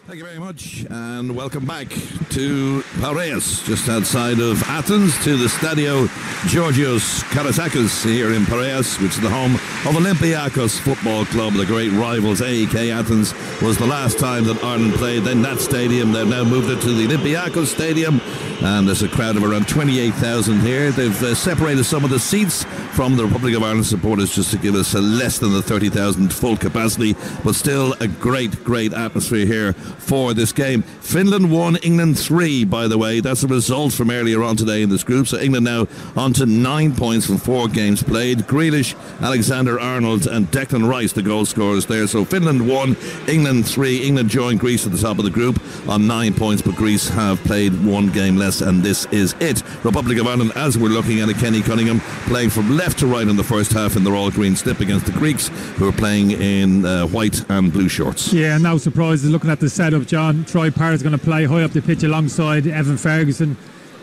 Thank you very much, and welcome back to Piraeus, just outside of Athens, to the Stadio Georgios Karatakis here in Piraeus, which is the home of Olympiakos Football Club, the great rivals. AEK Athens was the last time that Ireland played in that stadium. They've now moved it to the Olympiakos Stadium, and there's a crowd of around 28,000 here. They've separated some of the seats from the Republic of Ireland supporters just to give us less than the 30,000 full capacity, but still a great atmosphere here for this game. Finland 1, England 3, by the way. That's a result from earlier on today in this group. So England now on to 9 points from 4 games played. Grealish, Alexander-Arnold and Declan Rice, the goal scorers there. So Finland 1, England 3. England joined Greece at the top of the group on 9 points, but Greece have played 1 game less, and this is it. Republic of Ireland, as we're looking at it, Kenny Cunningham playing from left to right in the first half in the all green slip against the Greeks, who are playing in white and blue shorts. Yeah, no surprises looking at the setup, John. Troy Parrott's going to play high up the pitch alongside Evan Ferguson.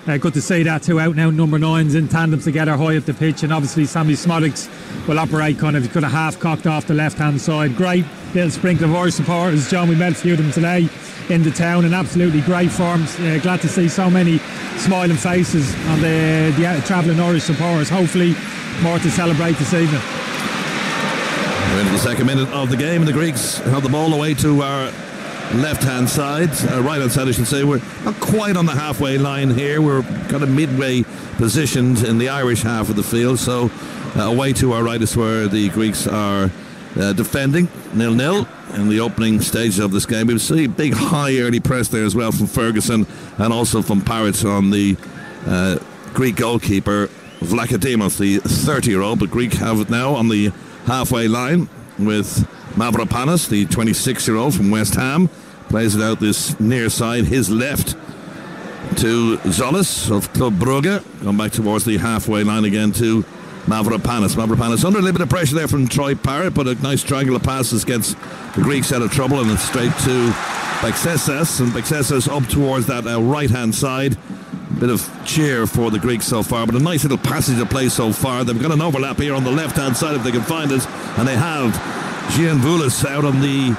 Good to see that, 2 out now number 9s in tandem together high up the pitch, and obviously Sammy Smodics will operate kind of half cocked off the left hand side. Great little sprinkle of Irish supporters, John. We met a few of them today in the town in absolutely great forms. Glad to see so many smiling faces on the travelling Irish supporters. Hopefully more to celebrate this evening. We're into the second minute of the game, and the Greeks have the ball away to our left-hand side, right-hand side I should say. We're not quite on the halfway line here. We're kind of midway positioned in the Irish half of the field, so away to our right is where the Greeks are defending 0-0 in the opening stages of this game. We see a big high early press there as well from Ferguson and also from Parrott on the Greek goalkeeper Vlachodimos, the 30-year-old, but Greek have it now on the halfway line with Mavropanos, the 26-year-old from West Ham, plays it out this near side, his left to Zolis of Club Brugge, going back towards the halfway line again to Mavropanos. Mavropanos under a little bit of pressure there from Troy Parrott, but a nice triangular passes gets the Greeks out of trouble, and it's straight to Bexesas, and Bexesas up towards that right-hand side. Bit of cheer for the Greeks so far, but a nice little passage of play so far. They've got an overlap here on the left-hand side if they can find it, and they have. Gianvoulis out on the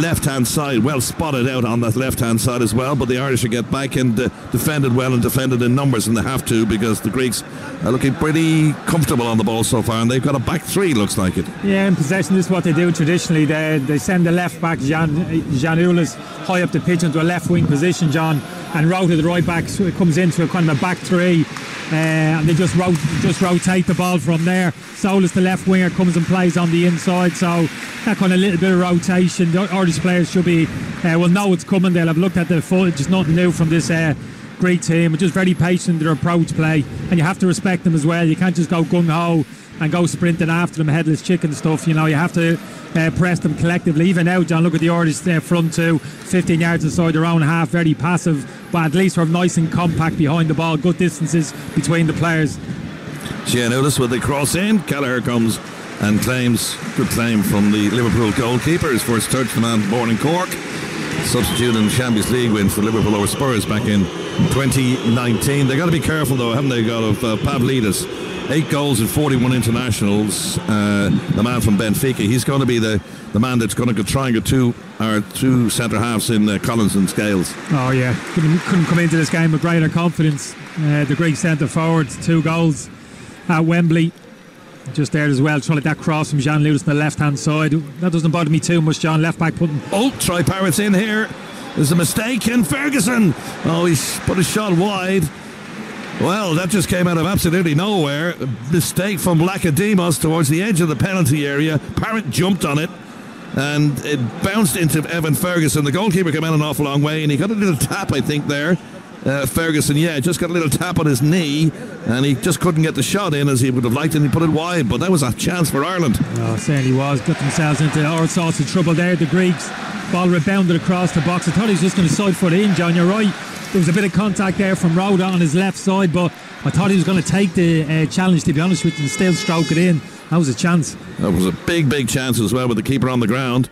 left-hand side, well spotted out on that left-hand side as well, but the Irish will get back and defended well and defended in numbers, and they have to, because the Greeks are looking pretty comfortable on the ball so far, and they've got a back three, looks like it. Yeah, in possession, this is what they do traditionally. They send the left back, Gianvoulis, high up the pitch into a left wing position, John, and Rota, the right back, so it comes into a kind of a back three. And they just rotate the ball from there. Solis, the left winger, comes and plays on the inside, so that kind of little bit of rotation. The Irish players should be will know it's coming. They'll have looked at the footage. Just nothing new from this Greek team, but just very patient in their approach play, and you have to respect them as well. You can't just go gung-ho and go sprinting after them, headless chicken stuff. You know, you have to press them collectively. Even now, John, look at the Irish front two, 15 yards inside their own half, very passive, but at least we're nice and compact behind the ball, good distances between the players. Gianoulis with the cross in. Kelleher comes and claims, good claim from the Liverpool goalkeeper, his first touch, the man born in Cork, substitute in the Champions League win for Liverpool over Spurs back in 2019. They've got to be careful though, haven't they, got, of Pavlidis. 8 goals in 41 internationals, the man from Benfica. He's going to be the man that's going to try and get two centre halves in Collins and Scales. Oh yeah, couldn't come into this game with greater confidence. The Greek centre forwards, 2 goals at Wembley. Just there as well, trying to that cross from Jean Lewis on the left hand side. That doesn't bother me too much, John. Left back putting. Oh, Troy Parrott's in here. There's a mistake, and Ferguson. Oh, he's put a shot wide. Well, that just came out of absolutely nowhere. A mistake from Vlachodimos towards the edge of the penalty area. Parrott jumped on it, and it bounced into Evan Ferguson. The goalkeeper came out an awful long way, and he got a little tap, I think, there. Ferguson, just got a little tap on his knee, and he just couldn't get the shot in as he would have liked, and he put it wide, but that was a chance for Ireland. Oh, it certainly was. Got themselves into all sorts of trouble there, the Greeks. Ball rebounded across the box. I thought he was just going to side foot in, John, you're right. There was a bit of contact there from Rhoda on his left side, but I thought he was going to take the challenge, to be honest with you, and still stroke it in. That was a chance. That was a big chance as well, with the keeper on the ground.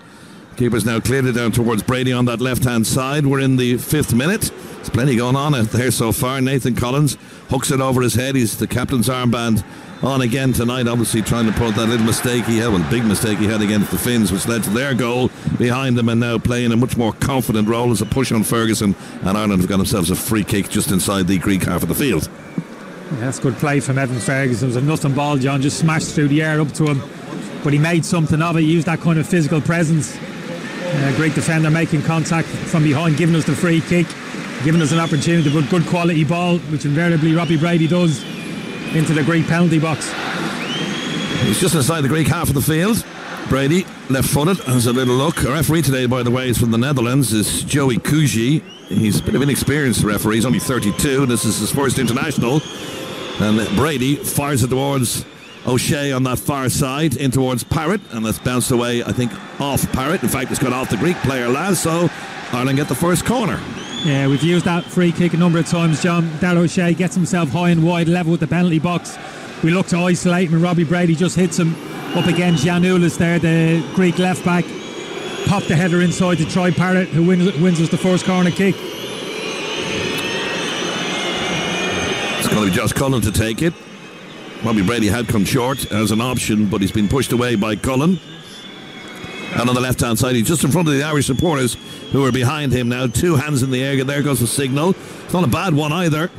Keeper's now cleared it down towards Brady on that left-hand side. We're in the 5th minute. There's plenty going on out there so far. Nathan Collins hooks it over his head. He's the captain's armband on again tonight, obviously trying to put that little mistake he had, well, big mistake he had against the Finns, which led to their goal behind them, and now playing a much more confident role as a push on Ferguson, and Ireland have got themselves a free kick just inside the Greek half of the field. Yeah, that's good play from Evan Ferguson. It was a nothing ball, John, just smashed through the air up to him, but he made something of it. He used that kind of physical presence. Great defender making contact from behind, giving us the free kick, giving us an opportunity to put good quality ball, which invariably Robbie Brady does, into the Greek penalty box. He's just inside the Greek half of the field. Brady, left-footed, has a little look. Our referee today, by the way, is from the Netherlands, is Joey Kuji. He's a bit of an inexperienced referee. He's only 32. This is his first international. And Brady fires it towards O'Shea on that far side, in towards Parrott, and that's bounced away, I think, off Parrott. In fact, it's got off the Greek player, lad, so Ireland get the first corner. Yeah, we've used that free kick a number of times, John. Darrell O'Shea gets himself high and wide, level with the penalty box. We look to isolate him, and Robbie Brady just hits him up against Giannoulis there, the Greek left back. Popped the header inside to try Parrott, who wins us the first corner kick. It's going to be Josh Cullen to take it. Robbie Brady had come short as an option, but he's been pushed away by Cullen. And on the left-hand side, he's just in front of the Irish supporters who are behind him now. 2 hands in the air. There goes the signal. It's not a bad one either.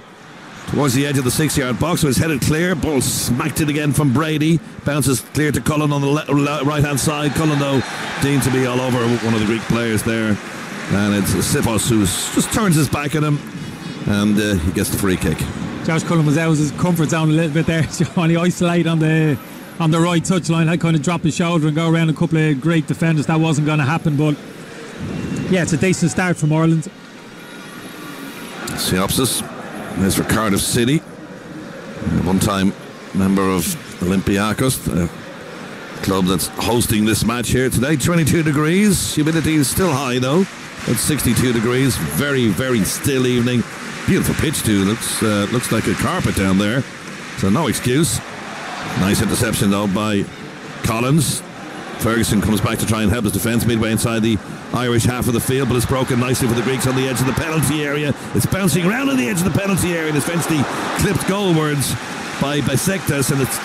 Towards the edge of the 6-yard box, so it's headed clear. Ball smacked it again from Brady. Bounces clear to Cullen on the right-hand side. Cullen, though, deemed to be all over one of the Greek players there. And it's Sipos who just turns his back at him, and he gets the free kick. Josh Cullen was out of his comfort zone a little bit there. When he isolated on the right touchline, had kind of dropped his shoulder and go around a couple of Greek defenders. That wasn't going to happen, but yeah, it's a decent start from Ireland. Synopsis. There's for Cardiff City, one-time member of Olympiacos, the club that's hosting this match here today. 22 degrees. Humidity is still high, though. It's 62 degrees. Very, very still evening. Beautiful pitch, too. Looks like a carpet down there. So no excuse. Nice interception, though, by Collins. Ferguson comes back to try and help his defence midway inside the Irish half of the field, but it's broken nicely for the Greeks on the edge of the penalty area. It's bouncing around on the edge of the penalty area, and it's eventually clipped goalwards by Besiktas, and it's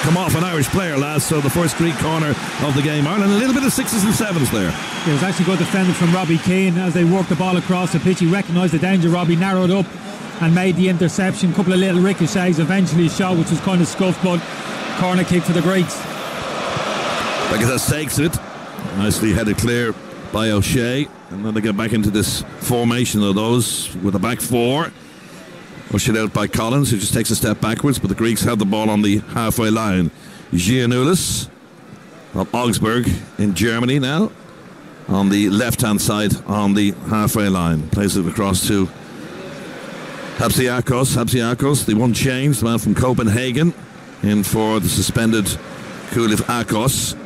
come off an Irish player last. So the first Greek corner of the game. Ireland a little bit of 6s and 7s there. It was actually good defended from Robbie Keane as they worked the ball across the pitch. He recognised the danger. Robbie narrowed up and made the interception. A couple of little ricochets, eventually a shot which was kind of scuffed, but corner kick for the Greeks. Besiktas takes it, nicely headed clear by O'Shea, and then they get back into this formation of those with a back four. Ushered out by Collins, who just takes a step backwards, but the Greeks have the ball on the halfway line. Giannoulis of Augsburg in Germany now on the left-hand side on the halfway line. Plays it across to Hapsiakos, the one change, the man from Copenhagen, in for the suspended Kulif Akos.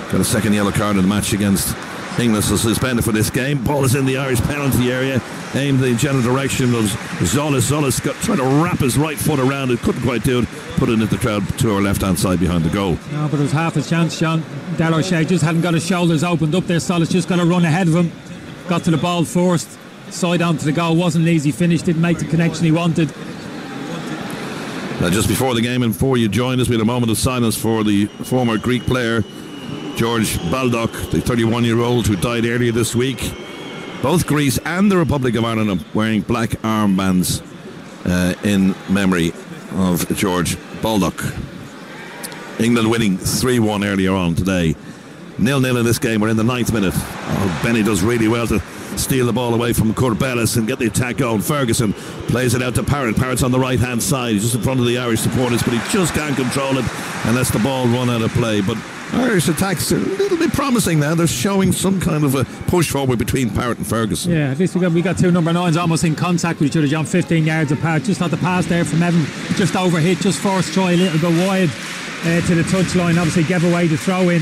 Got a second yellow card in the match against England, so suspended for this game. Ball is in the Irish penalty area, aimed in the general direction of Zolis. Zolis trying to wrap his right foot around it, couldn't quite do it, put it into the crowd to our left-hand side behind the goal. No, but it was half a chance, John. Darrell O'Shea just hadn't got his shoulders opened up there. Zolis just got to run ahead of him, got to the ball first, side onto the goal. Wasn't an easy finish, didn't make the connection he wanted. Just before the game and before you joined us, we had a moment of silence for the former Greek player George Baldock, the 31-year-old who died earlier this week. Both Greece and the Republic of Ireland are wearing black armbands in memory of George Baldock. England winning 3-1 earlier on today. 0-0 in this game. We're in the 9th minute. Benny does really well to steal the ball away from Courbelis and get the attack going. Ferguson plays it out to Parrott. Parrott's on the right hand side. He's just in front of the Irish supporters, but he just can't control it and lets the ball run out of play. But Irish attacks are a little bit promising now. They're showing some kind of a push forward between Parrott and Ferguson. Yeah, at least we got two number 9s almost in contact with each other, John, 15 yards apart. Just not the pass there from Evan, just overhit, just forced try a little bit wide to the touchline. Obviously gave away the throw in.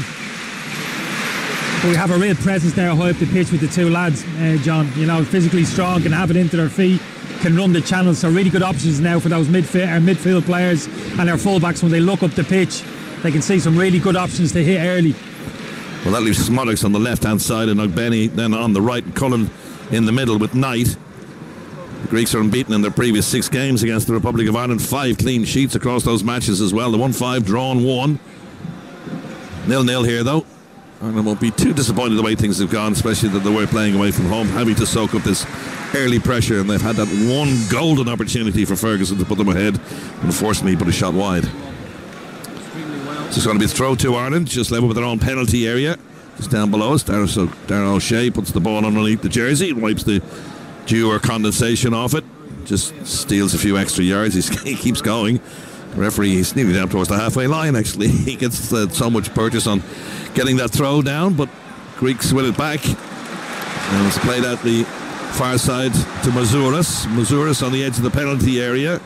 But we have a real presence there high up the pitch with the two lads, John. You know, physically strong, can have it into their feet, can run the channels. So really good options now for those midfield players and their fullbacks. When they look up the pitch, they can see some really good options to hit early. Well, that leaves Smolix on the left hand side and Ogbeni then on the right, and Cullen in the middle with Knight. The Greeks are unbeaten in their previous 6 games against the Republic of Ireland. 5 clean sheets across those matches as well. The 1-5 drawn 1. 0-0 here though. Ireland won't be too disappointed the way things have gone, especially that they were playing away from home, having to soak up this early pressure, and they've had that one golden opportunity for Ferguson to put them ahead. Unfortunately, he put a shot wide. So it's going to be a throw to Ireland, just level with their own penalty area. Just down below us, Darren O'Shea puts the ball underneath the jersey, wipes the dew or condensation off it, just steals a few extra yards. He keeps going. The referee, he's nearly down towards the halfway line actually. He gets so much purchase on getting that throw down, but Greeks win it back. And it's played out the far side to Mazouras. Mazouras on the edge of the penalty area.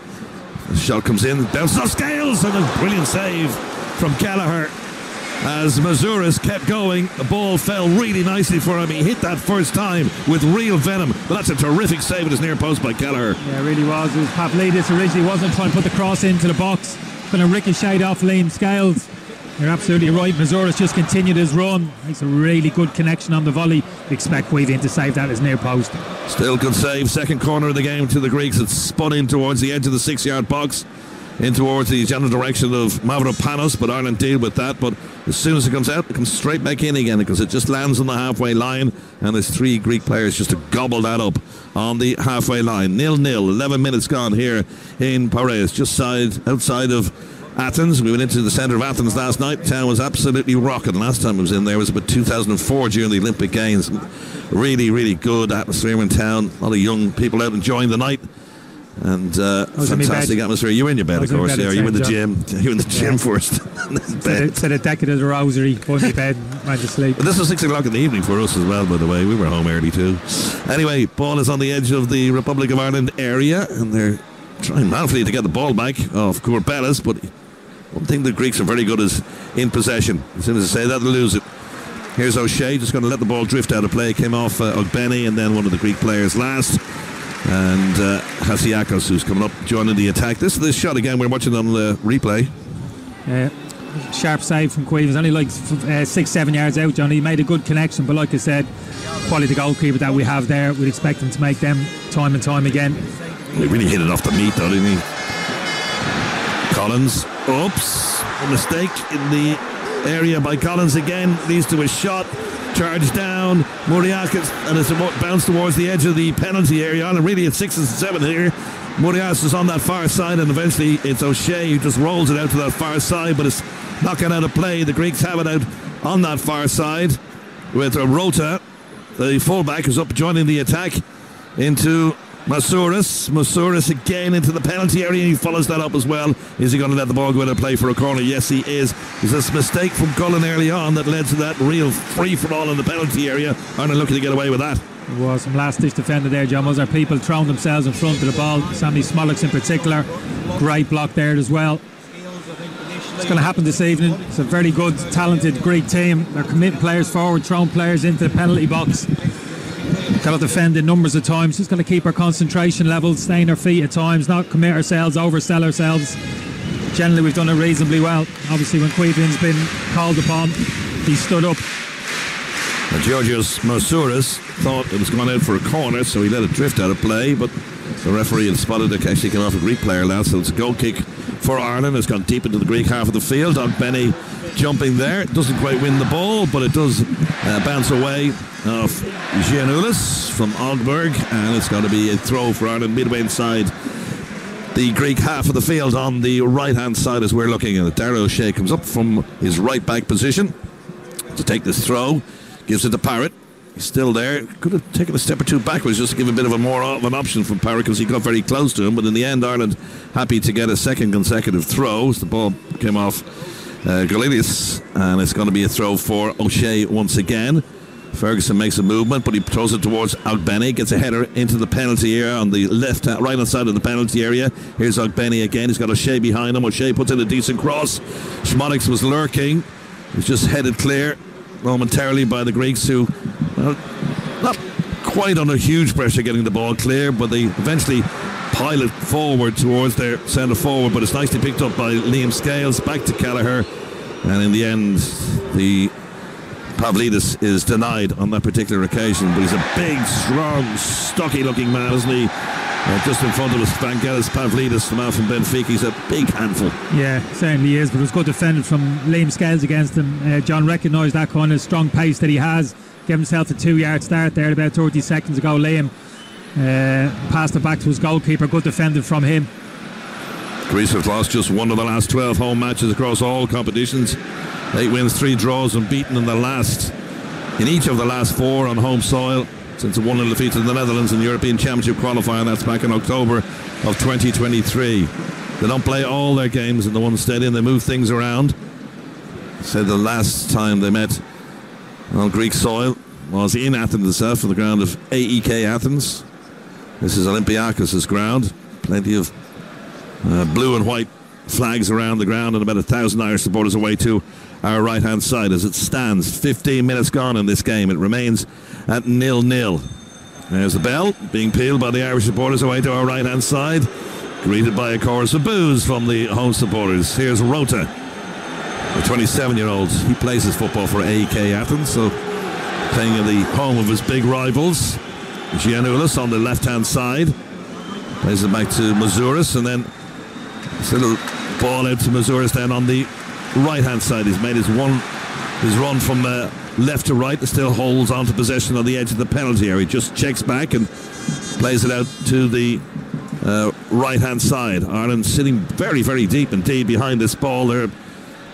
The shot comes in, bounces off Scales, and a brilliant save from Gallagher. As Mazouras kept going, the ball fell really nicely for him. He hit that first time with real venom, but that's a terrific save at his near post by Gallagher. Yeah, it really was. It was Pavlidis originally wasn't trying to put the cross into the box, going to ricochet off Liam Scales. You're absolutely right. Mazouras just continued his run. Makes a really good connection on the volley. We expect Queeveen to save that at his near post. Still good save. Second corner of the game to the Greeks. It's spun in towards the edge of the 6-yard box, in towards the general direction of Mavropanos, but Ireland deal with that. But as soon as it comes out, it comes straight back in again, because it just lands on the halfway line, and there's 3 Greek players just to gobble that up on the halfway line. 0-0, 11 minutes gone here in Piraeus, just outside of Athens. We went into the centre of Athens last night. The town was absolutely rocking. Last time I was in there was about 2004 during the Olympic Games. Really, really good atmosphere in town. A lot of young people out enjoying the night. And fantastic atmosphere. You were in your bed, of course. Yeah, you were in the gym. You were in the gym first. Said a decade of the rosary, put in bed, went to sleep. But this was 6 o'clock in the evening for us as well, by the way. We were home early too. Anyway, ball is on the edge of the Republic of Ireland area, and they're trying manfully to get the ball back off Courbelis, but one thing the Greeks are very good is in possession. As soon as they say that, they'll lose it. Here's O'Shea, just going to let the ball drift out of play. Came off Ogbeni, and then one of the Greek players last. And Hasiakos, who's coming up, joining the attack. This shot again, we're watching on the replay. Sharp save from Queeveen. Only like 6-7 yards out, Johnny. He made a good connection, but like I said, quality goalkeeper that we have there, we'd expect him to make them time and time again. He really hit it off the meat, though, didn't he? Collins, oops, a mistake in the area by Collins again, leads to a shot. Charge down, Muriakis, and it's bounced towards the edge of the penalty area. And really at 6 and 7 here. Muriakis is on that far side, and eventually it's O'Shea who just rolls it out to that far side, but it's not getting out of play. The Greeks have it out on that far side with Rota. The fullback is up joining the attack into Mazouras. Mazouras again into the penalty area, and he follows that up as well. Is he going to let the ball go out and play for a corner? Yes, he is. There's this mistake from Cullen early on that led to that real free-for-all in the penalty area. Ireland looking to get away with that. There was some last-ditch defender there, John. Was our people throwing themselves in front of the ball. Sammy Smollocks in particular. Great block there as well. It's going to happen this evening. It's a very good, talented Greek team. They're committing players forward, throwing players into the penalty box. Cannot defend in numbers of times. Just going to keep our concentration levels, stay on our feet at times, not commit ourselves, oversell ourselves. Generally, we've done it reasonably well. Obviously, when Queeveen's been called upon, he stood up. And Georgios Mazouras thought it was going out for a corner, so he let it drift out of play, but the referee had spotted it actually came off a Greek player now, so it's a goal kick for Ireland. It's gone deep into the Greek half of the field. Ogbeni jumping there. It doesn't quite win the ball, but it does bounce away off Giannoulis from Ogberg, and it's going to be a throw for Ireland midway inside the Greek half of the field on the right hand side as we're looking at it. Darragh O'Shea comes up from his right back position to take this throw, gives it to Parrott. He's still there. Could have taken a step or two backwards just to give a bit of a more of an option from Parrott, because he got very close to him, but in the end Ireland happy to get a second consecutive throw as the ball came off Galilius, and it's going to be a throw for O'Shea once again. Ferguson makes a movement, but he throws it towards Ogbeni, gets a header into the penalty area on the right hand side of the penalty area. Here's Ogbeni again. He's got O'Shea behind him. O'Shea puts in a decent cross. Schmodix was lurking. He's just headed clear momentarily by the Greeks, who not quite under huge pressure getting the ball clear, but they eventually pile it forward towards their centre forward, but it's nicely picked up by Liam Scales, back to Kelleher, and in the end the Pavlidis is denied on that particular occasion, but he's a big, strong, stocky looking man, isn't he? Just in front of us, Vangelis Pavlidis, the man from Benfica. He's a big handful. Yeah, certainly is, but it was good defended from Liam Scales against him. John recognised that kind of strong pace that he has. Gave himself a 2-yard start there about 30 seconds ago. Liam passed it back to his goalkeeper. Good defended from him. Greece have lost just one of the last 12 home matches across all competitions. 8 wins, 3 draws, unbeaten in each of the last 4 on home soil since a 1-0 defeat to the Netherlands in the European Championship qualifier. That's back in October of 2023. They don't play all their games in the one stadium. They move things around. Said the last time they met on Greek soil was in Athens itself, on the ground of AEK Athens. This is Olympiakos' ground. Plenty of blue and white flags around the ground, and about 1,000 Irish supporters away to our right hand side as it stands. 15 minutes gone in this game. It remains at 0-0. There's the bell being pealed by the Irish supporters away to our right hand side, greeted by a chorus of boos from the home supporters. Here's Rota, the 27-year-old. He plays his football for AEK Athens, so playing in the home of his big rivals. Giannoulis on the left hand side plays it back to Mazouras, and then still a ball out to Mazouras then on the right hand side. He's made his run from left to right, and still holds on to possession on the edge of the penalty area. He just checks back and plays it out to the right hand side. Ireland sitting very, very deep indeed behind this ball there.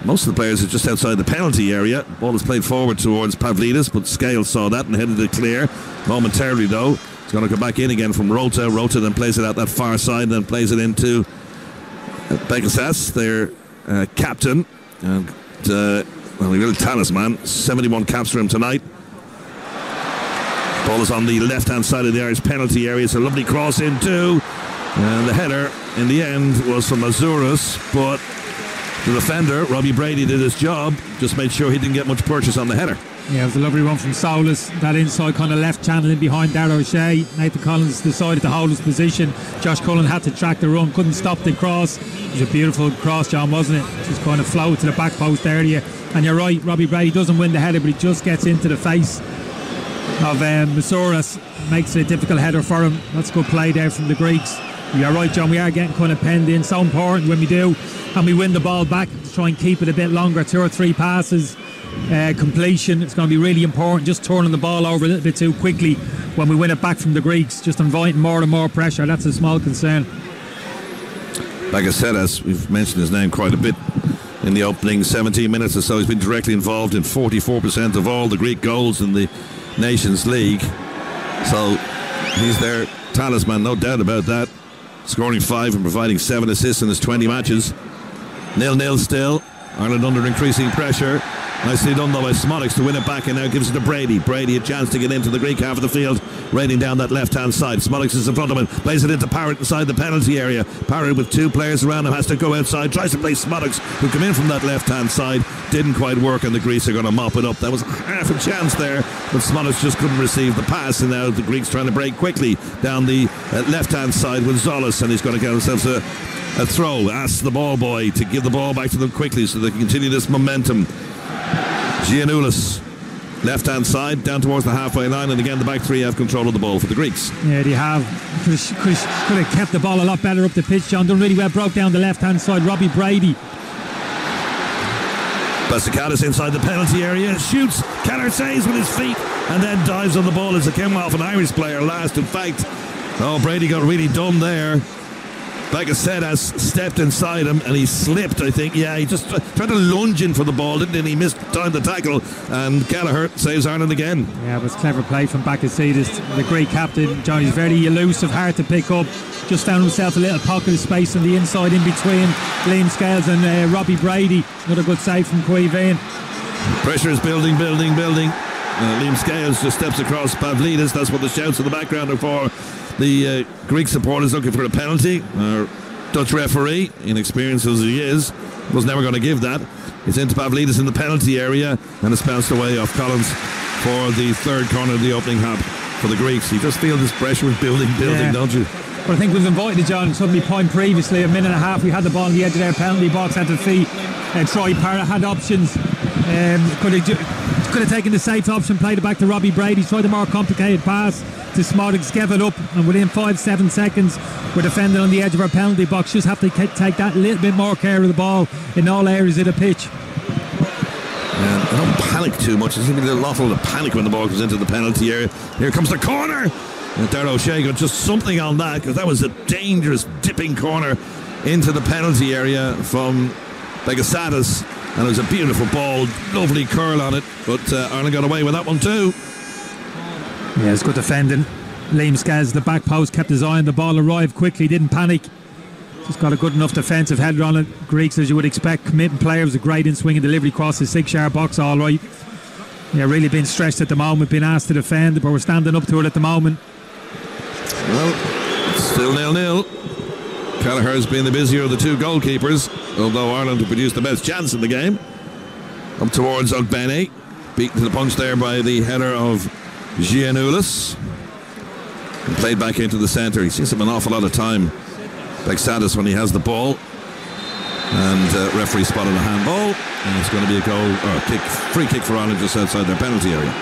Most of the players are just outside the penalty area. Ball is played forward towards Pavlidis, but Scales saw that and headed it clear. Momentarily though, it's going to come back in again from Rota. Rota then plays it out that far side, then plays it into Begasas, their captain, and a real talisman. 71 caps for him tonight. Ball is on the left hand side of the Irish penalty area. It's a lovely cross in too, and the header in the end was from Mazouras, but the defender, Robbie Brady, did his job, just made sure he didn't get much purchase on the header. Yeah, it was a lovely run from Solis. That inside kind of left channel in behind Darragh O'Shea. Nathan Collins decided to hold his position. Josh Cullen had to track the run, couldn't stop the cross. It was a beautiful cross, John, wasn't it? Just kind of floated to the back post area. And you're right, Robbie Brady doesn't win the header, but he just gets into the face of Mazouras. Makes it a difficult header for him. That's good play there from the Greeks. You're right, John, we are getting kind of penned in. So important when we do, and we win the ball back to try and keep it a bit longer. 2 or 3 passes, completion. It's going to be really important. Just turning the ball over a little bit too quickly when we win it back from the Greeks, just inviting more and more pressure. That's a small concern. Like I said, as we've mentioned his name quite a bit in the opening 17 minutes or so, he's been directly involved in 44% of all the Greek goals in the Nations League. So he's their talisman, no doubt about that. Scoring 5 and providing 7 assists in his 20 matches. 0-0 still. Ireland under increasing pressure. Nicely done though by Smolix to win it back, and now gives it to Brady. Brady a chance to get into the Greek half of the field, raining down that left hand side. Smolix is in front of him, plays it into Parrott inside the penalty area. Parrott with 2 players around him has to go outside, tries to play Smolix, who come in from that left hand side. Didn't quite work, and the Greeks are going to mop it up. That was half a chance there, but Smolix just couldn't receive the pass, and now the Greeks trying to break quickly down the left hand side with Zolis, and he's going to get himself a throw. Asks the ball boy to give the ball back to them quickly so they can continue this momentum. Giannoulis, left hand side, down towards the halfway line, and again the back 3 have control of the ball for the Greeks. Yeah, they have. Could have kept the ball a lot better up the pitch, John. Done really well, broke down the left hand side. Robbie Brady. Basikalis inside the penalty area, shoots, Keller saves with his feet, and then dives on the ball as it came off an Irish player last. In fact, Brady got really done there. Bagasetas stepped inside him and he slipped, I think. Yeah, he just tried to lunge in for the ball, didn't he? And he missed time to tackle, and Gallagher saves Ireland again. Yeah, it was clever play from Bagasetas, the great captain. Johnny's very elusive, hard to pick up. Just found himself a little pocket of space on the inside in between Liam Scales and Robbie Brady. Another good save from Quaivane. Pressure is building. Liam Scales just steps across Pavlidis. That's what the shouts in the background are for. The Greek supporters looking for a penalty. Our Dutch referee, inexperienced as he is, was never going to give that. It's into Pavlidis in the penalty area, and it's bounced away off Collins for the third corner of the opening half for the Greeks. You just feel this pressure is building, yeah. Don't you? But I think we've invited John suddenly point previously, a minute and a half. We had the ball on the edge of their penalty box at the feet. Troy Parrott had options. Could have taken the safe option, played it back to Robbie Brady, tried a more complicated pass. to Smodics, gave it up, and within 5-7 seconds we're defending on the edge of our penalty box. Just have to take that little bit more care of the ball in all areas of the pitch. Yeah, don't panic too much. There's an awful lot of panic when the ball comes into the penalty area. Here comes the corner. And Darragh O'Shea got just something on that, because that was a dangerous dipping corner into the penalty area from Begasadis, and it was a beautiful ball, lovely curl on it, but Ireland got away with that one too. Yeah, it's good defending. Liam Skaz, the back post, kept his eye on the ball, arrived quickly, didn't panic. Just got a good enough defensive header on it. Greeks, as you would expect, committing players, a great in-swing and delivery across the 6-yard box, all right. Yeah, really being stretched at the moment, being asked to defend, but we're standing up to it at the moment. Well, still 0-0. Kelleher's been the busier of the two goalkeepers, although Ireland have produced the best chance in the game. Up towards Ogbene, beaten to the punch there by the header of Giannoulis. And played back into the centre. He seems to have an awful lot of time, Begasadis, when he has the ball. And referee spotted a handball, and it's going to be a goal, or a kick, free kick for Ireland just outside their penalty area.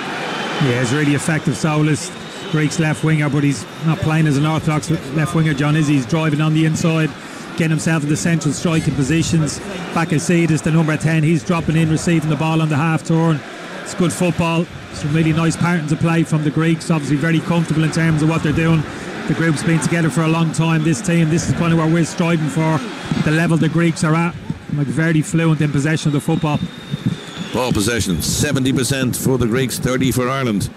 Yeah, it's really effective. Solis, Greek's left winger, but he's not playing as an orthodox left winger, John, is he? He's driving on the inside, getting himself into central striking positions. Begasadis, the number 10, he's dropping in, receiving the ball on the half turn. It's good football. Some really nice patterns of play from the Greeks, obviously very comfortable in terms of what they're doing. The group's been together for a long time. This team, this is kind of what we're striving for, the level the Greeks are at. Like, very fluent in possession of the football. Ball possession 70% for the Greeks, 30 for Ireland.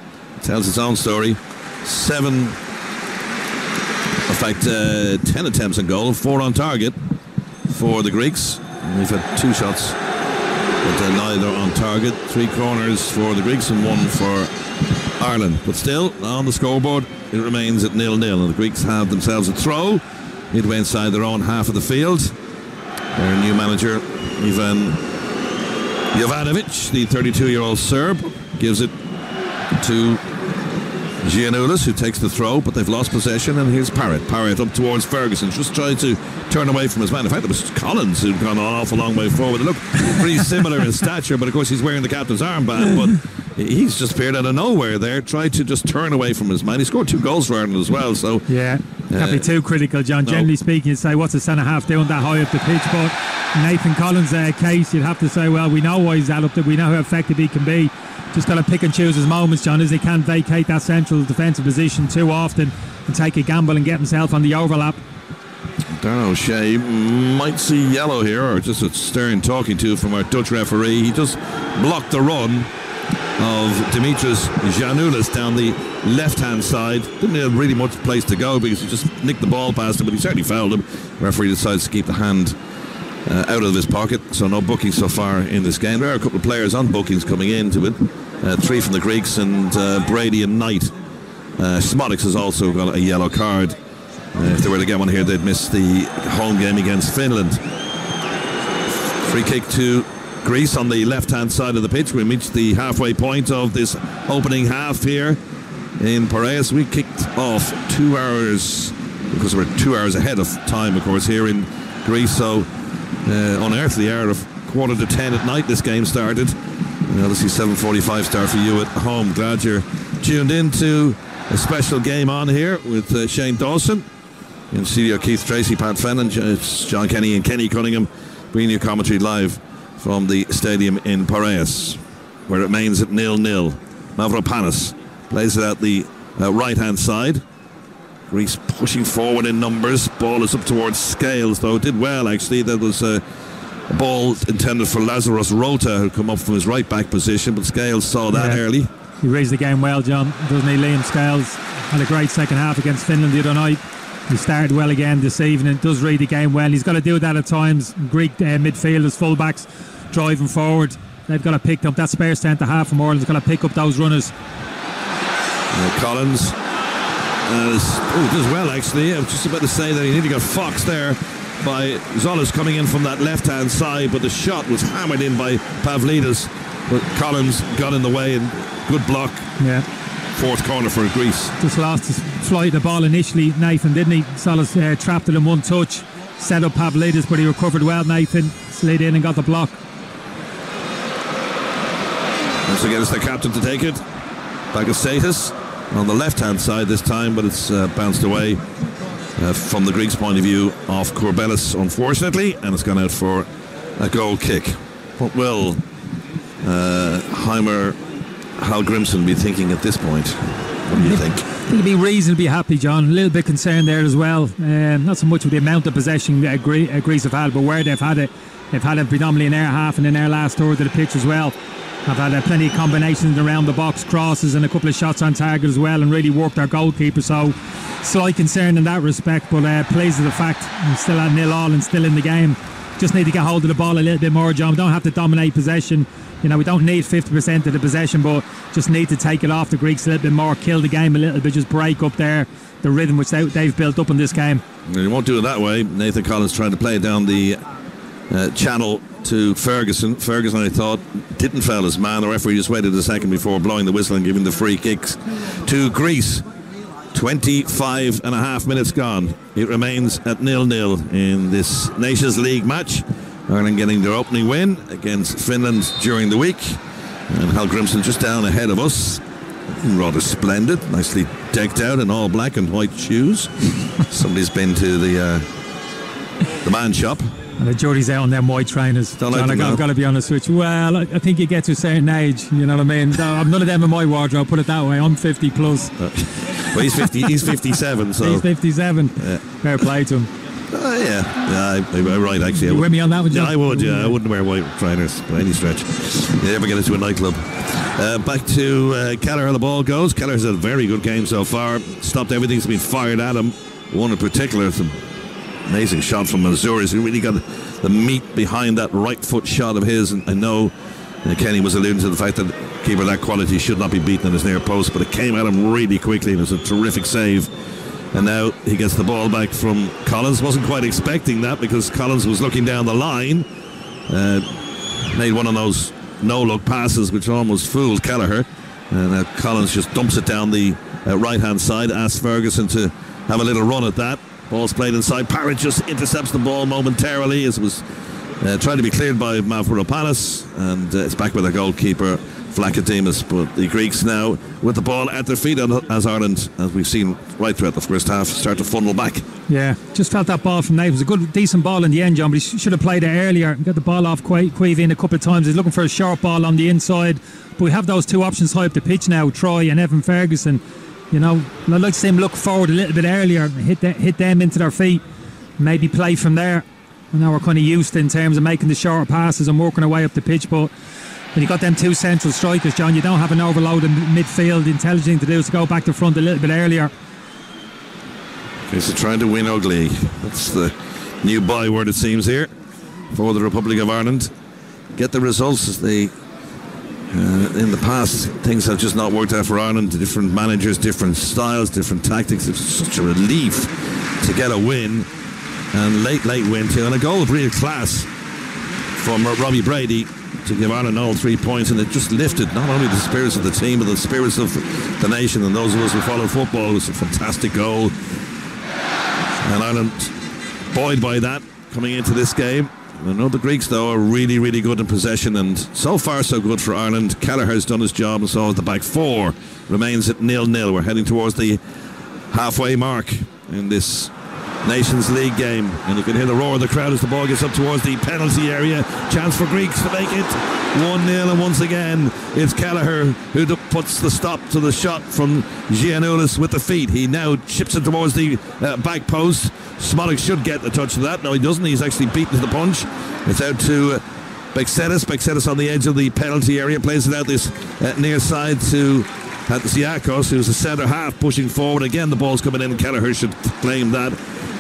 Tells its own story. 10 attempts on goal, 4 on target for the Greeks. And we've had 2 shots, but neither on target. 3 corners for the Greeks and 1 for Ireland. But still, on the scoreboard, it remains at 0-0, and the Greeks have themselves a throw midway inside their own half of the field. Their new manager, Ivan Jovanovic, the 32-year-old Serb, gives it to Giannoulis, who takes the throw, but they've lost possession, and here's Parrott up towards Ferguson, just tried to turn away from his man. In fact, it was Collins who'd gone an awful long way forward. They look pretty similar in stature, but of course he's wearing the captain's armband, but he's just appeared out of nowhere there, tried to just turn away from his man. He scored 2 goals for Ireland as well, so yeah, can't be too critical, John. No. Generally speaking, you'd say, what's a centre-half doing that high up the pitch? But Nathan Collins' case, you'd have to say, well, we know why he's that up there, we know how effective he can be. Just got to pick and choose his moments, John, as he can't vacate that central defensive position too often and take a gamble and get himself on the overlap. Darragh O'Shea might see yellow here, or just a stern talking to from our Dutch referee. He just blocked the run of Dimitris Giannoulis down the left-hand side. Didn't have really much place to go because he just nicked the ball past him, but he certainly fouled him. The referee decides to keep the hand out of his pocket, so no bookings so far in this game. There are a couple of players on bookings coming into it. 3 from the Greeks, and Brady and Knight. Smodics has also got a yellow card. If they were to get one here, they'd miss the home game against Finland. Free kick to Greece on the left-hand side of the pitch. We reached the halfway point of this opening half here in Piraeus. We kicked off 2 hours, because we're 2 hours ahead of time, of course, here in Greece. So unearthly hour of 9:45 at night this game started. Obviously 7:45 start for you at home. Glad you're tuned in to a special game on here with Shane Dawson. In studio, Keith Tracy, Pat Fennan, John Kenny and Kenny Cunningham bringing you commentary live from the stadium in Piraeus, where it remains at 0-0. Mavropanos plays it out the right-hand side. Greece pushing forward in numbers. Ball is up towards Scales, though. Did well, actually. That was a ball intended for Lazarus Rota, who come up from his right-back position, but Scales saw that early. He raised the game well, John, doesn't he? Liam Scales had a great second half against Finland the other night. He started well again this evening, does read the game well. He's got to do that at times. Greek midfielders, fullbacks, driving forward. They've got to pick up that spare centre-half from Ireland's got to pick up those runners. Collins does well, actually. I was just about to say that he nearly got foxed there by Zolas coming in from that left-hand side, but the shot was hammered in by Pavlidis. But Collins got in the way, and good block. Yeah. 4th corner for Greece. Just lost his flight of the ball initially, Nathan, didn't he? Zolas trapped it in one touch, set up Pavlidis, but he recovered well, Nathan. Slid in and got the block. Once again, it's the captain to take it. Begasadis on the left-hand side this time, but it's bounced away from the Greeks' point of view off Corbellis, unfortunately, and it's gone out for a goal kick. What will Heimer Hallgrimsson be thinking at this point? What do you think? I think he'd be reasonably happy, John. A little bit concerned there as well. Not so much with the amount of possession Greece have had, but where they've had it predominantly in their half and in their last third of the pitch as well. Have had plenty of combinations around the box, crosses and a couple of shots on target as well, and really worked our goalkeeper. So slight concern in that respect, but pleased with the fact I'm still at 0-0 and still in the game. Just need to get hold of the ball a little bit more, John. We don't have to dominate possession. You know, we don't need 50% of the possession, but just need to take it off the Greeks a little bit more, kill the game a little bit, just break up the rhythm which they've built up in this game. You won't do it that way. Nathan Collins trying to play down the channel to Ferguson. Ferguson, I thought, didn't foul his man. The referee just waited a second before blowing the whistle and giving the free kicks to Greece. 25 and a half minutes gone. It remains at 0-0 in this Nations League match. Ireland getting their opening win against Finland during the week, and Hallgrimsson just down ahead of us. Rather splendid, nicely decked out in all black and white shoes. Somebody's been to the man shop. And the jury's out on them white trainers. Don't John, like I've got to be honest with you. Well, I think you get to a certain age, you know what I mean? I'm none of them in my wardrobe, put it that way. I'm 50 plus. Well, he's 57, so. He's 57. Yeah. Fair play to him. I'm right, actually. You with me on that one, John? Yeah, I would, yeah. I wouldn't wear white trainers by any stretch. You never get into a nightclub. Back to Kelleher, the ball goes. Kelleher's had a very good game so far. Stopped everything that's been fired at him. One in particular, some amazing shot from Mazuris, who really got the meat behind that right foot shot of his. And I know Kenny was alluding to the fact that keeper of that quality should not be beaten in his near post, but it came at him really quickly. It was a terrific save. And now he gets the ball back from Collins. Wasn't quite expecting that because Collins was looking down the line. Made one of those no-look passes which almost fooled Kelleher. And Collins just dumps it down the right-hand side. Asks Ferguson to have a little run at that. Ball's played inside. Parrott just intercepts the ball momentarily as it was trying to be cleared by Mavropanos. And it's back with the goalkeeper, Vlachodimos. But the Greeks now with the ball at their feet as Ireland, as we've seen right throughout the first half, start to funnel back. Yeah, just felt that ball from Nate. It was a good, decent ball in the end, John, but he should have played it earlier. He got the ball off Quavin a couple of times. He's looking for a sharp ball on the inside. But we have those two options high up the pitch now, Troy and Evan Ferguson. You know, I'd like to see him look forward a little bit earlier, hit them into their feet, maybe play from there. I know we're kind of used to in terms of making the shorter passes and working our way up the pitch, but when you got them two central strikers, John, you don't have an overload in midfield. The intelligent thing to do is to go back to front a little bit earlier. Okay, so trying to win ugly. That's the new byword, it seems, here for the Republic of Ireland. Get the results as they... in the past, things have just not worked out for Ireland. Different managers, different styles, different tactics. It's such a relief to get a win, and late win too, and a goal of real class from Robbie Brady to give Ireland all 3 points, and it just lifted not only the spirits of the team but the spirits of the nation and those of us who follow football. It was a fantastic goal, and Ireland buoyed by that coming into this game. I know the Greeks, though, are really, really good in possession, and so far so good for Ireland. Kelleher's done his job, and so has the back four. Remains at 0-0. We're heading towards the halfway mark in this Nations League game, and you can hear the roar of the crowd as the ball gets up towards the penalty area. Chance for Greeks to make it 1-0, and once again it's Kelleher who puts the stop to the shot from Giannoulis with the feet. He now chips it towards the back post. Smolik should get the touch of that. No, he doesn't. He's actually beaten to the punch. It's out to Beksetis on the edge of the penalty area, plays it out this near side to Siakos, who's the centre half pushing forward. Again, the ball's coming in, and Kelleher should claim that.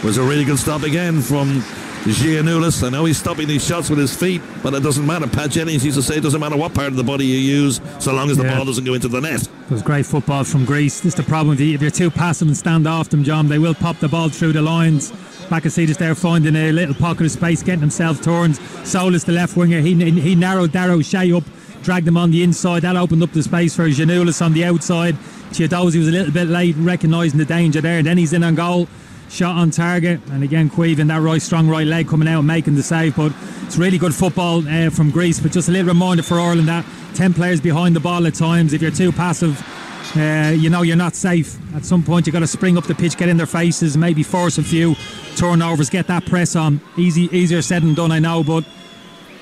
Was a really good stop again from Giannoulis. I know he's stopping these shots with his feet, but it doesn't matter. Pat Jennings used to say it doesn't matter what part of the body you use, so long as the ball doesn't go into the net. It was great football from Greece. This is the problem. If you're too passive and stand off them, John, they will pop the ball through the lines. Bakasidis there finding a little pocket of space, getting himself turned. Solis, the left winger, he narrowed Darrow Shea up, dragged him on the inside. That opened up the space for Giannoulis on the outside. Chiadozi was a little bit late recognising the danger there, and then he's in on goal. Shot on target, and again Quavin, that strong right leg coming out and making the save. But it's really good football from Greece. But just a little reminder for Ireland that 10 players behind the ball at times. If you're too passive, you know you're not safe. At some point you've got to spring up the pitch, get in their faces, maybe force a few turnovers, get that press on. Easier said than done, I know, but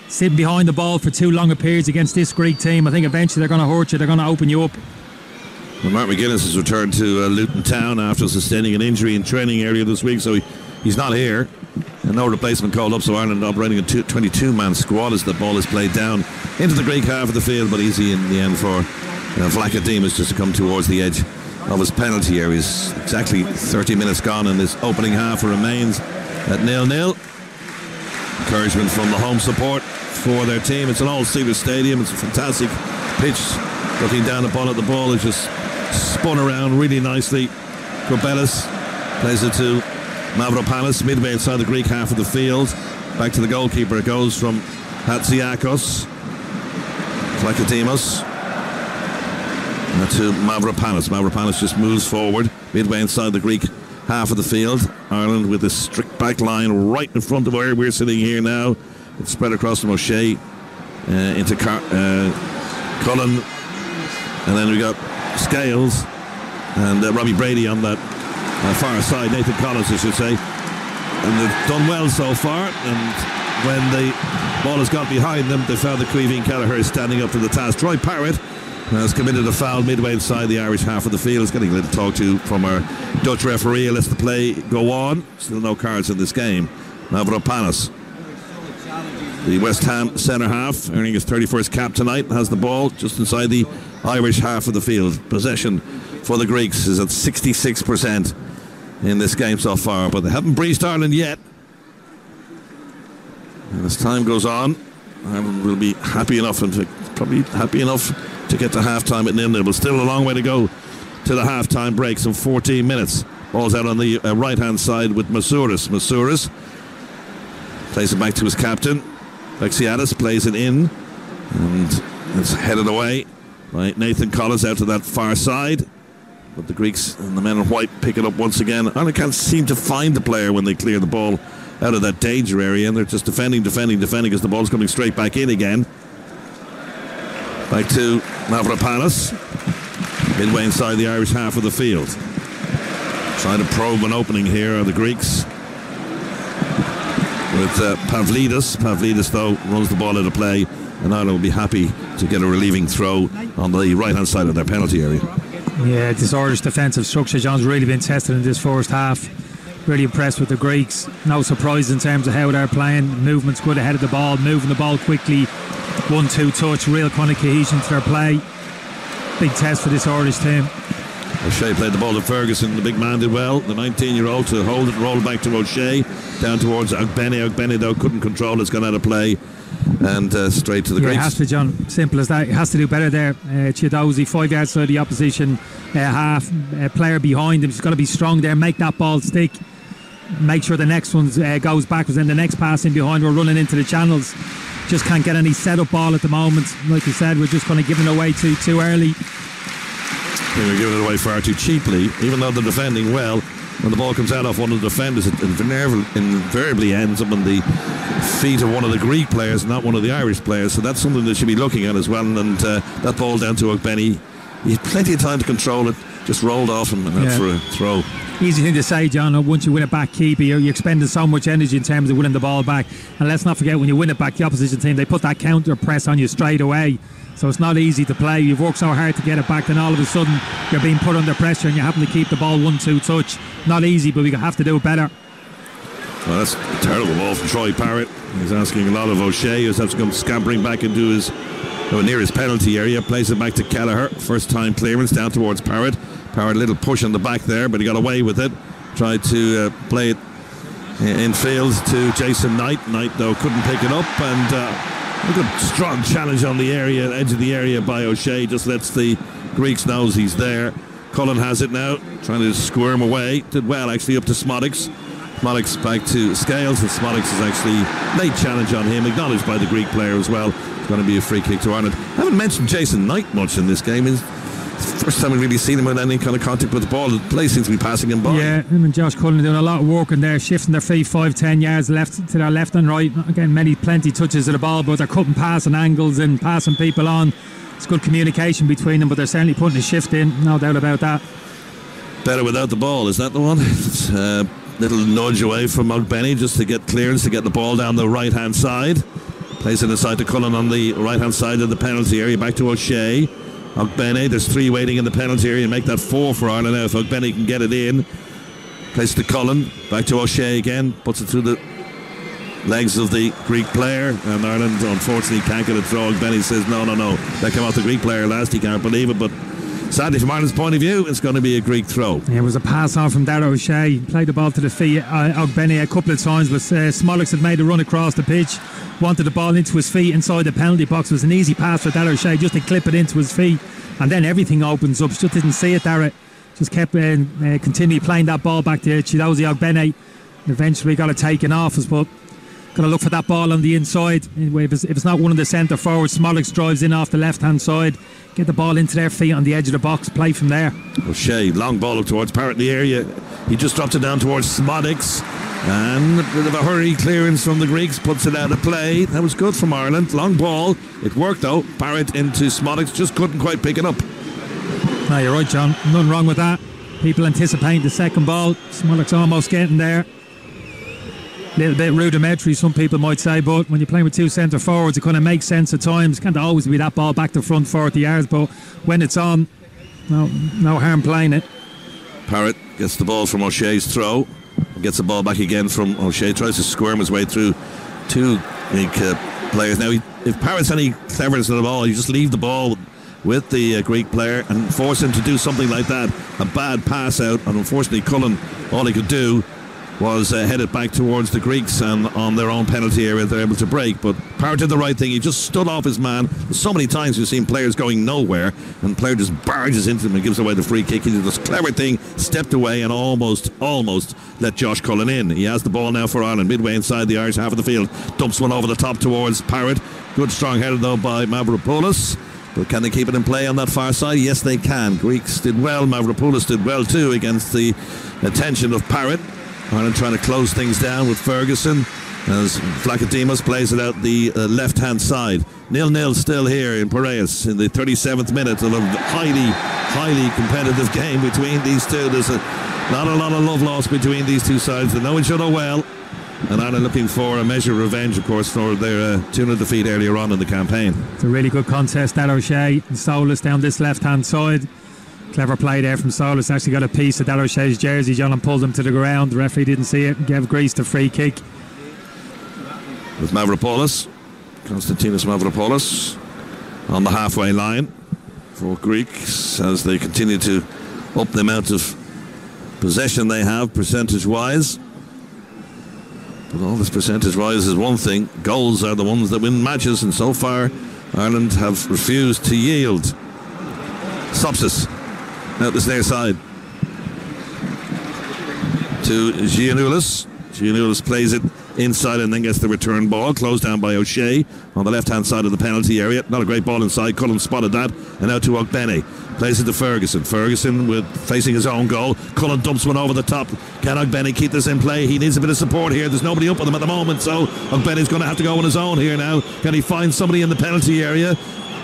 sitting behind the ball for too long a periods against this Greek team, I think eventually they're going to hurt you, they're going to open you up. Well, Mark McGuinness has returned to Luton Town after sustaining an injury in training earlier this week, so he's not here. And no replacement called up, so Ireland operating a 22-man squad as the ball is played down into the Greek half of the field, but easy in the end for Vlachodimos just to come towards the edge of his penalty area. He's exactly 30 minutes gone and this opening half remains at 0-0. Encouragement from the home support for their team. It's an all-Cedar Stadium. It's a fantastic pitch. Looking down upon it, the ball is just spun around really nicely. Kobelis plays it to Mavropanos, midway inside the Greek half of the field. Back to the goalkeeper. It goes from Hatziakos. Vlachodimos. To Mavropanos. Mavropanos just moves forward, midway inside the Greek half of the field. Ireland with a strict back line right in front of where we're sitting here now. It's spread across from O'Shea into Cullen. And then we got Scales and Robbie Brady on that far side, Nathan Collins I should say, and they've done well so far. And when the ball has got behind them, they found that Caoimhín Kelleher is standing up to the task. Troy Parrott has committed a foul midway inside the Irish half of the field. It's getting a little talk to from our Dutch referee. Lets the play go on. Still no cards in this game. Mavropanos, the West Ham centre half, earning his 31st cap tonight, has the ball just inside the Irish half of the field. Possession for the Greeks is at 66% in this game so far, but they haven't breached Ireland yet. And as time goes on, Ireland will be happy enough to get to half-time at 0-0, but still a long way to go to the half-time break, some 14 minutes. Ball's out on the right-hand side with Masouras. Masouras plays it back to his captain. Alexiadis plays it in, and it's headed away by Nathan Collins out to that far side. But the Greeks and the men in white pick it up once again. Ireland can't seem to find the player when they clear the ball out of that danger area, and they're just defending because the ball's coming straight back in again. Back to Mavropanos, midway inside the Irish half of the field. Trying to probe an opening here are the Greeks with Pavlidis. Pavlidis, though, runs the ball out of play, and Ireland will be happy to get a relieving throw on the right-hand side of their penalty area. Yeah, this Irish defensive structure, John's really been tested in this first half. Really impressed with the Greeks. No surprise in terms of how they're playing. Movement's good ahead of the ball, moving the ball quickly. 1-2 touch, real kind of cohesion to their play. Big test for this Irish team. O'Shea played the ball to Ferguson. The big man did well. The 19-year-old to hold it, roll it back to O'Shea. Down towards Ogbene. Ogbene, though, couldn't control it. It's gone out of play. And straight to the Greeks. It has to, John. Simple as that. It has to do better there. Chiadozi, 5 yards side of the opposition half. Player behind him. He's got to be strong there. Make that ball stick. Make sure the next one goes backwards. Then the next pass in behind, we're running into the channels. Just can't get any set-up ball at the moment. Like you said, we're just kind of giving it away too early. We're giving it away far too cheaply, even though they're defending well. When the ball comes out off one of the defenders, it invariably ends up on the feet of one of the Greek players, not one of the Irish players. So that's something they should be looking at as well. And that ball down to Ogbene, he had plenty of time to control it, just rolled off him and out for a throw. Easy thing to say, John. Once you win it back, keep it. You're expending so much energy in terms of winning the ball back. And let's not forget, when you win it back, the opposition team, they put that counter press on you straight away. So it's not easy to play. You've worked so hard to get it back, then all of a sudden you're being put under pressure and you happen to keep the ball 1-2 touch. Not easy, but we have to do it better. Well, that's a terrible ball from Troy Parrott. He's asking a lot of O'Shea, who's has to come scampering back into his near his penalty area. Plays it back to Kelleher. First time clearance down towards Parrott. Parrott, a little push on the back there, but he got away with it. Tried to play it in field to Jason Knight. Knight, though, couldn't pick it up, and a good strong challenge on the edge of the area by O'Shea. Just lets the Greeks know he's there. Cullen has it now, trying to squirm away. Did well, actually, up to Smodics. Smodics back to Scales, and Smodics is actually late challenge on him, acknowledged by the Greek player as well. It's going to be a free kick to Ireland. I haven't mentioned Jason Knight much in this game. It's the first time we've really seen him with any kind of contact with the ball. The play seems to be passing him by. Yeah, him and Josh Cullen doing a lot of work in there, shifting their feet 5-10 yards left to their left and right. Again, plenty touches of the ball, but they're cutting passing angles and passing people on. it's good communication between them, but they're certainly putting a shift in, no doubt about that. Better without the ball, is that the one? It's a little nudge away from Ogbenny just to get clearance, to get the ball down the right hand side. Plays it inside to Cullen on the right hand side of the penalty area, back to O'Shea. Ogbenny, there's 3 waiting in the penalty area, and make that 4 for Ireland now if Ogbenny can get it in. Plays it to Cullen, back to O'Shea again, puts it through the legs of the Greek player, and Ireland unfortunately can't get a throw. Ogbenny says no, that came off the Greek player last, he can't believe it, but sadly from Ireland's point of view it's going to be a Greek throw. Yeah, it was a pass on from Darragh O'Shea, played the ball to the feet Ogbenny a couple of times, but Smollett had made a run across the pitch, wanted the ball into his feet inside the penalty box. It was an easy pass for Darragh O'Shea just to clip it into his feet, and then everything opens up. Just didn't see it, Darragh just kept continually playing that ball back to Chidozie Ogbenny. Eventually got it taken off us, but got to look for that ball on the inside. If it's not one of the centre forwards, Smollett drives in off the left hand side, get the ball into their feet on the edge of the box, play from there. O'Shea, long ball up towards Parrott in the area. He just dropped it down towards Smodics, and a bit of a hurry clearance from the Greeks, puts it out of play. That was good from Ireland. Long ball, it worked though. Parrott into Smodics, just couldn't quite pick it up. No, you're right, John, nothing wrong with that. People anticipating the second ball. Smollett's almost getting there. A little bit rudimentary, some people might say, but when you're playing with 2 centre forwards, it kind of makes sense at times. Can't always be that ball back to front 40 yards, but when it's on, no harm playing it. Parrott gets the ball from O'Shea's throw, gets the ball back again from O'Shea, tries to squirm his way through 2 Greek players. Now, if Parrott's any cleverness in the ball, you just leave the ball with the Greek player and force him to do something like that, a bad pass out, and unfortunately Cullen, all he could do was head it back towards the Greeks, and on their own penalty area they're able to break. But Parrott did the right thing, he just stood off his man. So many times we've seen players going nowhere and the player just barges into them and gives away the free kick. He did this clever thing, stepped away and almost let Josh Cullen in. He has the ball now for Ireland, midway inside the Irish half of the field, dumps one over the top towards Parrott. Good strong header though by Mavropoulos. But can they keep it in play on that far side? Yes, they can. Greeks did well, Mavropoulos did well too against the attention of Parrott. Ireland trying to close things down with Ferguson as Vlachodimos plays it out the left-hand side. 0-0 still here in Piraeus in the 37th minute of a highly competitive game between these two. There's not a lot of love lost between these two sides. They know each other well, and Ireland looking for a measure of revenge, of course, for their 2-0 defeat earlier on in the campaign. It's a really good contest. Darragh O'Shea and Solis down this left-hand side. Clever play there from Solis. Actually got a piece of Darragh O'Shea's jersey, John, and pulled him to the ground. The referee didn't see it and gave Greece the free kick. With Mavropoulos, Konstantinos Mavropoulos on the halfway line for Greeks as they continue to up the amount of possession they have percentage-wise. But all this percentage-wise is one thing. Goals are the ones that win matches, and so far Ireland have refused to yield. Sopsis out this near side to Giannoulis. Giannoulis plays it inside and then gets the return ball, closed down by O'Shea on the left hand side of the penalty area. Not a great ball inside, Cullen spotted that, and out to Ogbenny. Plays it to Ferguson with facing his own goal. Cullen dumps one over the top. Can Ogbenny keep this in play? He needs a bit of support here. There's nobody up with him at the moment, so Ogbenny's going to have to go on his own here now. Can he find somebody in the penalty area?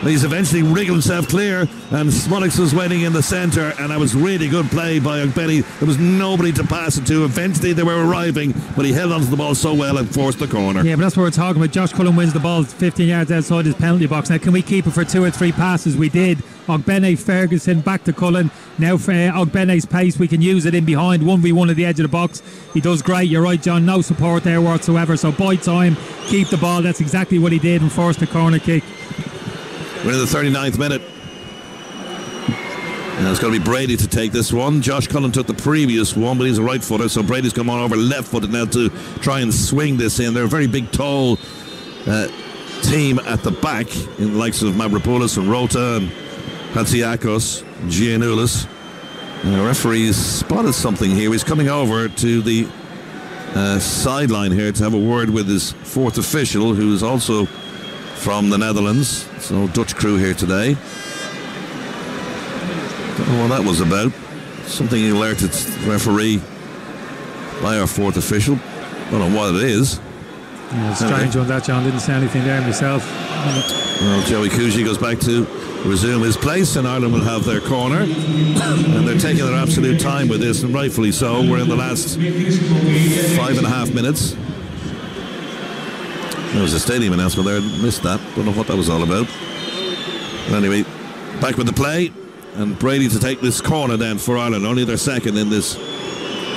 He's eventually wriggled himself clear, and Smodics was waiting in the centre, and that was really good play by Ogbenny. There was nobody to pass it to. Eventually they were arriving, but he held onto the ball so well and forced the corner. Yeah, but that's what we're talking about. Josh Cullen wins the ball 15 yards outside his penalty box. Now, can we keep it for 2 or 3 passes? We did. Ogbenny, Ferguson, back to Cullen. Now for Ogbenny's pace, we can use it in behind, 1v1 at the edge of the box. He does great. You're right, John. No support there whatsoever. So by time, keep the ball. That's exactly what he did and forced the corner kick. We're in the 39th minute. And it's going to be Brady to take this one. Josh Cullen took the previous one, but he's a right footer, so Brady's come on over left footed now to try and swing this in. They're a very big, tall team at the back, in the likes of Mavropoulos and Rota and Hatsiakos, Giannoulis. And the referee's spotted something here. He's coming over to the sideline here to have a word with his fourth official, who is also from the Netherlands. So Dutch crew here today. Don't know what that was about. Something he alerted the referee by our fourth official. Don't know what it is. Yeah, strange one that, John. Didn't say anything there myself. Well, Joey Cousy goes back to resume his place, and Ireland will have their corner. And they're taking their absolute time with this, and rightfully so. We're in the last 5.5 minutes. There was a stadium announcement there. I missed that. Don't know what that was all about. But anyway, back with the play, and Brady to take this corner then for Ireland. Only their second in this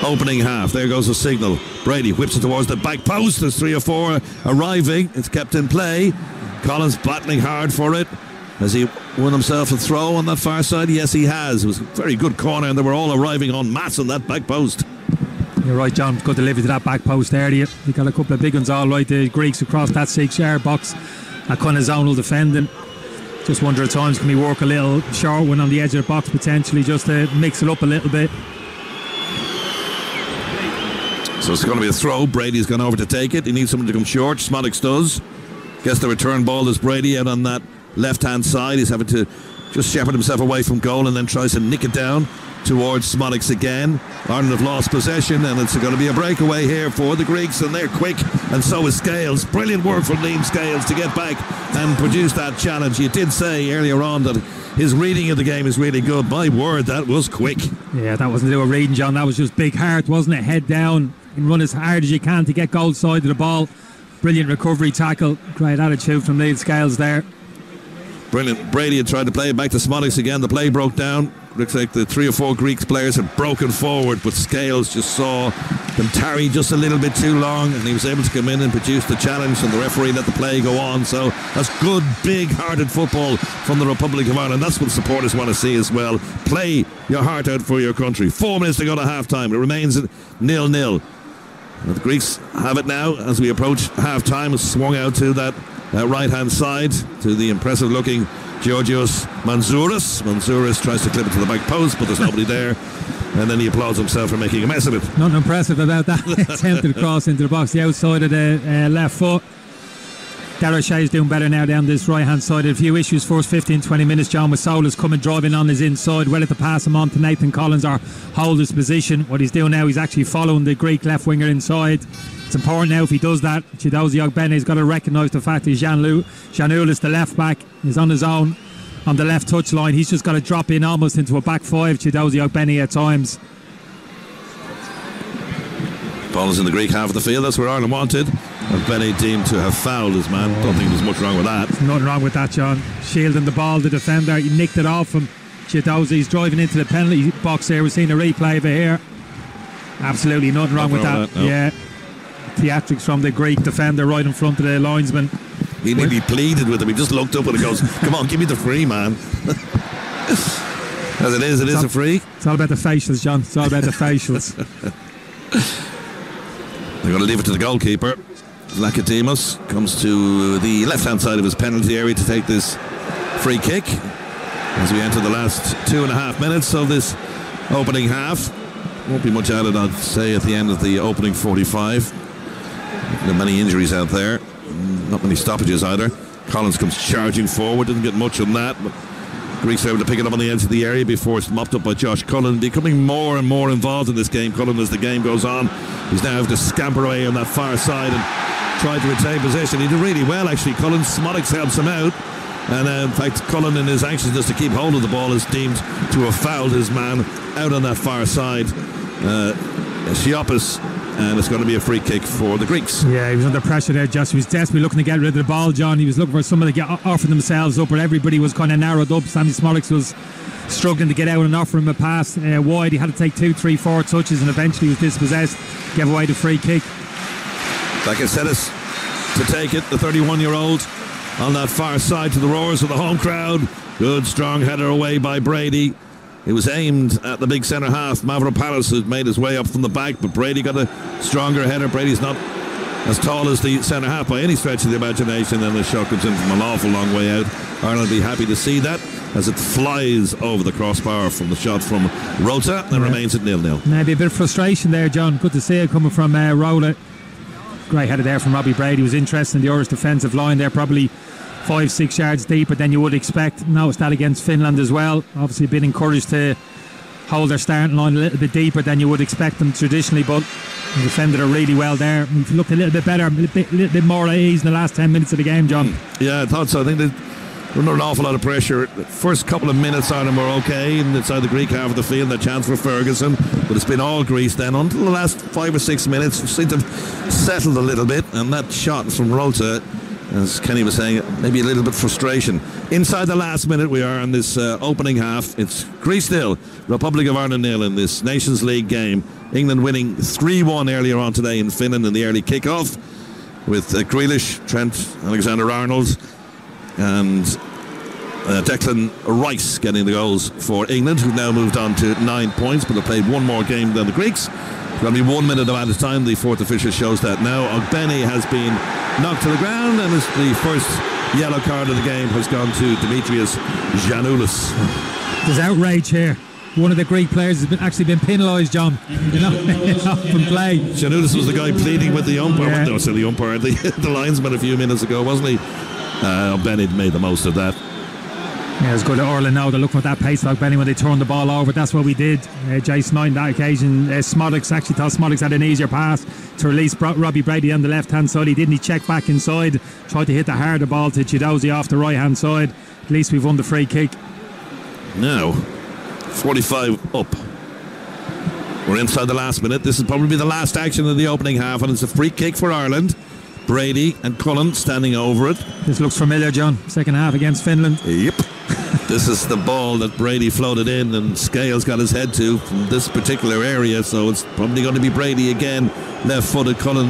opening half. There goes the signal. Brady whips it towards the back post. There's 3 or 4 arriving. It's kept in play. Collins battling hard for it. Has he won himself a throw on that far side? Yes, he has. It was a very good corner, and they were all arriving en masse on that back post. You're right, John. Good delivery to that back post area. They got a couple of big ones all right. The Greeks across that 6-yard box. That kind of zonal defending. Just wonder at times, can we work a little short one on the edge of the box potentially, just to mix it up a little bit. So it's going to be a throw. Brady's gone over to take it. He needs someone to come short. Smodics does. Guess the return ball is Brady out on that left-hand side. He's having to just shepherd himself away from goal and then tries to nick it down towards Smodics again. Ireland have lost possession, and it's going to be a breakaway here for the Greeks, and they're quick, and so is Scales. Brilliant work from Liam Scales to get back and produce that challenge. You did say earlier on that his reading of the game is really good. My word, that was quick. Yeah, that wasn't to do with reading, John. That was just big heart, wasn't it? Head down and run as hard as you can to get goal side of the ball. Brilliant recovery tackle. Great attitude from Liam Scales there. Brilliant. Brady had tried to play it back to Smodics again. The play broke down. Looks like the 3 or 4 Greek players had broken forward, but Scales just saw them tarry just a little bit too long, and he was able to come in and produce the challenge, and the referee let the play go on. So that's good, big-hearted football from the Republic of Ireland. That's what supporters want to see as well. Play your heart out for your country. 4 minutes to go to half-time. It remains 0-0. The Greeks have it now as we approach half-time. It's swung out to that right-hand side to the impressive-looking Georgios Manzouras. Manzouras tries to clip it to the back post, but there's nobody there. And then he applauds himself for making a mess of it. Nothing impressive about that. Attempted cross into the box, the outside of the left foot. Darragh doing better now down this right-hand side. A few issues first 15-20 minutes. John Masola's coming driving on his inside. Well, to pass him on to Nathan Collins or hold his position. What he's doing now, he's actually following the Greek left winger inside. It's important now if he does that. Chidozie Ogbene's got to recognise the fact that Giannoulis, the left back, is on his own on the left touch line. He's just got to drop in almost into a back 5. Chidozie Ogbene at times. Ball is in the Greek half of the field. That's where Ireland wanted. Ogbene deemed to have fouled his man. Don't think there's much wrong with that. There's nothing wrong with that, John. Shielding the ball, the defender, he nicked it off him. Chidozie's driving into the penalty box there. We're seeing a replay of it here. Absolutely nothing wrong with that. No. Yeah. Theatrics from the Greek defender right in front of the linesman. He nearly pleaded with him. He just looked up and he goes, come on, give me the free, man. As it is a free. It's all about the facials, John. It's all about the facials. They're going to leave it to the goalkeeper. Lakadimos comes to the left-hand side of his penalty area to take this free kick as we enter the last 2.5 minutes of this opening half. Won't be much added, I'd say, at the end of the opening 45. There are many injuries out there. Not many stoppages either. Collins comes charging forward. Didn't get much on that, but Greeks are able to pick it up on the edge of the area before it's mopped up by Josh Cullen. Becoming more and more involved in this game, Cullen, as the game goes on. He's now able to scamper away on that far side and try to retain possession. He did really well, actually. Cullen, Smodics helps him out. And in fact, Cullen, in his anxiousness to keep hold of the ball, is deemed to have fouled his man out on that far side. Siopis, and it's going to be a free kick for the Greeks. Yeah, he was under pressure there, Josh. He was desperately looking to get rid of the ball, John. He was looking for someone to offer themselves up, but everybody was kind of narrowed up. Sammy Smodics was struggling to get out and offer him a pass wide. He had to take 2, 3, 4 touches and eventually was dispossessed, gave away the free kick. Bakasetas to take it, the 31-year-old on that far side to the roars of the home crowd. Good strong header away by Brady. It was aimed at the big centre half. Mavropoulos had made his way up from the back, but Brady got a stronger header. Brady's not as tall as the centre half by any stretch of the imagination, and the shot comes in from an awful long way out. Ireland will be happy to see that as it flies over the crossbar from the shot from Rota and remains at 0-0. Maybe a bit of frustration there, John. Good to see it coming from Rota. Great header there from Robbie Brady. Was interested in the Irish defensive line there, probably 5-6 yards deeper than you would expect. Noticed that against Finland as well. Obviously been encouraged to hold their starting line a little bit deeper than you would expect them traditionally, but they defended it really well there. We've looked a little bit better, a little bit more at ease in the last 10 minutes of the game, John. Yeah, I thought so. I think they were under an awful lot of pressure. The first couple of minutes on them were okay, and inside the Greek half of the field, a chance for Ferguson, but it's been all Greece then until the last 5 or 6 minutes. It seemed to have settled a little bit, and that shot from Rota, as Kenny was saying, maybe a little bit frustration. Inside the last minute we are in this opening half. It's Greece 0, Republic of Ireland 0 in this Nations League game. England winning 3-1 earlier on today in Finland in the early kick-off, with Grealish, Trent Alexander-Arnold and Declan Rice getting the goals for England, who've now moved on to 9 points, but have played one more game than the Greeks. It's going to be 1 minute of added time. The fourth official shows that now. Ogbeni has been knocked to the ground, and it's the first yellow card of the game has gone to Dimitrios Giannoulis. There's outrage here. One of the Greek players has actually been penalised, John. From play. Giannoulis was the guy pleading with the umpire. Yeah. No, so the umpire, the linesman a few minutes ago, wasn't he? Ogbeni made the most of that. Yeah, it was good at Ireland now. They're looking at that pace like Benny when they turned the ball over. That's what we did. Jason Knight on that occasion. Smodics actually thought Smodics had an easier pass to release Robbie Brady on the left hand side. He didn't. He checked back inside, tried to hit the harder ball to Chidozie off the right hand side. At least we've won the free kick. Now 45 up. We're inside the last minute. This is probably the last action of the opening half, and it's a free kick for Ireland. Brady and Cullen standing over it. This looks familiar, John. Second half against Finland. Yep. This is the ball that Brady floated in, and Scales got his head to from this particular area, so it's probably going to be Brady again. Left-footed. Cullen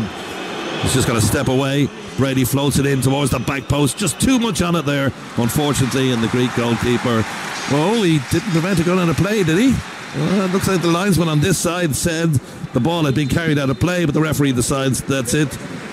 is just going to step away. Brady floats it in towards the back post. Just too much on it there, unfortunately, and the Greek goalkeeper, he didn't prevent a goal on a play, did he? Well, it looks like the linesman on this side said the ball had been carried out of play, but the referee decides that's it.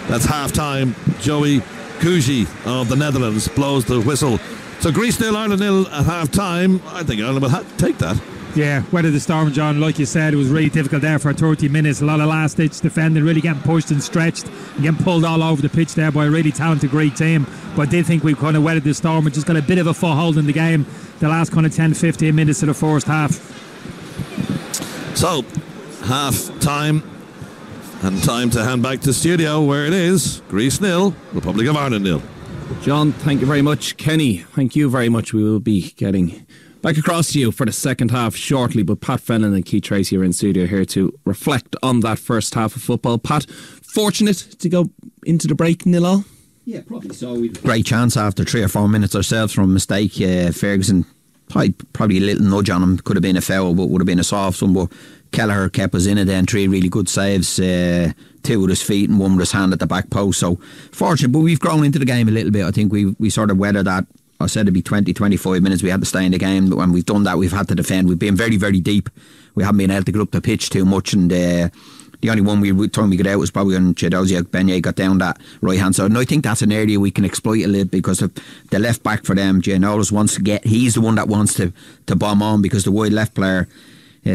That's half-time. Joey Kuji of the Netherlands blows the whistle. So Greece 0, Ireland 0 at half-time. I think Ireland will take that. Yeah, weather the storm, John. Like you said, it was really difficult there for 30 minutes. A lot of last-ditch defending, really getting pushed and stretched and getting pulled all over the pitch there by a really talented Greek team. But I did think we kind of weathered the storm and just got a bit of a foothold in the game the last kind of 10-15 minutes of the first half. So, half-time. And time to hand back to studio where it is. Greece 0, Republic of Ireland 0. John, thank you very much. Kenny, thank you very much. We will be getting back across to you for the second half shortly, but Pat Fenlon and Keith Tracy are in studio here to reflect on that first half of football. Pat, fortunate to go into the break 0-0? Yeah, probably so. Great chance after 3 or 4 minutes ourselves from a mistake. Ferguson, probably a little nudge on him. Could have been a foul, but would have been a soft one. But Kelleher kept us in it then. 3 really good saves, 2 with his feet and 1 with his hand at the back post. So fortunate, but we've grown into the game a little bit. I think we sort of weathered that. I said it'd be 20-25 minutes we had to stay in the game, but when we've done that we've had to defend. We've been very, very deep. We haven't been able to get up the pitch too much, and the only time we got out was probably when Chidozie Ogbeni got down that right hand side, and I think that's an area we can exploit a little because of the left back for them. Giannoulis wants to he's the one that wants to bomb on, because the wide left player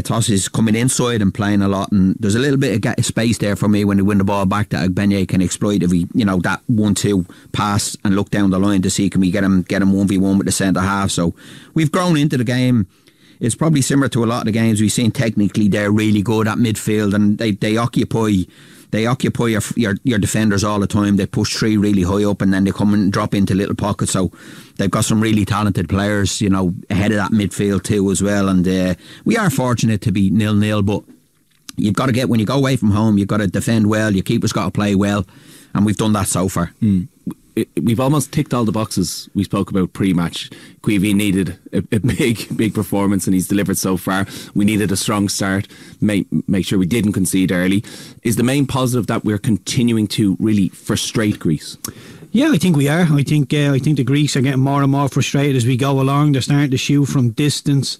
Toss is coming inside and playing a lot, and there's a little bit of space there for me when they win the ball back that Ogbeni can exploit if he, that 1-2 pass and look down the line to see can we get him 1v1 with the centre half. So we've grown into the game. It's probably similar to a lot of the games we've seen. Technically they're really good at midfield, and they occupy your defenders all the time. They push 3 really high up, and then they come and drop into little pockets. So they've got some really talented players, ahead of that midfield too as well. And we are fortunate to be 0-0, but you've got to when you go away from home, you've got to defend well. Your keeper's got to play well, and we've done that so far. We've almost ticked all the boxes we spoke about pre-match. Queevy needed a big performance, and he's delivered so far. We needed a strong start, make sure we didn't concede early. Is the main positive that we're continuing to really frustrate Greece? Yeah, I think we are. I think the Greeks are getting more and more frustrated as we go along. They're starting to shoot from distance.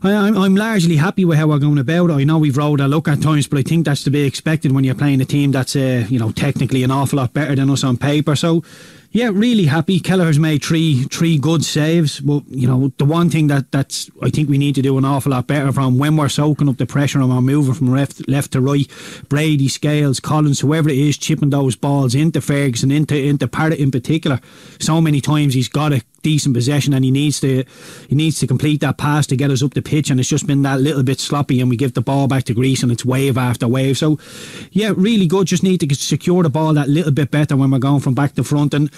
I'm largely happy with how we're going about it. I know we've rolled a look at times, but I think that's to be expected when you're playing a team that's technically an awful lot better than us on paper. So Yeah, really happy. Kelleher's made three good saves, but the one thing that's I think we need to do an awful lot better from when we're soaking up the pressure and we're moving from left to right. Brady, Scales, Collins, whoever it is, chipping those balls into Ferguson, into Parrott in particular. So many times he's got a decent possession and he needs to complete that pass to get us up the pitch, and it's just been that little bit sloppy, and we give the ball back to Greece and it's wave after wave. So yeah, really good. Just need to secure the ball that little bit better when we're going from back to front. And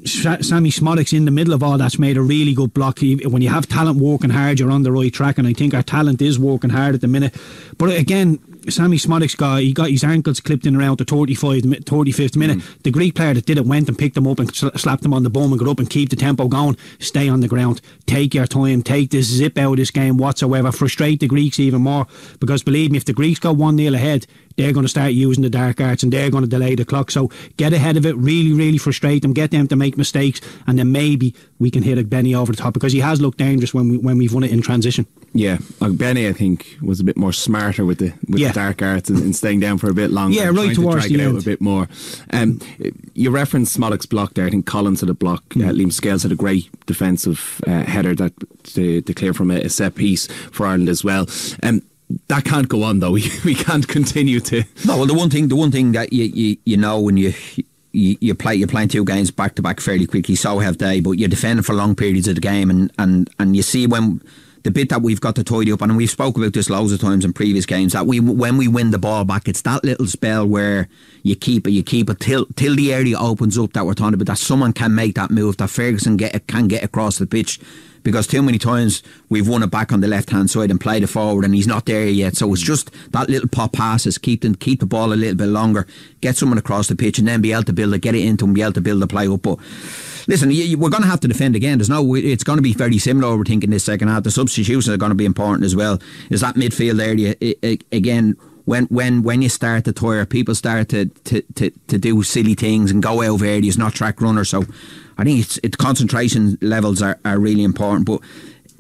Sammy Smollick's in the middle of all that's made a really good block. When you have talent working hard, you're on the right track, and I think our talent is working hard at the minute. But again, Sammy Smollick's got his ankles clipped in around the 35th minute. The Greek player that did it went and picked him up and slapped him on the bum and got up and keep the tempo going. Stay on the ground, take your time, take this zip out of this game whatsoever, frustrate the Greeks even more, because believe me, if the Greeks go 1-0 ahead, they're going to start using the dark arts and they're going to delay the clock. So get ahead of it, really, really frustrate them, get them to make mistakes, and then maybe we can hit a Benny over the top, because he has looked dangerous when we've won it in transition. Yeah, Benny, I think, was a bit more smarter with the dark arts and staying down for a bit longer. Yeah, right towards to drag the it end. out a bit more. You referenced Smollick's block there. I think Collins had a block. Liam Scales had a great defensive header to clear from a set piece for Ireland as well. That can't go on though. We can't continue to. No, well, the one thing that you know when you're playing two games back to back fairly quickly, so have they, but you're defending for long periods of the game, and you see when the bit that we've got to tidy up, and we've spoke about this loads of times in previous games, that when we win the ball back, it's that little spell where you keep it till the area opens up that we're talking about, that someone can make that move, that Ferguson can get across the pitch. Because too many times we've won it back on the left hand side and played it forward and he's not there yet. So it's just that little pop passes, keep the ball a little bit longer, get someone across the pitch, and then be able to build it, get it into him, be able to build the play up. But listen, we're going to have to defend again. It's going to be very similar, we're thinking, this second half. The substitutions are going to be important as well. Is that midfield area again? When you start to tire, people start to do silly things and go out of areas, not track runners. So I think it's concentration levels are really important. But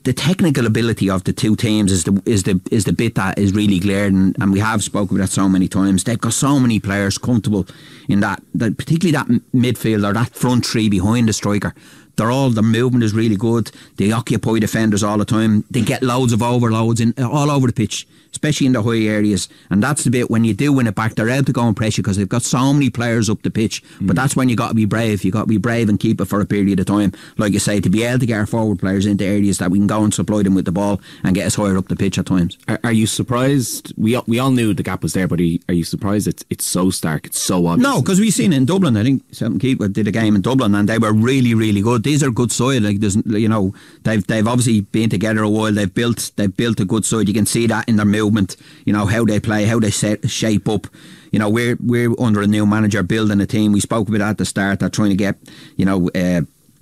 the technical ability of the two teams is the bit that is really glaring, and we have spoken about that so many times. They've got so many players comfortable in that particularly that midfield or that front three behind the striker. Their movement is really good. They occupy defenders all the time. They get loads of overloads all over the pitch, especially in the high areas. And that's the bit when you do win it back, they're able to go and press you because they've got so many players up the pitch. But that's when you got to be brave. You got to be brave and keep it for a period of time, like you say, to be able to get our forward players into areas that we can go and supply them with the ball and get us higher up the pitch at times. Are you surprised? We all knew the gap was there, but are you surprised it's so stark? It's so obvious. No, because we've seen it in Dublin. I think Seven Keith did a game in Dublin and they were really, really good. These are good side. Like there's, they've obviously been together a while. They've built a good side. You can see that in their movement. How they play, how they shape up. We're under a new manager building a team. We spoke about that at the start. That trying to get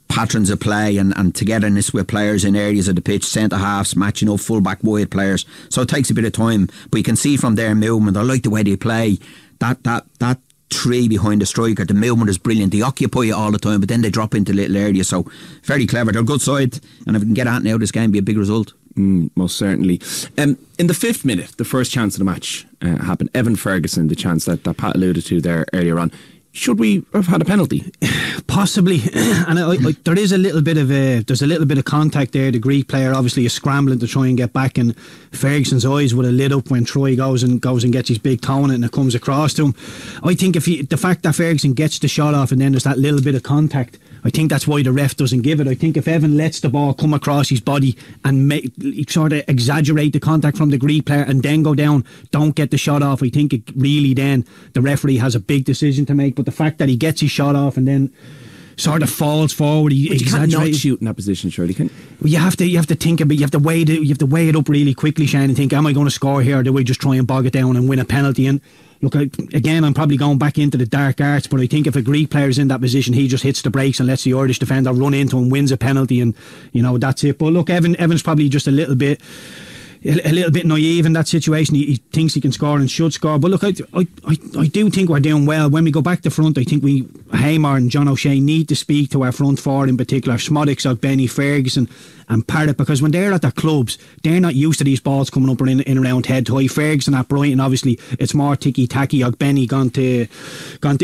patterns of play and togetherness with players in areas of the pitch, centre halves matching up, full back, wide players. So it takes a bit of time, but you can see from their movement. I like the way they play. That three behind the striker, the movement is brilliant. They occupy it all the time, but then they drop into little areas. So very clever. They're a good side, and if we can get out now, this game be a big result. Most certainly. In the 5th minute, the first chance of the match happened. Evan Ferguson, the chance that Pat alluded to there earlier on. Should we have had a penalty? Possibly, and there is a little bit of contact there. The Greek player obviously is scrambling to try and get back, and Ferguson's eyes would have lit up when Troy goes and gets his big toe in it and it comes across to him. I think the fact that Ferguson gets the shot off and then there's that little bit of contact, I think that's why the ref doesn't give it. I think if Evan lets the ball come across his body and sort of exaggerate the contact from the Greek player and then go down, don't get the shot off, I think then the referee has a big decision to make. But the fact that he gets his shot off and then sort of falls forward, he exaggerates. You can't not shoot in that position, surely, can you? You have to think about it. You have to weigh it up really quickly, Shane, and think, am I going to score here, or do I just try and bog it down and win a penalty? And look, again, I'm probably going back into the dark arts, but I think if a Greek player is in that position, he just hits the brakes and lets the Irish defender run into him, wins a penalty, and that's it. But look, Evan's probably just a little bit a little bit naive in that situation. He thinks he can score and should score. But look, I do think we're doing well. When we go back to front, I think Hamer and John O'Shea need to speak to our front four in particular, Smodics, Ogbenny, Ferguson and Parrott, because when they're at their clubs, they're not used to these balls coming up in around head to high. Ferguson at Brighton, obviously, it's more ticky-tacky. Ogbenny gone to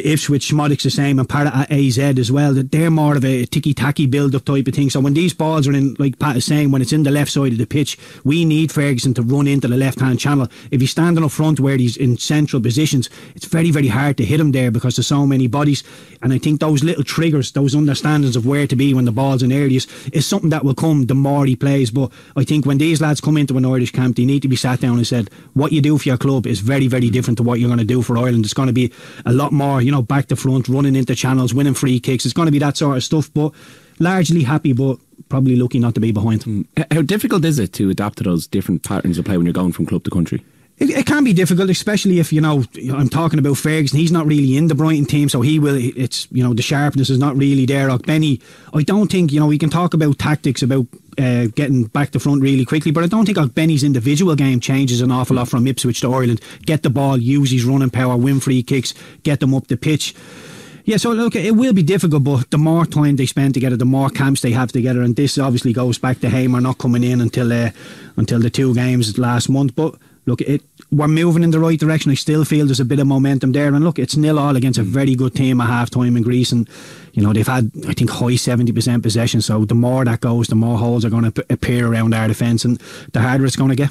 Ipswich, Smodics the same, and Parrott at AZ as well. They're more of a ticky-tacky build-up type of thing. So when these balls are in, like Pat is saying, when it's in the left side of the pitch, we need Ferguson to run into the left-hand channel. If he's standing up front where he's in central positions, it's very, very hard to hit him there because there's so many bodies. And I think those little triggers, those understandings of where to be when the ball's in areas, is something that will come the more he plays. But I think when these lads come into an Irish camp, they need to be sat down and said, what you do for your club is very, very different to what you're going to do for Ireland. It's going to be a lot more, back to front, running into channels, winning free kicks. It's going to be that sort of stuff. But largely happy, but probably lucky not to be behind. How difficult is it to adapt to those different patterns of play when you're going from club to country? It can be difficult, especially if, I'm talking about Ferguson. He's not really in the Brighton team, so the sharpness is not really there. Benny, I don't think, we can talk about tactics, about getting back to front really quickly, but I don't think Benny's individual game changes an awful lot from Ipswich to Ireland. Get the ball, use his running power, win free kicks, get them up the pitch. Yeah, so look, it will be difficult, but the more time they spend together, the more camps they have together, and this obviously goes back to Hamer not coming in until the 2 games last month. But look, we're moving in the right direction. I still feel there's a bit of momentum there, and look, it's 0-0 against a very good team at half time in Greece, and they've had, I think, high 70% possession, so the more that goes, the more holes are going to appear around our defence, and the harder it's going to get.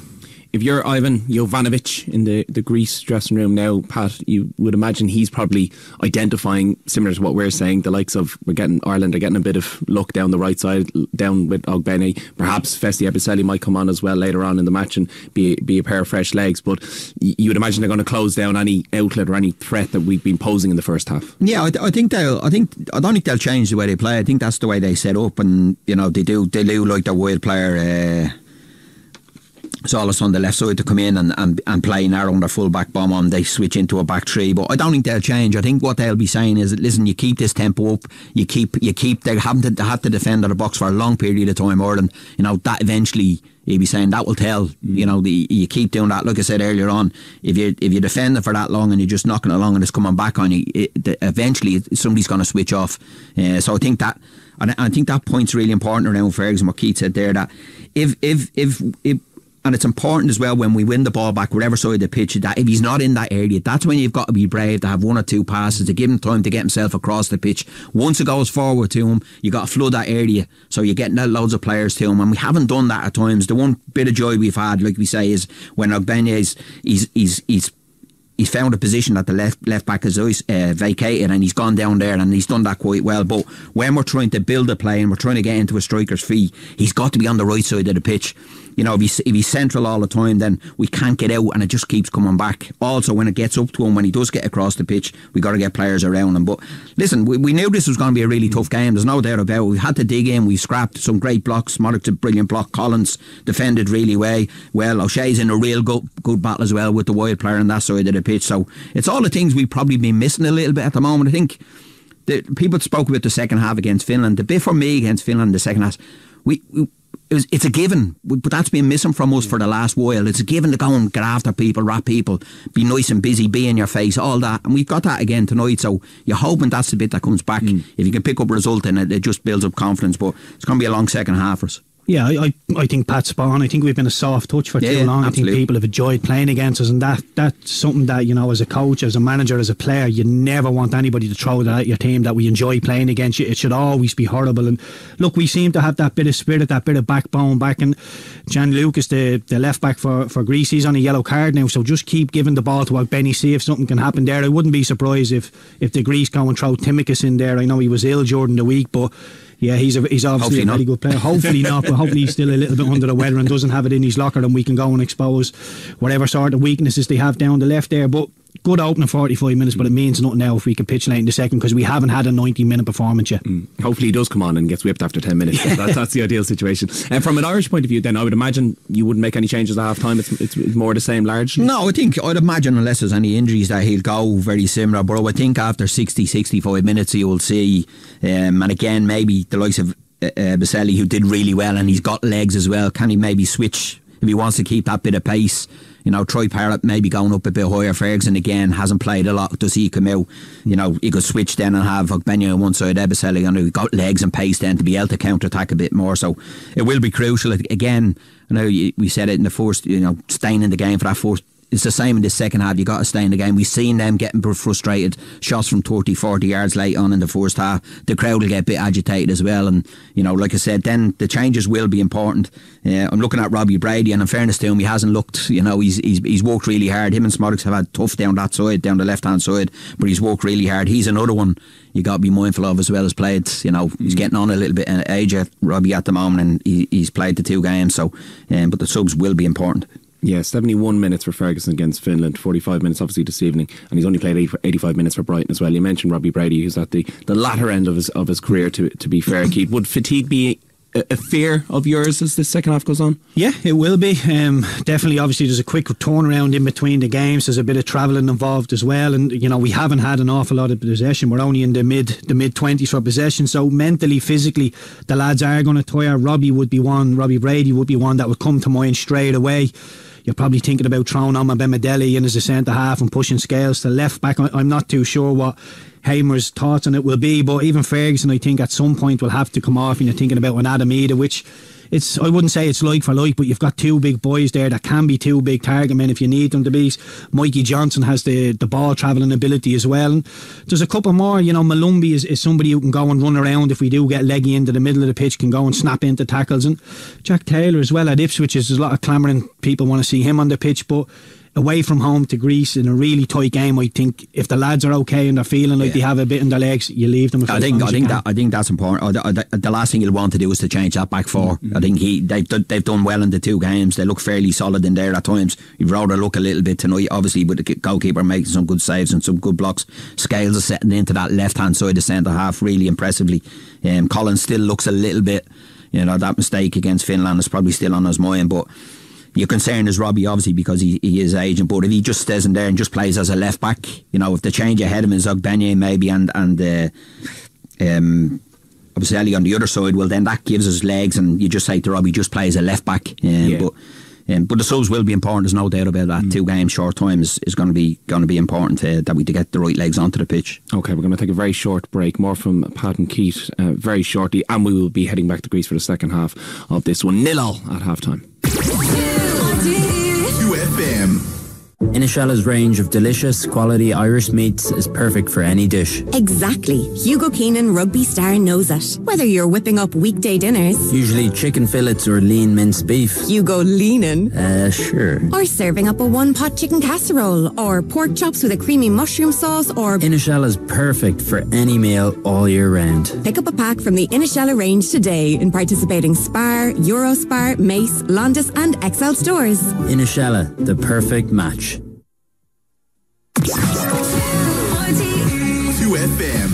If you're Ivan Jovanovic in the Greece dressing room now, Pat, you would imagine he's probably identifying, similar to what we're saying, the likes of Ireland are getting a bit of luck down the right side, down with Ogbenny. Perhaps Festi Ebiselli might come on as well later on in the match and be a pair of fresh legs. But you would imagine they're going to close down any outlet or any threat that we've been posing in the first half. Yeah, I don't think they'll change the way they play. I think that's the way they set up, and they do like their wide player. Solis on the left side to come in and play narrow under full back bomb on. They switch into a back three, but I don't think they'll change. I think what they'll be saying is, listen, you keep this tempo up, you keep they haven't had to defend the box for a long period of time, Ireland. That eventually he'll be saying that will tell. You keep doing that. Like I said earlier on, if you defend it for that long and you're just knocking along and it's coming back on you, eventually somebody's going to switch off. So I think that, and I think that point's really important around Ferguson, what Keith said there, that if and it's important as well when we win the ball back, whatever side of the pitch, that if he's not in that area, that's when you've got to be brave to have 1 or 2 passes to give him time to get himself across the pitch. Once it goes forward to him, you got to flood that area, so you're getting loads of players to him, and we haven't done that at times. The one bit of joy we've had, like we say, is when Ogbenny he's found a position that the left back is vacated, and he's gone down there and he's done that quite well. But when we're trying to build a play and we're trying to get into a striker's feet, he's got to be on the right side of the pitch. If he's central all the time, then we can't get out and it just keeps coming back. Also, when it gets up to him, when he does get across the pitch, we got to get players around him. But listen, we knew this was going to be a really tough game, there's no doubt about it. We had to dig in, we scrapped some great blocks. Morrick's a brilliant block, Collins defended really well. O'Shea's in a real good battle as well with the wide player on that side of the pitch. So it's all the things we've probably been missing a little bit at the moment. I think people spoke about the second half against Finland. The bit for me against Finland in the second half, it's a given, but that's been missing from us for the last while. It's a given to go and get after people, rap people, be nice and busy, be in your face, all that, and we've got that again tonight. So you're hoping that's the bit that comes back. If you can pick up a result, then it just builds up confidence. But it's going to be a long second half for us. Yeah, I think Pat's spot on. I think we've been a soft touch for too long. Absolutely. I think people have enjoyed playing against us, and that's something that, as a coach, as a manager, as a player, you never want anybody to throw that at your team, that we enjoy playing against you. It should always be horrible. And look, we seem to have that bit of spirit, that bit of backbone back. And Jan Lucas, the left back for Greece, he's on a yellow card now, so just keep giving the ball to Ogbenny, see if something can happen there. I wouldn't be surprised if the Greece go and throw Timicus in there. I know he was ill during the week, but yeah, he's obviously a very good player. Hopefully not, but hopefully he's still a little bit under the weather and doesn't have it in his locker, and we can go and expose whatever sort of weaknesses they have down the left there. But good opening 45 minutes, but it means nothing now if we capitulate in the second, because we haven't had a 90-minute performance yet. Hopefully he does come on and gets whipped after 10 minutes. That's the ideal situation. And from an Irish point of view, then I would imagine you wouldn't make any changes at half time. It's more the same largely. No, I'd imagine unless there's any injuries that he'll go very similar, but I would think after 60-65 minutes you will see, and again maybe the likes of Baselli, who did really well and he's got legs as well, can he maybe switch if he wants to keep that bit of pace. You know, Troy Parrott maybe going up a bit higher. Ferguson again hasn't played a lot. Does he come out? You know, he could switch then and have Ogbenyo on one side, Ebeselli on the, got legs and pace then to be able to counter attack a bit more. So it will be crucial. Again, I know we said it in the first, you know, staying in the game for that first. It's the same in the second half. You got to stay in the game. We've seen them getting frustrated. Shots from 30, 40 yards late on in the first half. The crowd will get a bit agitated as well. And, you know, like I said, then the changes will be important. I'm looking at Robbie Brady, and in fairness to him, he hasn't looked, you know, he's worked really hard. Him and Smodix have had tough down that side, down the left-hand side, but he's worked really hard. He's another one you got to be mindful of as well as played. You know, he's getting on a little bit in age, Robbie, at the moment, and he's played the 2 games. So, but the subs will be important. Yeah, 71 minutes for Ferguson against Finland, 45 minutes obviously this evening, and he's only played 85 minutes for Brighton as well. You mentioned Robbie Brady, who's at the latter end of his career, to be fair, Keith. Would fatigue be a fear of yours as the second half goes on? Yeah, it will be. Definitely, obviously, there's a quick turnaround in between the games. There's a bit of travelling involved as well, and you know, we haven't had an awful lot of possession. We're only in the mid 20s for possession, so mentally, physically, the lads are going to tire. Robbie Brady would be one that would come to mind straight away. You're probably thinking about throwing on Bemadeli in as a centre half and pushing Scales to left back. I'm not too sure what Hamer's thoughts on it will be, but even Ferguson, I think at some point will have to come off, and you're thinking about an Adam Ida, which I wouldn't say it's like for like, but you've got 2 big boys there that can be 2 big target men if you need them to be. Mikey Johnson has the ball travelling ability as well. And there's a couple more. You know, Malumbi is somebody who can go and run around if we do get leggy into the middle of the pitch, can go and snap into tackles. And Jack Taylor as well at Ipswich, there's a lot of clamouring, people want to see him on the pitch, but away from home to Greece in a really tight game, I think if the lads are okay and they're feeling like they have a bit in their legs, you leave them. I think that's important. The last thing you'll want to do is to change that back 4. I think they've done well in the 2 games. They look fairly solid in there at times. You'd rather look a little bit tonight, obviously, with the goalkeeper making some good saves and some good blocks. Scales is setting into that left hand side of centre half really impressively. Collins still looks a little bit, you know, that mistake against Finland is probably still on his mind, but your concern is Robbie, obviously, because he is aging. But if he just stays in there and just plays as a left back, you know, if the change ahead of him is Ogbenye maybe and obviously Ellie on the other side, well then that gives us legs, and you just say to Robbie, just play as a left back. But the subs will be important. There's no doubt about that. 2 games short time is going to be important that we to get the right legs onto the pitch. Okay, we're going to take a very short break. More from Pat and Keith very shortly, and we will be heading back to Greece for the second half of this one. 0-0 at half time. UFM. Inishella's range of delicious, quality Irish meats is perfect for any dish. Exactly. Hugo Keenan, rugby star, knows it. Whether you're whipping up weekday dinners, usually chicken fillets or lean minced beef. Hugo leanin'. Sure. Or serving up a one-pot chicken casserole, or pork chops with a creamy mushroom sauce, or... Inishella's perfect for any meal all year round. Pick up a pack from the Inishella range today in participating Spar, Eurospar, Mace, Londis and XL stores. Inishella, the perfect match. 2FM.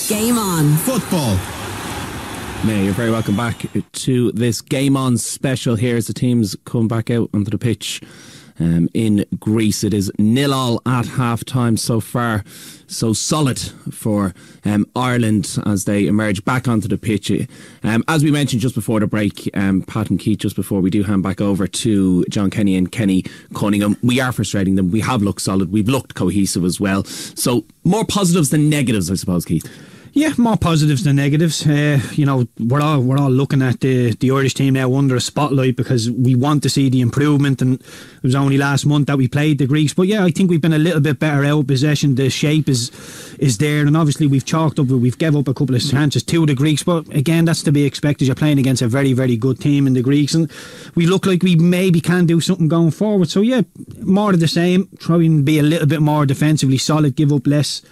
Game on. Football. Now, you're very welcome back to this Game On special here as the teams come back out onto the pitch in Greece. It is 0-0 at half time so far. So solid for Ireland as they emerge back onto the pitch. As we mentioned just before the break, Pat and Keith, just before we do hand back over to John Kenny and Kenny Cunningham, we are frustrating them. We have looked solid. We've looked cohesive as well. So more positives than negatives, I suppose, Keith. Yeah, more positives than negatives. You know, we're all looking at the Irish team now under a spotlight because we want to see the improvement, and it was only last month that we played the Greeks. But yeah, I think we've been a little bit better out of possession. The shape is there, and obviously we've gave up a couple of chances to the Greeks. But again, that's to be expected. You're playing against a very, very good team in the Greeks, and we look like we maybe can do something going forward. So yeah, more of the same. Try and be a little bit more defensively solid. Give up less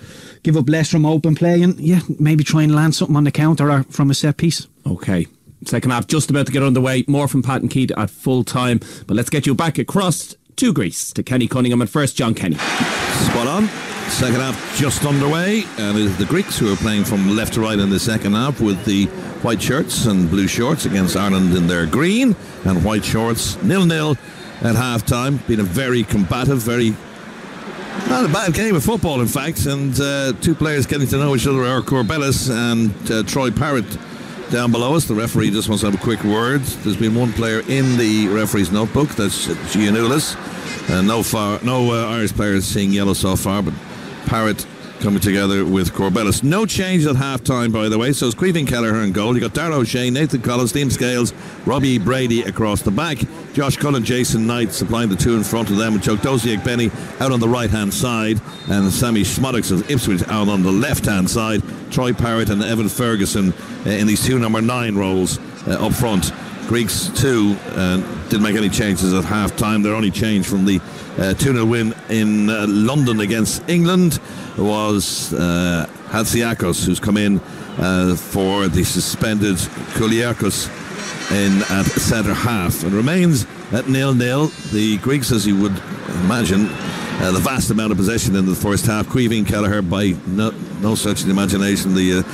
from open play, and yeah, maybe try and land something on the counter or from a set piece. Okay, second half just about to get underway. More from Pat and Keith at full time, but let's get you back across to Greece to Kenny Cunningham, and first John Kenny. Spot on. Second half just underway, and it is the Greeks who are playing from left to right in the second half with the white shirts and blue shorts against Ireland in their green and white shorts. 0-0 at half time. Been a very combative, not a bad game of football, in fact, and 2 players getting to know each other are Corbellis and Troy Parrott down below us. The referee just wants to have a quick word. There's been one player in the referee's notebook. That's Giannoulis. No Irish players seeing yellow so far, but Parrott coming together with Corbelis. No change at half-time, by the way. So it's Caoimhín Kelleher in goal. You got Darragh O'Shea, Nathan Collins, Liam Scales, Robbie Brady across the back. Josh Cullen, Jason Knight supplying the two in front of them, and Chuck Benny out on the right-hand side, and Sammy Schmoddix of Ipswich out on the left-hand side. Troy Parrott and Evan Ferguson in these two number 9 roles up front. Greeks too didn't make any changes at half-time. Their only change from the 2-0 win in London against England was Hatsiakos, who's come in for the suspended Kouliakos in at centre half. It remains at 0-0. The Greeks, as you would imagine, the vast amount of possession in the first half. Caoimhín Kelleher, by no such imagination, the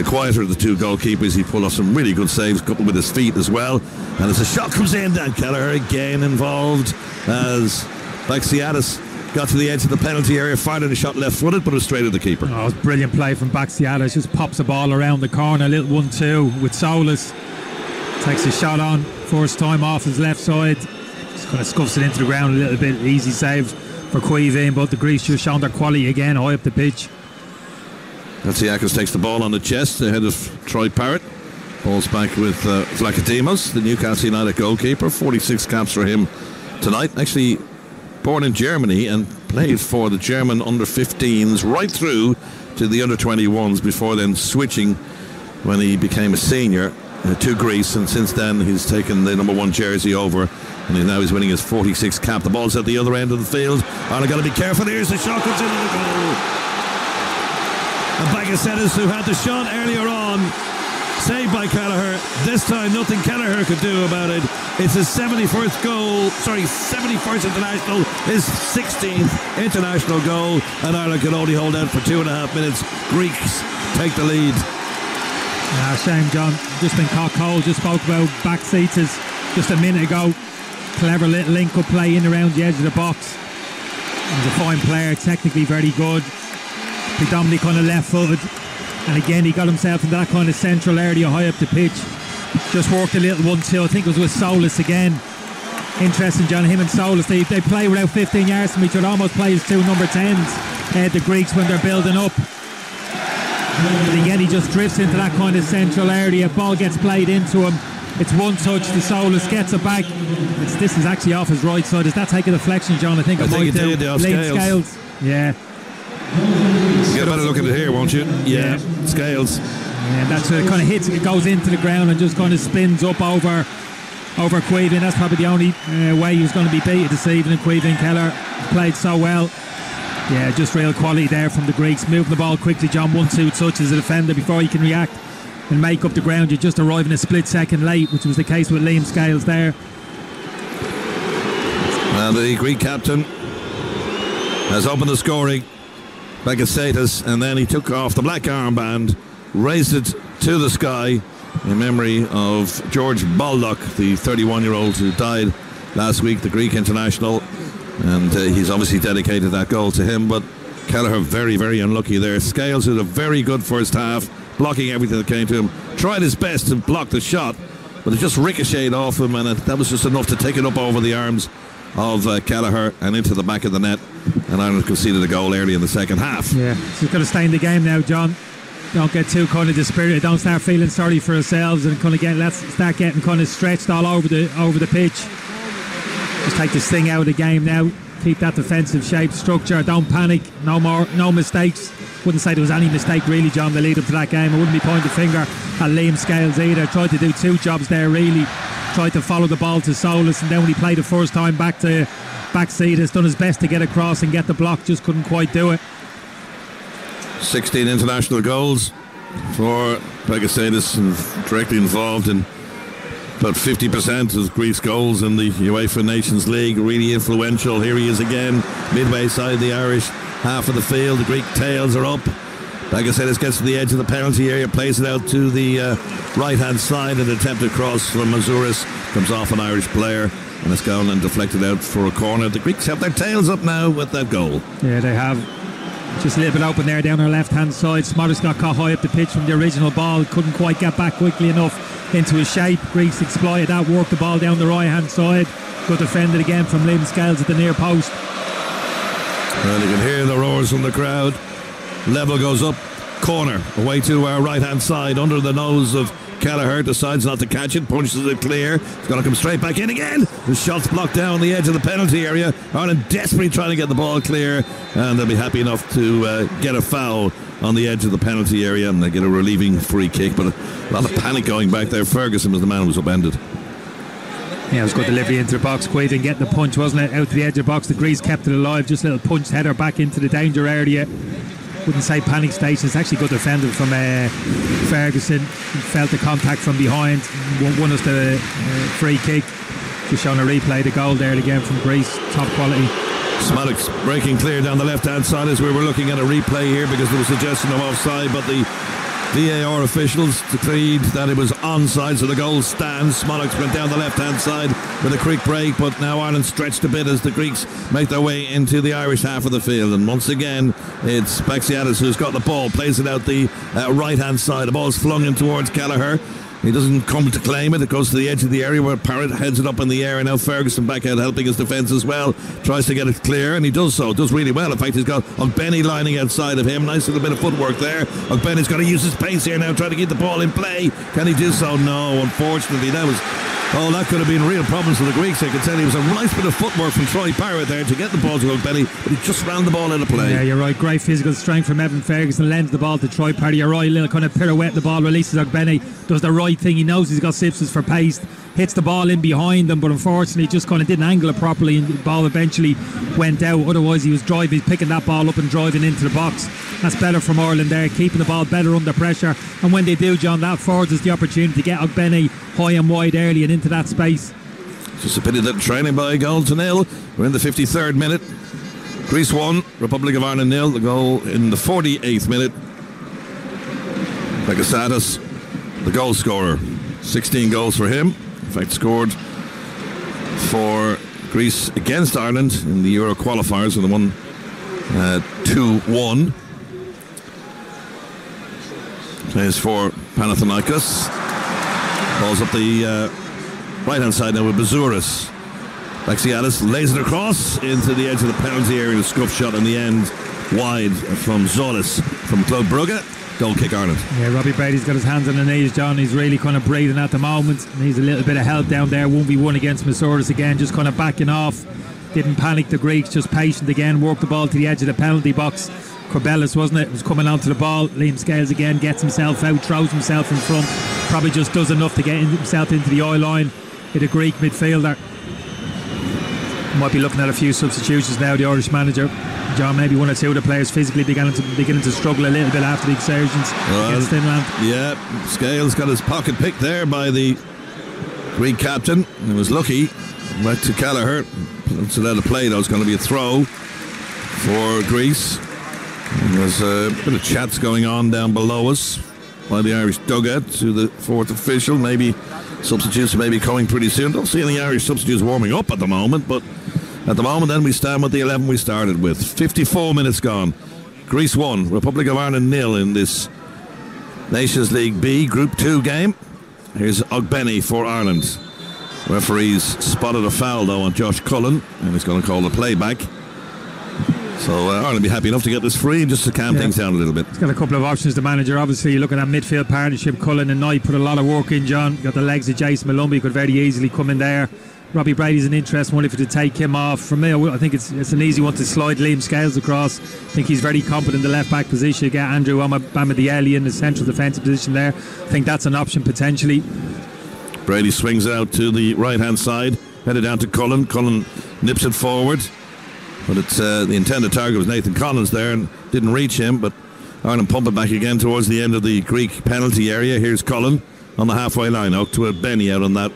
quieter of the two goalkeepers. He pulled off some really good saves, coupled with his feet as well. And as the shot comes in, Dan Kelleher again involved as Baxiadis got to the edge of the penalty area, fired a shot left-footed, but it was straight at the keeper. Oh, it was brilliant play from Baxiadis. Just pops the ball around the corner, little 1-2 with Solis. Takes a shot on, first time off his left side. Just kind of scuffs it into the ground a little bit. Easy save for Caoimhín, but the Greeks just shown their quality again, high up the pitch. Hatsiakos takes the ball on the chest ahead of Troy Parrott. Ball's back with Vlachodimos, the Newcastle United goalkeeper. 46 caps for him tonight. Actually born in Germany and played for the German under-15s right through to the under-21s before then switching when he became a senior to Greece, and since then he's taken the number 1 jersey over, and now he's winning his 46th cap. The ball's at the other end of the field. Ireland got to be careful. Here's the shot, comes into the goal. And Bagasetas, who had the shot earlier on, saved by Kelleher. This time nothing Kelleher could do about it. It's his 71st international, his 16th international goal, and Ireland can only hold out for 2.5 minutes. Greeks take the lead. Shame, John. Just been caught cold. Just spoke about back seats just a minute ago. Clever little link-up play in around the edge of the box. He's a fine player, technically very good. Predominantly kind of left-footed. And again, he got himself into that kind of central area high up the pitch. Just worked a little 1-2. I think it was with Solis again. Interesting, John. Him and Solis, they play without 15 yards from each other. Almost play as two number 10s. The Greeks, when they're building up. But again, he just drifts into that kind of central area. Ball gets played into him. It's one touch to Solis, gets it back. This is actually off his right side. Does that take a deflection, John? I think it might do. Scales. Yeah. You get a better look at it here, won't you? Yeah. Scales. Yeah, that's it. Kind of hits it, goes into the ground and just kind of spins up over Caoimhín. That's probably the only way he was going to be beaten this evening. Caoimhín Kelleher played so well. Yeah, just real quality there from the Greeks. Moving the ball quickly, John. 1-2 touch as a defender before you can react and make up the ground. You just arrive in a split second late, which was the case with Liam Scales there. Well, the Greek captain has opened the scoring. Bagasetas, and then he took off the black armband, raised it to the sky in memory of George Baldock, the 31-year-old who died last week, the Greek international. And he's obviously dedicated that goal to him, but Kelleher very, very unlucky there. Scales did a very good first half, blocking everything that came to him, tried his best to block the shot, but it just ricocheted off him, and that was just enough to take it up over the arms of Kelleher and into the back of the net, and Ireland conceded a goal early in the second half. Yeah, so we've got to stay in the game now, John. Don't get too kind of dispirited. Don't start feeling sorry for ourselves and kind of let's start getting kind of stretched all over the pitch. Just take this thing out of the game now. Keep that defensive shape, structure. Don't panic. No mistakes. Wouldn't say there was any mistake really, John, the lead up to that game. I wouldn't be pointing the finger at Liam Scales either. Tried to do two jobs there really. Tried to follow the ball to Solis, and then when he played the first time back to Baxiadis, done his best to get across and get the block, just couldn't quite do it. 16 international goals for Bagasetas, and directly involved in about 50% of Greece's goals in the UEFA Nations League. Really influential. Here he is again, midway side of the Irish half of the field. The Greek tails are up. Bagasetas gets to the edge of the penalty area, plays it out to the right-hand side. An attempted cross from Mazouris comes off an Irish player, and it's gone and deflected out for a corner. The Greeks have their tails up now with that goal. Yeah, they have. Just a little bit open there down our left hand side. Smollett got caught high up the pitch from the original ball, couldn't quite get back quickly enough into his shape. Greece exploited that, worked the ball down the right hand side. Good defended again from Liam Scales at the near post. Well, you can hear the roars from the crowd. Level goes up, corner away to our right hand side under the nose of Kelleher, decides not to catch it, punches it clear. It's going to come straight back in again. The shot's blocked down the edge of the penalty area. Ireland desperately trying to get the ball clear, and they'll be happy enough to get a foul on the edge of the penalty area, and they get a relieving free kick. But a lot of panic going back there. Ferguson was the man who was upended. Yeah, it was good delivery into the box. Quaid get the punch, wasn't it? Out to the edge of the box. The Grease kept it alive. Just a little punch header back into the danger area. Wouldn't say panic station. It's actually good defended from Ferguson. He felt the contact from behind. Won us the free kick. Just showing a replay. The goal there again from Greece. Top quality. Smollett's breaking clear down the left hand side as we were looking at a replay here because there was a suggestion of offside, but the VAR officials decreed that it was onside, so the goal stands. Smollett went down the left hand side with a quick break, but now Ireland stretched a bit as the Greeks make their way into the Irish half of the field, and once again it's Baxiadis who's got the ball, plays it out the right hand side. The ball's flung in towards Kelleher. He doesn't come to claim it. It goes to the edge of the area where Parrott heads it up in the air, and now Ferguson back out helping his defence as well. Tries to get it clear, and he does so. Does really well. In fact, he's got Ogbenny lining outside of him. Nice little bit of footwork there. Ogbenny's got to use his pace here now, trying to keep the ball in play. Can he do so? No, unfortunately. That could have been real problems for the Greeks. I can tell you it was a nice bit of footwork from Troy Parrott there to get the ball to Ogbenny, but he just ran the ball out of play. Yeah, you're right. Great physical strength from Evan Ferguson. Lends the ball to Troy Parrott. You're right. Little kind of pirouette. The ball releases Ogbenny. Does the right thing. He knows he's got Simpsons for pace. Hits the ball in behind him, but unfortunately just kind of didn't angle it properly, and the ball eventually went out. Otherwise he was driving, picking that ball up and driving into the box. That's better from Ireland there, keeping the ball better under pressure, and when they do, John, that affords us the opportunity to get Ogbenny high and wide early and into that space. Just a pity that training by a goal to nil. We're in the 53rd minute. Greece 1, Republic of Ireland 0. The goal in the 48th minute. Baxiadis, the goal scorer. 16 goals for him. In fact, scored for Greece against Ireland in the Euro qualifiers, and they won 2-1. Plays for Panathinaikos. Balls up the right hand side now with Bazouras. Baxiadis lays it across into the edge of the penalty area. A scuff shot in the end, wide from Zolis from Club Brugge. Goal kick Ireland. Yeah, Robbie Brady's got his hands on the knees, John. He's really kind of breathing at the moment. Needs a little bit of help down there. 1v1 against Masouras again, just kind of backing off. Didn't panic the Greeks, just patient again. Worked the ball to the edge of the penalty box. Corbelis, wasn't it? Was coming onto the ball. Liam Scales again gets himself out, throws himself in front. Probably just does enough to get himself into the eye line. Hit a Greek midfielder. Might be looking at a few substitutions now, the Irish manager. John, maybe one or two of the players physically beginning to struggle a little bit after the exertions against Finland. Yeah, Scales got his pocket picked there by the Greek captain. He was lucky. Went to Kelleher. So let it play, though. It's going to be a throw for Greece. There's a bit of chats going on down below us by the Irish dugout to the fourth official. Maybe substitutes may be coming pretty soon. Don't see any Irish substitutes warming up at the moment, but at the moment then we stand with the 11 we started with. 54 minutes gone. Greece 1, Republic of Ireland 0 in this Nations League B Group 2 game. Here's Ogbenny for Ireland. Referees spotted a foul though on Josh Cullen, and he's going to call the playback. So Ireland will be happy enough to get this free just to calm things down a little bit. He's got a couple of options, the manager. Obviously, you're looking at midfield partnership. Cullen and Knight put a lot of work in, John. Got the legs of Jason Malumbi, could very easily come in there. Robbie Brady's an interesting one if you to take him off. For me, I think it's an easy one to slide Liam Scales across. I think he's very competent in the left back position. Get Andrew Bamadiele in the central defensive position there. I think that's an option potentially. Brady swings out to the right hand side, headed down to Cullen. Cullen nips it forward, but it's the intended target was Nathan Collins there and didn't reach him. But Ireland pump it back again towards the end of the Greek penalty area. Here's Cullen on the halfway line, out to Benny out on that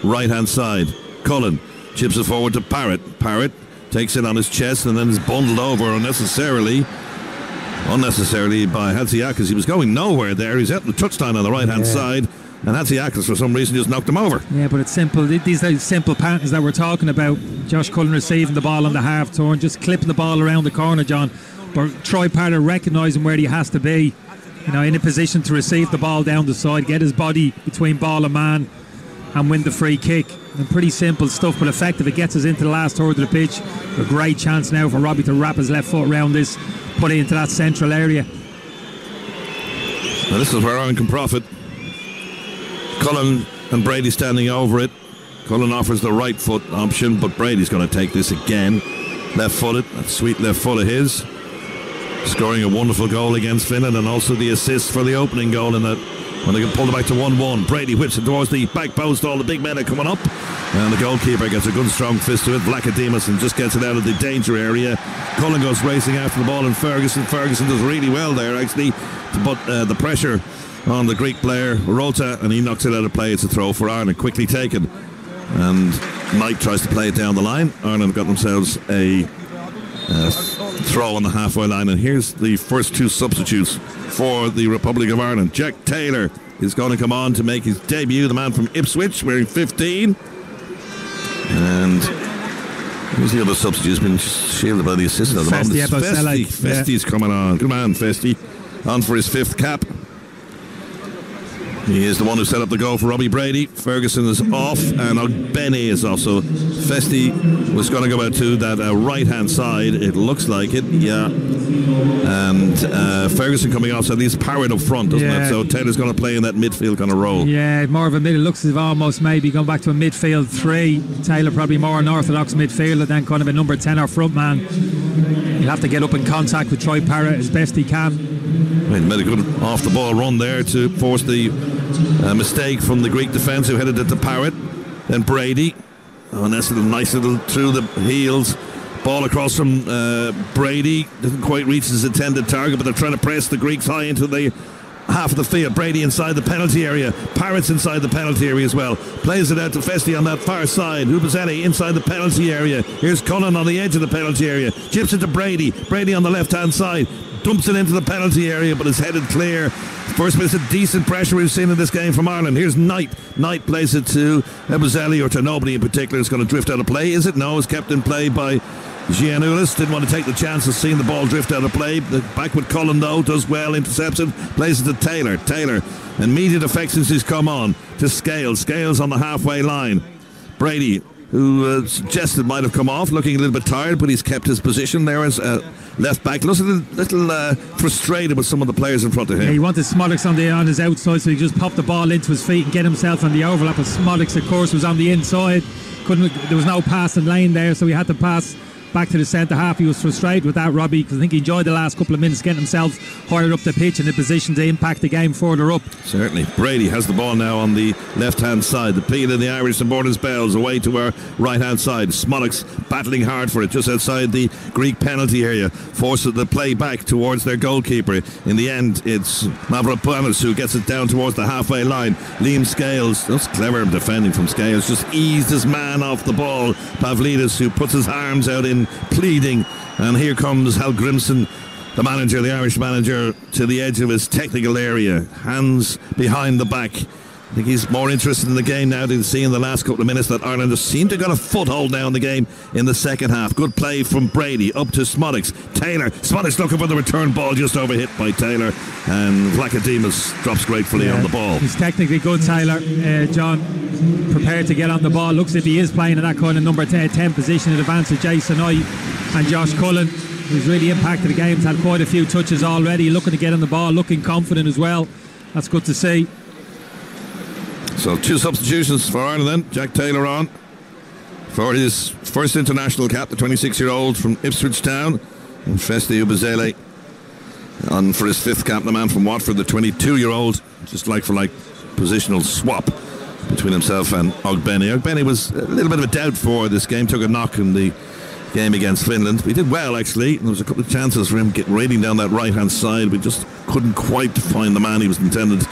right hand side. Cullen chips it forward to Parrott. Parrott takes it on his chest and then is bundled over unnecessarily by Hatziakis. He was going nowhere there. He's at the touchline on the right hand side, and Hatziakis for some reason just knocked him over. Yeah, but it's simple. These are simple patterns that we're talking about. Josh Cullen receiving the ball on the half turn, just clipping the ball around the corner, John. But Troy Parra recognising where he has to be, in a position to receive the ball down the side, get his body between ball and man, and win the free kick. And pretty simple stuff, but effective. It gets us into the last third of the pitch. A great chance now for Robbie to wrap his left foot around this, put it into that central area. Now this is where Ireland can profit. Cullen and Brady standing over it. Cullen offers the right foot option, but Brady's going to take this again. Left footed, that sweet left foot of his. Scoring a wonderful goal against Finland, and also the assist for the opening goal in that when they pulled it back to 1-1. Brady whips it towards the back post. All the big men are coming up, and the goalkeeper gets a good strong fist to it. Vlachodimos, and just gets it out of the danger area. Cullen goes racing after the ball, and Ferguson does really well there actually to put the pressure on the Greek player Rota, and he knocks it out of play. It's a throw for Ireland, quickly taken, and Knight tries to play it down the line. Ireland got themselves a throw on the halfway line, and here's the first two substitutes for the Republic of Ireland. Jack Taylor is going to come on to make his debut, the man from Ipswich, wearing 15. And who's the other substitute? He's been shielded by the assistant at the moment. Festi's coming on. Good man, Festi. On for his 5th cap. He is the one who set up the goal for Robbie Brady. Ferguson is off, and Ogbene is off. So Festi was going to go out to that right-hand side. It looks like it, yeah. And Ferguson coming off, so he's Parrott up front, doesn't it? So Taylor's going to play in that midfield kind of role. Yeah, more of a mid. It looks as if almost maybe going back to a midfield 3. Taylor probably more an orthodox midfielder than kind of a number 10 or front man. He'll have to get up in contact with Troy Parrott as best he can. He made a good off-the-ball run there to force the mistake from the Greek defence, who headed it to Parrott. Then Brady. Oh, and that's a nice little through the heels. Ball across from Brady. Doesn't quite reach his intended target, but they're trying to press the Greeks high into the half of the field. Brady inside the penalty area. Parrott's inside the penalty area as well. Plays it out to Festi on that far side. Ubazeli inside the penalty area. Here's Cullen on the edge of the penalty area. Chips it to Brady. Brady on the left-hand side. Dumps it into the penalty area, but it's headed clear. First bit of decent pressure we've seen in this game from Ireland. Here's Knight. Knight plays it to Ebuzeli, or to nobody in particular. It's going to drift out of play. Is it? No, it's kept in play by Giannoulis. Didn't want to take the chance of seeing the ball drift out of play. Back with Cullen though, does well, intercepts it, plays it to Taylor. Taylor, immediate effect since he's come on, to Scales. Scales on the halfway line. Brady, who suggested might have come off, looking a little bit tired, but he's kept his position there as left back. Looks a little frustrated with some of the players in front of him. Yeah, he wanted Smolix on his outside, so he just popped the ball into his feet and get himself on the overlap. But Smolix, of course, was on the inside. There was no passing lane there, so he had to pass back to the centre half. He was frustrated with that, Robbie, because I think he enjoyed the last couple of minutes getting himself higher up the pitch in a position to impact the game further up. Certainly. Brady has the ball now on the left-hand side. The Peel and the Irish and Borders Bells away to our right-hand side. Smolix battling hard for it just outside the Greek penalty area. Forces the play back towards their goalkeeper. In the end, it's Mavropanos who gets it down towards the halfway line. Liam Scales, that's clever defending from Scales, just eased his man off the ball. Pavlidis, who puts his arms out in pleading, and here comes Hal Grimson, the manager, the Irish manager, to the edge of his technical area, hands behind the back. I think he's more interested in the game now than see in the last couple of minutes that Ireland seemed to have got a foothold now in the game in the second half. Good play from Brady up to Smolix. Taylor, Smolix looking for the return ball, just overhit by Taylor, and Vlachodimos drops gratefully on the ball. He's technically good, Taylor. John, prepared to get on the ball. Looks as if he is playing in that kind of number 10 position in advance of Jason Knight and Josh Cullen, who's really impacted the game. He's had quite a few touches already, looking to get on the ball, looking confident as well. That's good to see. So 2 substitutions for Ireland then. Jack Taylor on for his first international cap, the 26-year-old from Ipswich Town, and Festi Ubazele on for his 5th cap, the man from Watford, the 22-year-old, just like for like positional swap between himself and Ogbene. Ogbene was a little bit of a doubt for this game, took a knock in the game against Finland. We did well actually. There was a couple of chances for him raiding down that right-hand side. We just couldn't quite find the man he was intended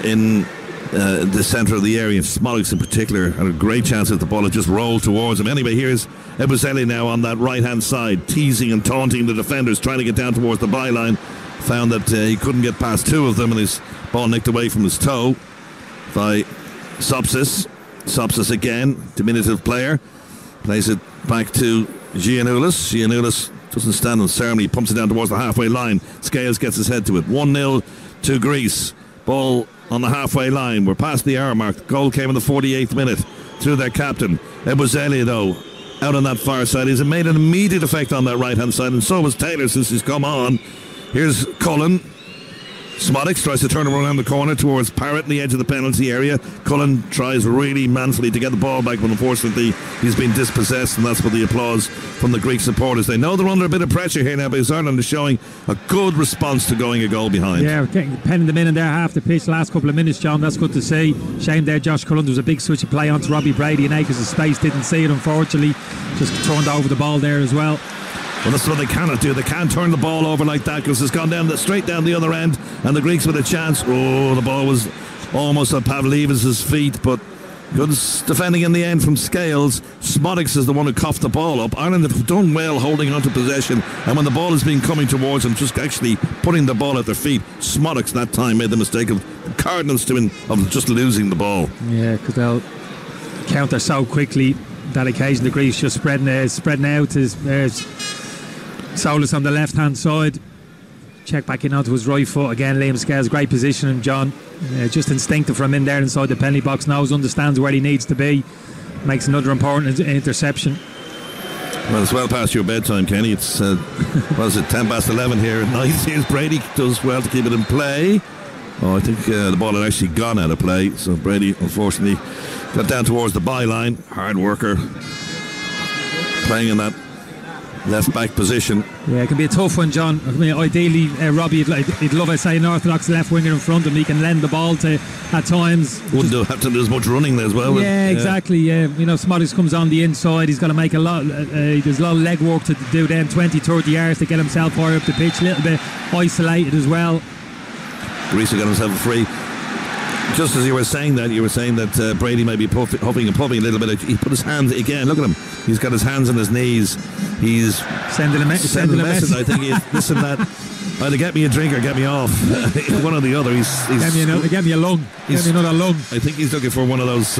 in the centre of the area. Smolix in particular had a great chance at the ball. It just rolled towards him. Anyway, here's Ebuzeli now on that right hand side, teasing and taunting the defenders, trying to get down towards the byline. Found that he couldn't get past 2 of them, and his ball nicked away from his toe by Sopsis. Sopsis again, diminutive player, plays it back to Giannoulis. Giannoulis doesn't stand on ceremony, pumps it down towards the halfway line. Scales gets his head to it. 1-0 to Greece. Ball on the halfway line. We're past the hour mark. The goal came in the 48th minute through their captain. Ebuzeli, though, out on that far side. He's made an immediate effect on that right hand side, and so was Taylor since he's come on. Here's Cullen. Smodics tries to turn him around the corner towards Parrott in the edge of the penalty area. Cullen tries really manfully to get the ball back, but unfortunately he's been dispossessed, and that's for the applause from the Greek supporters. They know they're under a bit of pressure here now, because Ireland is showing a good response to going a goal behind. Yeah, penning them in there half the pitch last couple of minutes, John. That's good to see. Shame there, Josh Cullen. There was a big switch of play onto Robbie Brady, and acres of space. Didn't see it, unfortunately. Just turned over the ball there as well. Well, that's what they cannot do. They can't turn the ball over like that, because it's gone down straight down the other end, and the Greeks with a chance. Oh, the ball was almost at Pavlidis' feet, but good defending in the end from Scales. Smodics is the one who coughed the ball up. Ireland have done well holding on to possession, and when the ball has been coming towards them, just actually putting the ball at their feet. Smodics that time made the mistake of the Cardinals doing of just losing the ball. Yeah, because they'll counter so quickly. That occasion, the Greeks just spreading out. Solis on the left hand side, check back in onto his right foot again. Liam Scales, great position, John, just instinctive from in there inside the penalty box. Knows, understands where he needs to be, makes another important interception. Well, it's well past your bedtime, Kenny. It's 10 past 11 here at night. Here's Brady, does well to keep it in play. I think the ball had actually gone out of play, so Brady unfortunately got down towards the byline. Hard worker, playing in that left back position. Yeah, it can be a tough one, John. I mean, ideally, Robbie, he'd love, I say, an orthodox left winger in front of him. He can lend the ball to at times. Wouldn't have to do as much running there as well. Yeah, exactly. Yeah, Smodics comes on the inside. He's got to make a lot. There's a lot of leg work to do then, 20-30 yards to get himself higher up the pitch. A little bit isolated as well. Greece got himself a free. Just as you were saying that Brady might be huffing and puffing a little bit. He put his hands again. Look at him. He's got his hands on his knees. He's sending a message. I think he's listen that. Either get me a drink or get me off. One or the other. Get me a lung. Get me another lung. I think he's looking for one of those.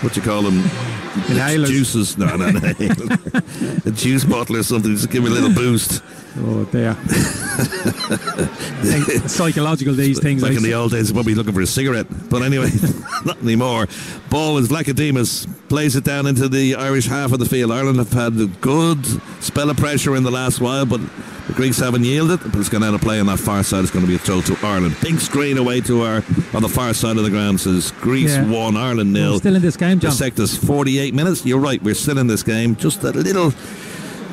What you call them? Inhalers. Juices. No. A juice bottle or something. Just give me a little boost. Oh, there. Psychological, these things. Back in the old days, he's probably looking for a cigarette. But anyway, not anymore. Ball is Vlachodimos. Plays it down into the Irish half of the field. Ireland have had a good spell of pressure in the last while, but the Greeks haven't yielded. But it's gone out of play on that far side. It's going to be a throw to Ireland. Big screen away to on the far side of the ground. Says Greece 1, Ireland 0. We're still in this game, John. The sector's 48 minutes. You're right. We're still in this game. Just a little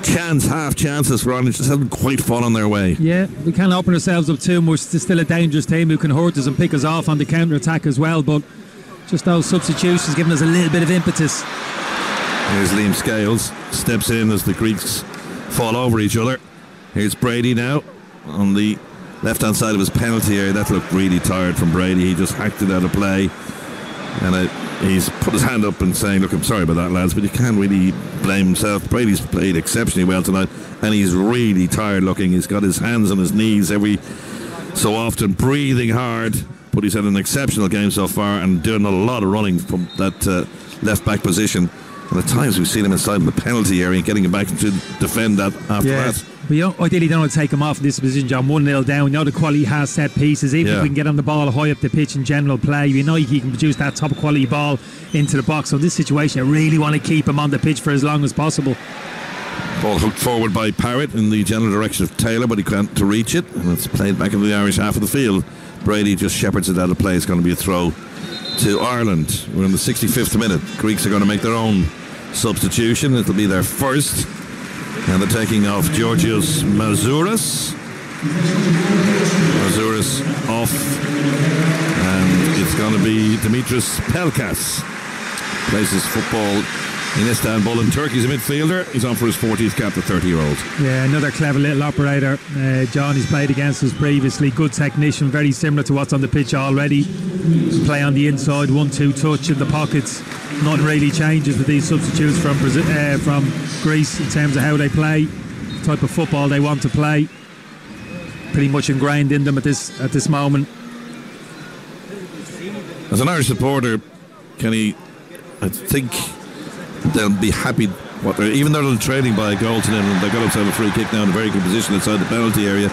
half chances for Ireland, just haven't quite fallen their way. Yeah, we can't open ourselves up too much. It's still a dangerous team who can hurt us and pick us off on the counter attack as well, but just those substitutions giving us a little bit of impetus. Here's Liam Scales, steps in as the Greeks fall over each other. Here's Brady now on the left hand side of his penalty area. That looked really tired from Brady. He just hacked it out of play, and he's put his hand up and saying, look, I'm sorry about that, lads, but you can't really blame himself. Brady's played exceptionally well tonight, and he's really tired looking. He's got his hands on his knees every so often, breathing hard, but he's had an exceptional game so far and doing a lot of running from that left back position. And at times we've seen him inside the penalty area, getting him back to defend that after that. We ideally don't want to take him off in this position, John. 1-0 down. We know the quality has set pieces. Even if we can get on the ball high up the pitch in general play, we know he can produce that top quality ball into the box. So in this situation, I really want to keep him on the pitch for as long as possible. Ball hooked forward by Parrott in the general direction of Taylor, but he can't to reach it, and it's played back into the Irish half of the field. Brady just shepherds it out of play. It's going to be a throw to Ireland. We're in the 65th minute. Greeks are going to make their own substitution. It'll be their first. And the taking of Georgios Mazouras. Mazouras off. And it's going to be Dimitris Pelkas. Plays his football in Istanbul in Turkey. He's a midfielder. He's on for his 40th cap, the 30-year-old. Yeah, another clever little operator. John, he's played against us previously. Good technician, very similar to what's on the pitch already. Play on the inside, 1-2 touch in the pockets. Nothing really changes with these substitutes from Greece in terms of how they play, the type of football they want to play. Pretty much ingrained in them at this moment. As an Irish supporter, Kenny, I think they'll be happy Even though they're trailing by a goal to them, they've got outside a free kick now in a very good position inside the penalty area.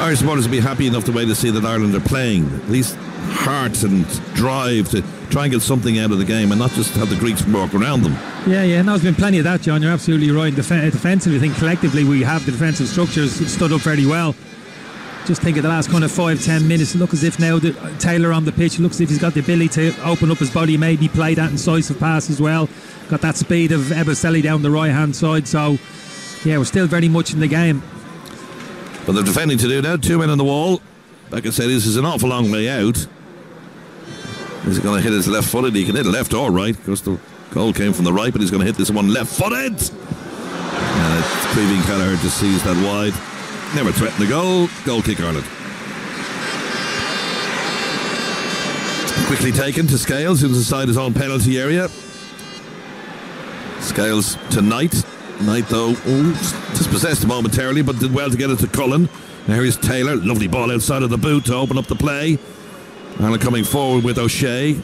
Irish supporters will be happy enough to wait to see that Ireland are playing. At least heart and drive to try and get something out of the game and not just have the Greeks walk around them. Yeah, no, there's been plenty of that, John. You're absolutely right. Defensively, I think collectively we have the defensive structures stood up very well. Just think of the last kind of 5-10 minutes. Look as if now Taylor on the pitch looks as if he's got the ability to open up his body, maybe play that incisive pass as well. Got that speed of Eboseli down the right hand side. So yeah, we're still very much in the game. But they're defending to do now. 2 men on the wall. Like I said, this is an awful long way out. Is he going to hit his left footed? He can hit left or right because the goal came from the right, but he's going to hit this one left footed. Cleaving Kelleher just sees that wide. Never threatened the goal. Goal kick Ireland. Quickly taken to Scales, who's inside his own penalty area. Scales to Knight. Knight, though, dispossessed momentarily, but did well to get it to Cullen. Now here's Taylor. Lovely ball outside of the boot to open up the play. Ireland coming forward with O'Shea.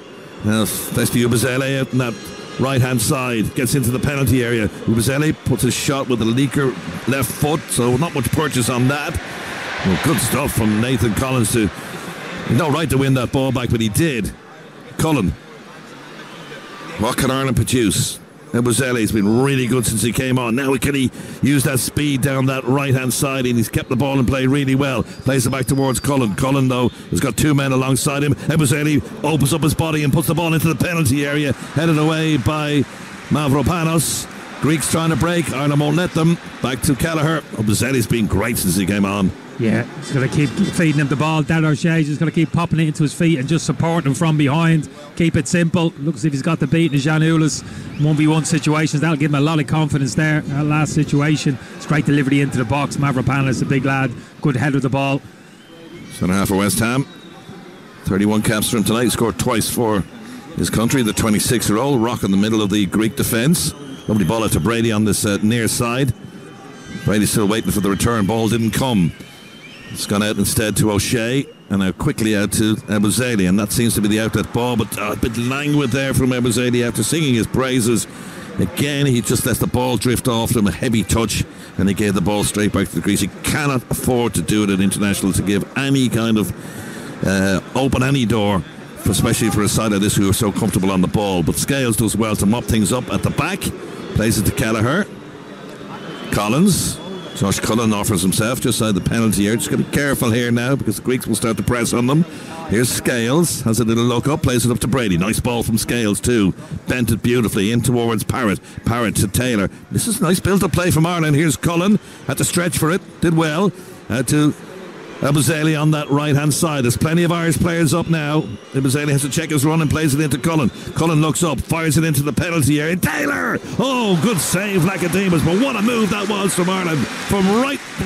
Now Festi Ubazele out in that right-hand side. Gets into the penalty area. Ubazele puts his shot with a leaker left foot, so not much purchase on that. Well, good stuff from Nathan Collins to... No right to win that ball back, but he did. Cullen. What can Ireland produce? Eboseli's been really good since he came on. Now can he use that speed down that right-hand side, and he's kept the ball and played really well. Plays it back towards Cullen. Cullen, though, has got 2 men alongside him. Eboseli opens up his body and puts the ball into the penalty area, headed away by Mavropanos. Greeks trying to break. Ireland won't let them. Back to Kelleher. Eboseli's been great since he came on. Yeah, he's going to keep feeding him the ball. Dal O'Shea's just going to keep popping it into his feet and just supporting him from behind. Keep it simple. Looks as if he's got the beat in Jean Oulis 1v1 situations. That'll give him a lot of confidence there. That last situation, straight delivery into the box. Mavropanos, a big lad, good head of the ball. Centre half for West Ham. 31 caps for him tonight. He scored twice for his country. The 26-year-old rock in the middle of the Greek defence. Lovely ball out to Brady on this near side. Brady's still waiting for the return. Ball didn't come. It's gone out instead to O'Shea, and now quickly out to Eboseli, and that seems to be the outlet ball, but a bit languid there from Eboseli after singing his praises. Again, he just let the ball drift off him, a heavy touch, and he gave the ball straight back to the crease. He cannot afford to do it at international, to give any kind of open any door, especially for a side like this who are so comfortable on the ball. But Scales does well to mop things up at the back, plays it to Kelleher. Collins. Josh Cullen offers himself just side the penalty area. Just got to be careful here now because the Greeks will start to press on them. Here's Scales, has a little look up, plays it up to Brady. Nice ball from Scales too. Bent it beautifully in towards Parrott. Parrott to Taylor. This is a nice build-up play from Ireland. Here's Cullen, had to stretch for it, did well. To Eboseli on that right-hand side. There's plenty of Irish players up now. Eboseli has to check his run and plays it into Cullen. Cullen looks up, fires it into the penalty area. Taylor! Oh, good save, Lacademus. But what a move that was from Ireland. From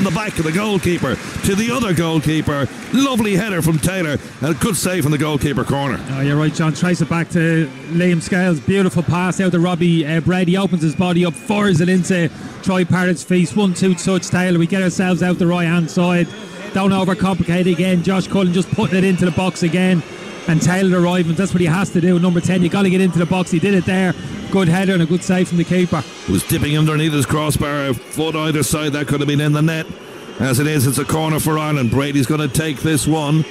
the back of the goalkeeper to the other goalkeeper. Lovely header from Taylor. And a good save from the goalkeeper corner. Oh, you're right, John. Trace it back to Liam Scales. Beautiful pass out to Robbie Brady. Opens his body up, fires it into Troy Parrott's feet. 1-2 touch Taylor. We get ourselves out the right-hand side. Don't overcomplicate it again. Josh Cullen just putting it into the box again, and Taylor arriving. That's what he has to do. Number 10, you got to get into the box. He did it there. Good header and a good save from the keeper. He was dipping underneath his crossbar, a foot either side. That could have been in the net. As it is, it's a corner for Ireland. Brady's going to take this one.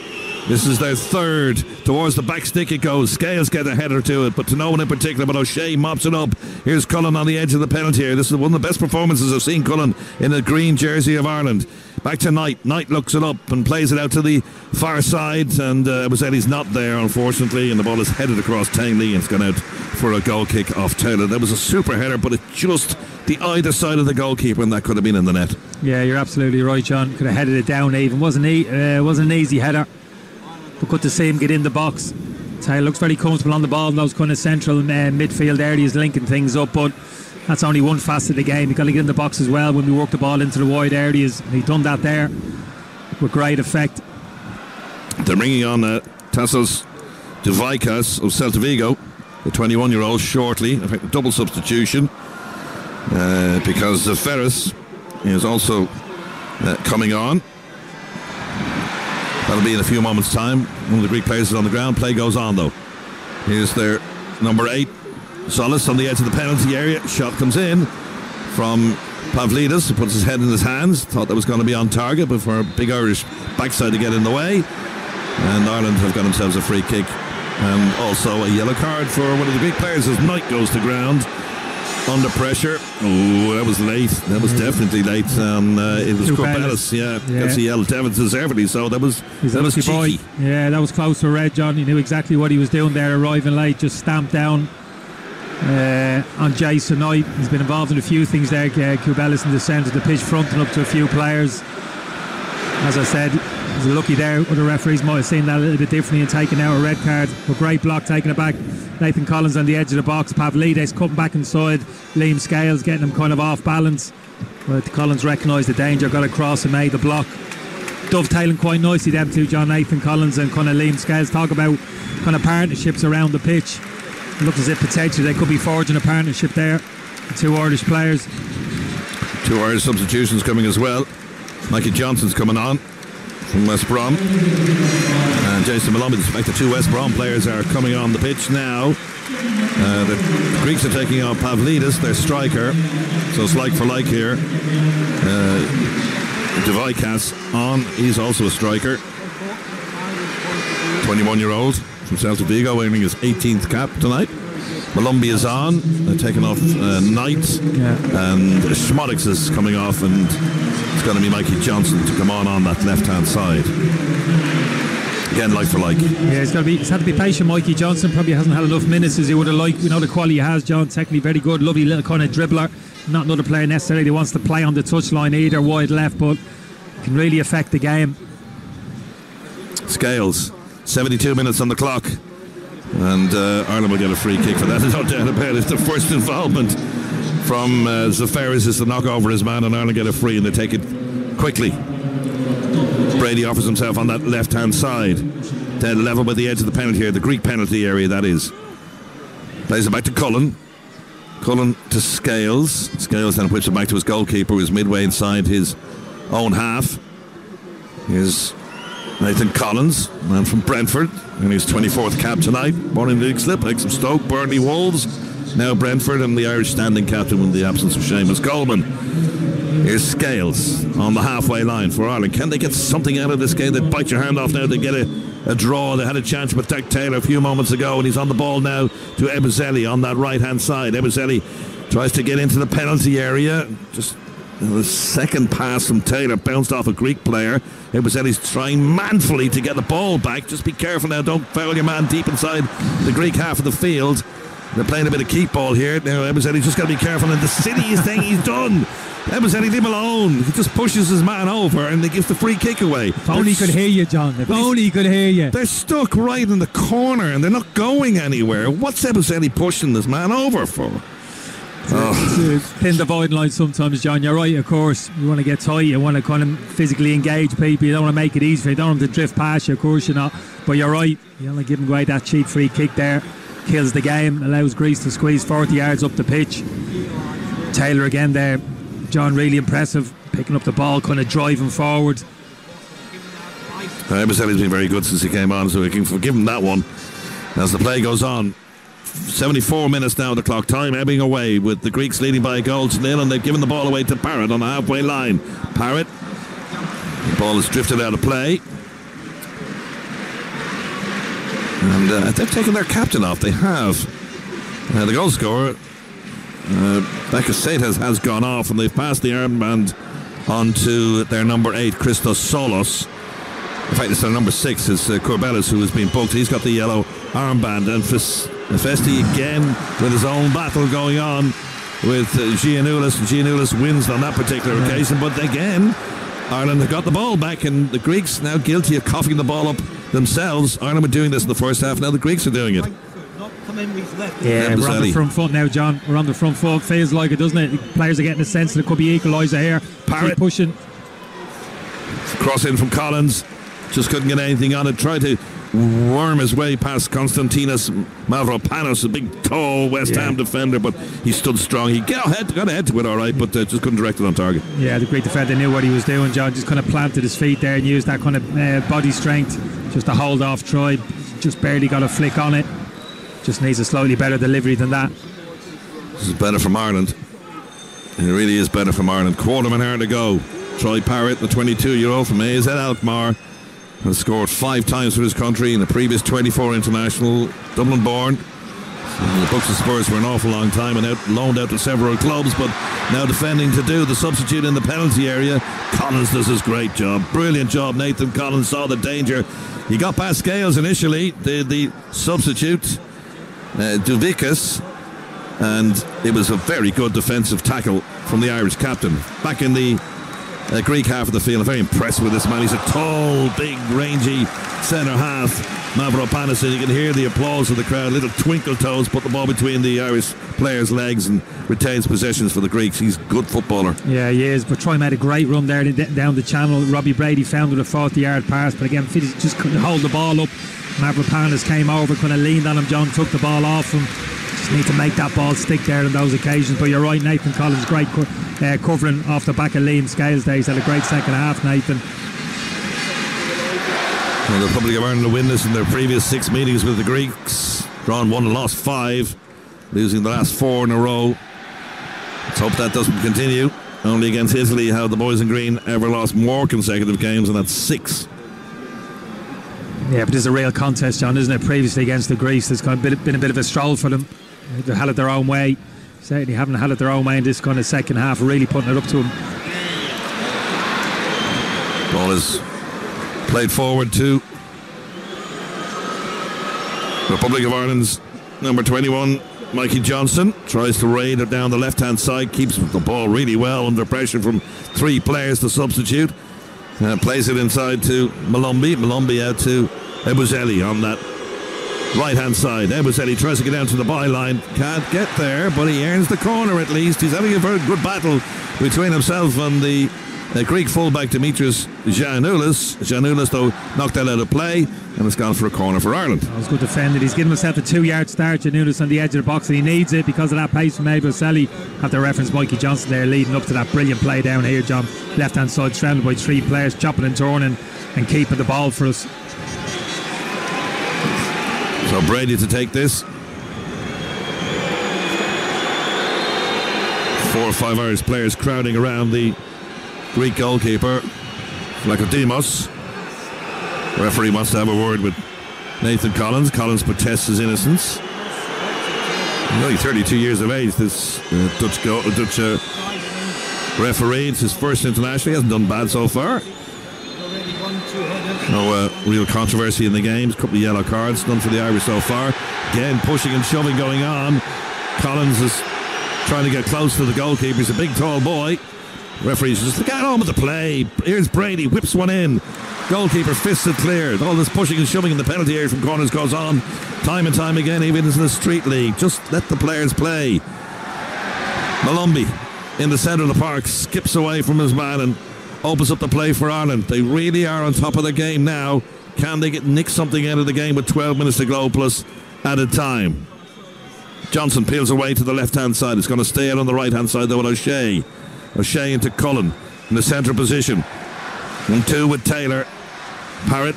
This is their third. Towards the back stick it goes. Scales get a header to it, but to no one in particular. But O'Shea mops it up. Here's Cullen on the edge of the penalty area. This is one of the best performances I've seen Cullen in the green jersey of Ireland. Back to Knight. Knight looks it up and plays it out to the far side, and Eboseli's not there, unfortunately, and the ball is headed across Tangley and it's gone out for a goal kick off Taylor. That was a super header, but it just the either side of the goalkeeper, and that could have been in the net. Yeah, you're absolutely right, John. Could have headed it down even. Wasn't an easy header, but good to see him get in the box. Taylor looks very comfortable on the ball in those kind of central midfield areas, linking things up, but that's only one facet of the game. You've got to get in the box as well when we work the ball into the wide areas. And he's done that there with great effect. They're bringing on Tassos Duvaikas of Celta Vigo, the 21-year-old, shortly. In fact, a double substitution because Ferris is also coming on. That'll be in a few moments' time. One of the Greek players is on the ground. Play goes on, though. Here's their number 8, Solis on the edge of the penalty area. Shot comes in from Pavlidis, who puts his head in his hands. Thought that was going to be on target, but for a big Irish backside to get in the way. And Ireland have got themselves a free kick and also a yellow card for one of the Greek players as Knight goes to ground under pressure. Oh, that was late. That was definitely late. It was Corbelis, gets a yellow. Devon's deservedly so. That was cheeky. Boy. Yeah, that was close to red, John. He knew exactly what he was doing there, arriving late, just stamped down on Jason Knight. He's been involved in a few things there. Corbelis in the centre of the pitch, fronting up to a few players. As I said, he's lucky there. Other referees might have seen that a little bit differently and taken out a red card. But great block, taking it back. Nathan Collins on the edge of the box. Pavlidis cutting back inside. Liam Scales getting him kind of off balance. But Collins recognised the danger, got across and made the block. Dovetailing quite nicely, them two, John. Nathan Collins and kind of Liam Scales. Talk about kind of partnerships around the pitch. It looks as if potentially they could be forging a partnership there. The two Irish players. Two Irish substitutions coming as well. Mikey Johnson's coming on from West Brom, and Jason Maloney. In fact, the two West Brom players are coming on the pitch now. The Greeks are taking on Pavlidis, their striker, so it's like for like here. Devikas on, he's also a striker, 21-year-old from Celta Vigo, wearing his 18th cap tonight. Malumbi is on, taking off Knight, and Schmodix is coming off, and it's going to be Mikey Johnson to come on that left-hand side. Again, like for like. Yeah, he's had to be patient. Mikey Johnson probably hasn't had enough minutes as he would have liked. We know the quality he has, John. Technically very good, lovely little kind of dribbler. Not another player necessarily that wants to play on the touchline either, wide left, but can really affect the game. Scales, 72 minutes on the clock. And Ireland will get a free kick for that. There's no doubt about it. The first involvement from Zafaris is to knock over his man, and Ireland get a free, and they take it quickly. Brady offers himself on that left-hand side, dead level with the edge of the penalty area, the Greek penalty area, that is. Plays it back to Cullen. Cullen to Scales. Scales then whips it back to his goalkeeper, who's midway inside his own half. Here's Nathan Collins, man from Brentford, in his 24th cap tonight. Born in League Slip, like some Stoke, Burnley, Wolves, now Brentford, and the Irish standing captain in the absence of Seamus Coleman. Here's Scales on the halfway line for Ireland. Can they get something out of this game? They bite your hand off now. They get a draw. They had a chance with Dick Taylor a few moments ago, and he's on the ball now to Ebezelli on that right-hand side. Ebezelli tries to get into the penalty area. Just the second pass from Taylor bounced off a Greek player. Ebezelli's trying manfully to get the ball back. Just be careful now. Don't foul your man deep inside the Greek half of the field. They're playing a bit of keep ball here. Now Ebezelli's just got to be careful, and the city is saying he's done. Ebezelli, leave him alone. He just pushes his man over and they give the free kick away. If only he could hear you, John. If only he could hear you. They're stuck right in the corner and they're not going anywhere. What's Ebezelli pushing this man over for? It's thin dividing line sometimes, John. You're right, of course. You want to get tight, you want to kind of physically engage people, you don't want to make it easy for you, you don't want them to drift past you, of course you're not. But you're right, you only give him away that cheap free kick there. Kills the game, allows Greece to squeeze 40 yards up the pitch. Taylor again there, John, really impressive, picking up the ball, kind of driving forward. Ebezelli's been very good since he came on, so we can forgive him that one as the play goes on. 74 minutes now, the clock time ebbing away with the Greeks leading by a goal to nil, and they've given the ball away to Parrott on the halfway line. Parrott, the ball has drifted out of play, and they've taken their captain off. They have. The goal scorer, Becca Seitas, has gone off, and they've passed the armband on to their number 8, Christos Solos. In fact, it's their number 6, is Corbelis, who has been booked. He's got the yellow armband, and Festi again with his own battle going on with Giannoulis. Giannoulis wins on that particular occasion, but again Ireland have got the ball back, and the Greeks now guilty of coughing the ball up themselves. Ireland were doing this in the first half, now the Greeks are doing it. Yeah, we're on the front foot now, John. We're on the front foot. Feels like it, doesn't it? The players are getting a sense that it could be equaliser here. Parrott pushing. Cross in from Collins. Just couldn't get anything on it. Tried to worm his way past Konstantinos Mavropanos, a big, tall West Ham defender, but he stood strong. He got ahead to it all right, but just couldn't direct it on target. Yeah, the Greek defender knew what he was doing, John. Just kind of planted his feet there and used that kind of body strength just to hold off try. Just barely got a flick on it. Just needs a slightly better delivery than that. This is better from Ireland. It really is better from Ireland. Quarter of an hour to go. Troy Parrott, the 22-year-old from AZ Alkmaar, has scored 5 times for his country in the previous 24 international. Dublin born. In the books of Spurs for an awful long time and loaned out to several clubs, but now defending to do the substitute in the penalty area. Collins does his great job. Brilliant job. Nathan Collins saw the danger. He got past Scales initially, the substitute, Duvickas, and it was a very good defensive tackle from the Irish captain. Back in the Greek half of the field, I'm very impressed with this man. He's a tall, big, rangy centre half, Mavropanos, and you can hear the applause of the crowd. Little twinkle toes, put the ball between the Irish players' legs and retains possessions for the Greeks. He's a good footballer. Yeah, he is, but Troy made a great run there down the channel. Robbie Brady found with a 40-yard pass, but again, Fiddy just couldn't hold the ball up. Mavropanos came over, kind of leaned on him. John took the ball off him. Just need to make that ball stick there on those occasions. But you're right, Nathan Collins, great covering off the back of Liam Scales there. He's had a great second half, Nathan. Well, the Republic of Ireland win this in their previous 6 meetings with the Greeks. Drawn 1 and lost 5, losing the last 4 in a row. Let's hope that doesn't continue. Only against Italy have the boys in green ever lost more consecutive games, and that's 6. Yeah, but this is a real contest, John, isn't it? Previously against the Greeks, there's kind of been a bit of a stroll for them. They've had it their own way. Certainly haven't had it their own way in this kind of second half, really putting it up to them. Ball is played forward to Republic of Ireland's number 21, Mikey Johnson. Tries to raid it down the left-hand side, keeps the ball really well under pressure from 3 players to substitute. Plays it inside to Malombi. Malombi out to Ebuzeli on that right-hand side. Ebuzeli tries to get down to the byline. Can't get there, but he earns the corner at least. He's having a very good battle between himself and the Greek fullback Dimitris Giannoulis. Giannoulis, though, knocked that out of play, and it's gone for a corner for Ireland. That was good defended. He's given himself a 2-yard start, Giannoulis, on the edge of the box, and he needs it because of that pace from Ebuzeli. Have to reference Mikey Johnson there leading up to that brilliant play down here, John. Left-hand side, surrounded by 3 players, chopping and turning and keeping the ball for us. So Brady to take this. 4 or 5 Irish players crowding around the Greek goalkeeper, Vlachodimos. Referee wants to have a word with Nathan Collins. Collins protests his innocence. He's only 32 years of age, this Dutch referee. It's his first international. He hasn't done bad so far. No real controversy in the games. Couple of yellow cards, none for the Irish so far. Again, pushing and shoving going on. Collins is trying to get close to the goalkeeper. He's a big, tall boy. Referees just get on with the play. Here's Brady, whips one in. Goalkeeper fists it clear. All this pushing and shoving in the penalty area from corners goes on time and time again, even in the street league. Just let the players play. Malombi in the centre of the park skips away from his man and opens up the play for Ireland. They really are on top of the game now. Can they nick something out of the game with 12 minutes to go plus added time? Johnson peels away to the left-hand side. It's going to stay out on the right-hand side though with O'Shea. O'Shea into Cullen in the centre position. 1-2 with Taylor. Parrott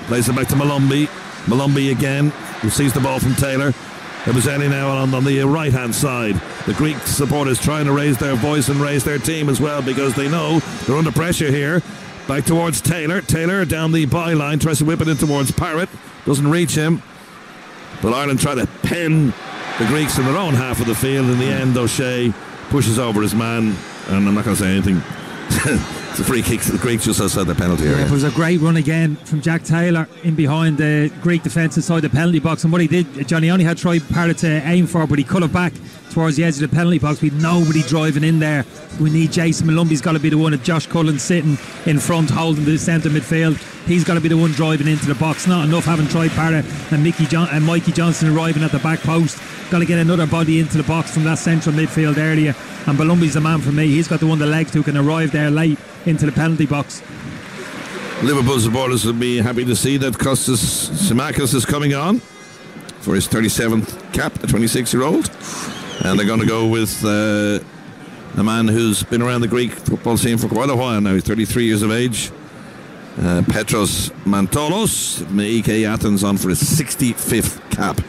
plays it back to Malombi. Malombi again, who sees the ball from Taylor. It was Ellie now on the right-hand side. The Greek supporters trying to raise their voice and raise their team as well because they know they're under pressure here. Back towards Taylor. Taylor down the byline, tries to whip it in towards Parrott. Doesn't reach him. But Ireland try to pen the Greeks in their own half of the field. In the end, O'Shea pushes over his man, and I'm not going to say anything. It's a free kick. The Greeks just outside the penalty area. It was a great run again from Jack Taylor in behind the Greek defence inside the penalty box. And what he did, Johnny, only had Troy Parrott to aim for, but he cut it back towards the edge of the penalty box with nobody driving in there. We need Jason Malumbi's got to be the one. If Josh Cullen sitting in front holding the centre midfield, he's got to be the one driving into the box. Not enough having Troy Parrott and Mikey Johnson arriving at the back post. Got to get another body into the box from that central midfield area, and Malumbi's the man for me. He's got the one, the legs who can arrive there late into the penalty box. Liverpool supporters will be happy to see that Kostas Simakis is coming on for his 37th cap, a 26-year-old, and they're going to go with a man who's been around the Greek football scene for quite a while now. He's 33 years of age, Petros Mantolos, EK Athens, on for his 65th cap.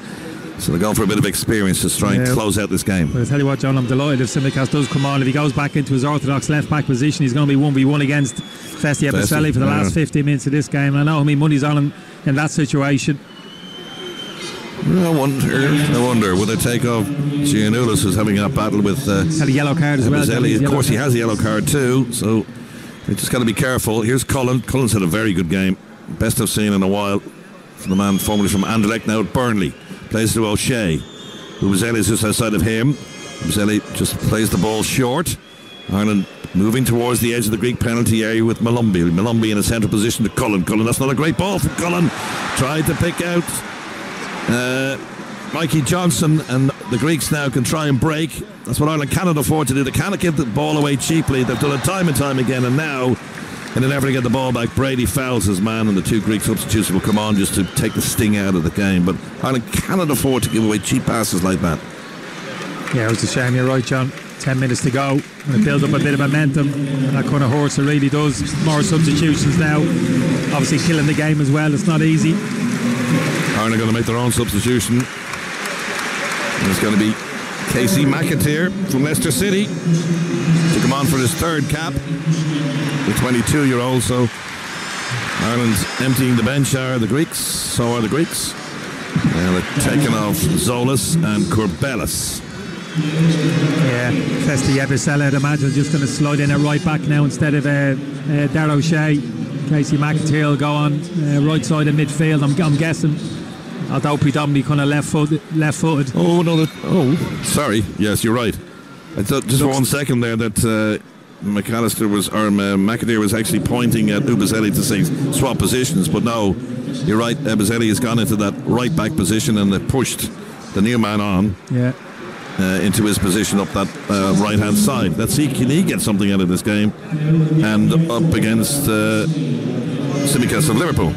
So they're going for a bit of experience to try and close out this game. But I tell you what, John, I'm delighted if Simicast does come on. If he goes back into his orthodox left-back position, he's going to be 1v1 against Festi Epicelli for the last 15 minutes of this game. I know how many money's on him in that situation. I wonder, will they take off Giannoulis, who's having a battle with had a yellow card as well. Of course, he has a yellow card too, so they just got to be careful. Here's Cullen. Cullen's had a very good game, best I've seen in a while, from the man formerly from Anderlecht, now at Burnley. Plays to O'Shea. Ubazelli's just outside of him. Ubazelli just plays the ball short. Ireland moving towards the edge of the Greek penalty area with Malumbi. Malumbi in a central position to Cullen. Cullen, that's not a great ball from Cullen. Tried to pick out Mikey Johnson, and the Greeks now can try and break. That's what Ireland cannot afford to do. They cannot give the ball away cheaply. They've done it time and time again, and now in an effort to get the ball back, Brady fouls his man, and the two Greek substitutes will come on just to take the sting out of the game. But Ireland cannot afford to give away cheap passes like that. Yeah, it was a shame. You're right, John. 10 minutes to go, and it builds up a bit of momentum, and that kind of horse it really does. More substitutions now, obviously killing the game as well. It's not easy. Ireland are going to make their own substitution. And it's going to be Casey McAteer from Leicester City to come on for his third cap, the 22-year-old. So Ireland's emptying the bench. Are the Greeks? So are the Greeks. And they're taking off Zolas and Courbelis. Yeah, Festi Epicelli, I'd imagine, just going to slide in at right back now instead of Dar O'Shea. Casey McAteer will go on right side of midfield. I'm guessing, although predominantly kind of left-footed. Oh no! Sorry. Yes, you're right. I thought just for 1 second there that McAteer was actually pointing at Ubazelli to say swap positions, but no, you're right. Ubazelli has gone into that right back position and they pushed the new man on. Yeah. Into his position up that right hand side. Let's see, can he get something out of this game? And up against Simicast of Liverpool.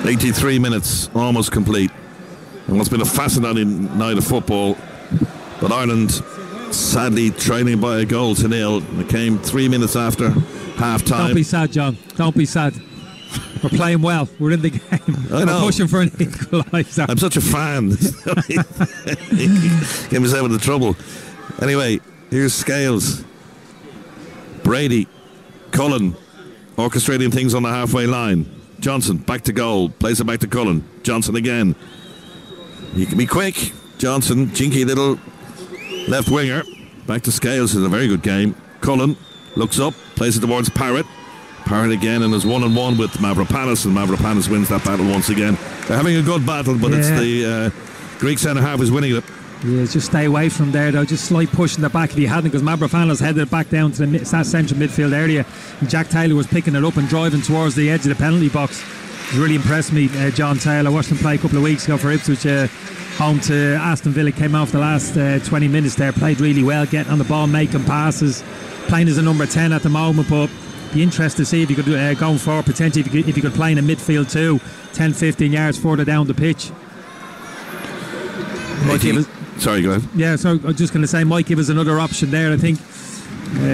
"83 minutes, almost complete. And what's been a fascinating night of football, but Ireland sadly trailing by a goal to nil. It came 3 minutes after half time. Don't be sad, John. Don't be sad. We're playing well. We're in the game. I know. We're pushing for an equaliser. I'm such a fan. Get myself into trouble. Anyway, here's Scales. Brady. Cullen. Orchestrating things on the halfway line. Johnson back to goal. Plays it back to Cullen. Johnson again. He can be quick. Johnson, jinky little left winger. Back to Scales. It's a very good game. Cullen looks up. Plays it towards Parrott. Parrott again, and is 1-on-1 with Mavropanos, and Mavropanos wins that battle once again. They're having a good battle, but it's the Greek centre half is winning it. Yeah, just stay away from there though. Just slight push in the back if he hadn't, because Mavropanos headed it back down to the central midfield area, and Jack Taylor was picking it up and driving towards the edge of the penalty box. It really impressed me, John Taylor. I watched him play a couple of weeks ago for Ipswich, home to Aston Villa. Came off the last 20 minutes there, played really well, getting on the ball, making passes, playing as a number 10 at the moment, but be interested to see if he could going forward, potentially if he could play in a midfield too, 10-15 yards further down the pitch. Sorry, go ahead. Yeah, so I was just going to say, might give us another option there. I think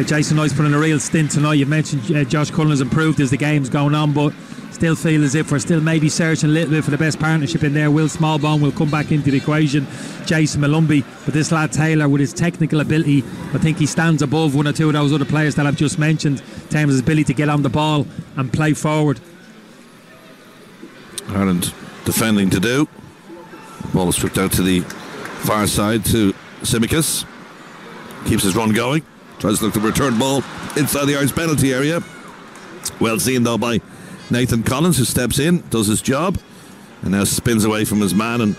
Jason Knight's put in a real stint tonight. You mentioned Josh Cullen has improved as the game's going on, but still feel as if we're still maybe searching a little bit for the best partnership in there. Will Smallbone will come back into the equation, Jason Malumbi, but this lad Taylor, with his technical ability, I think he stands above one or two of those other players that I've just mentioned in terms of his ability to get on the ball and play forward. Ireland defending to do. The ball is stripped out to the far side to Simicast. Keeps his run going. Tries to look the return ball inside the Irish penalty area. Well seen though by Nathan Collins, who steps in, does his job, and now spins away from his man and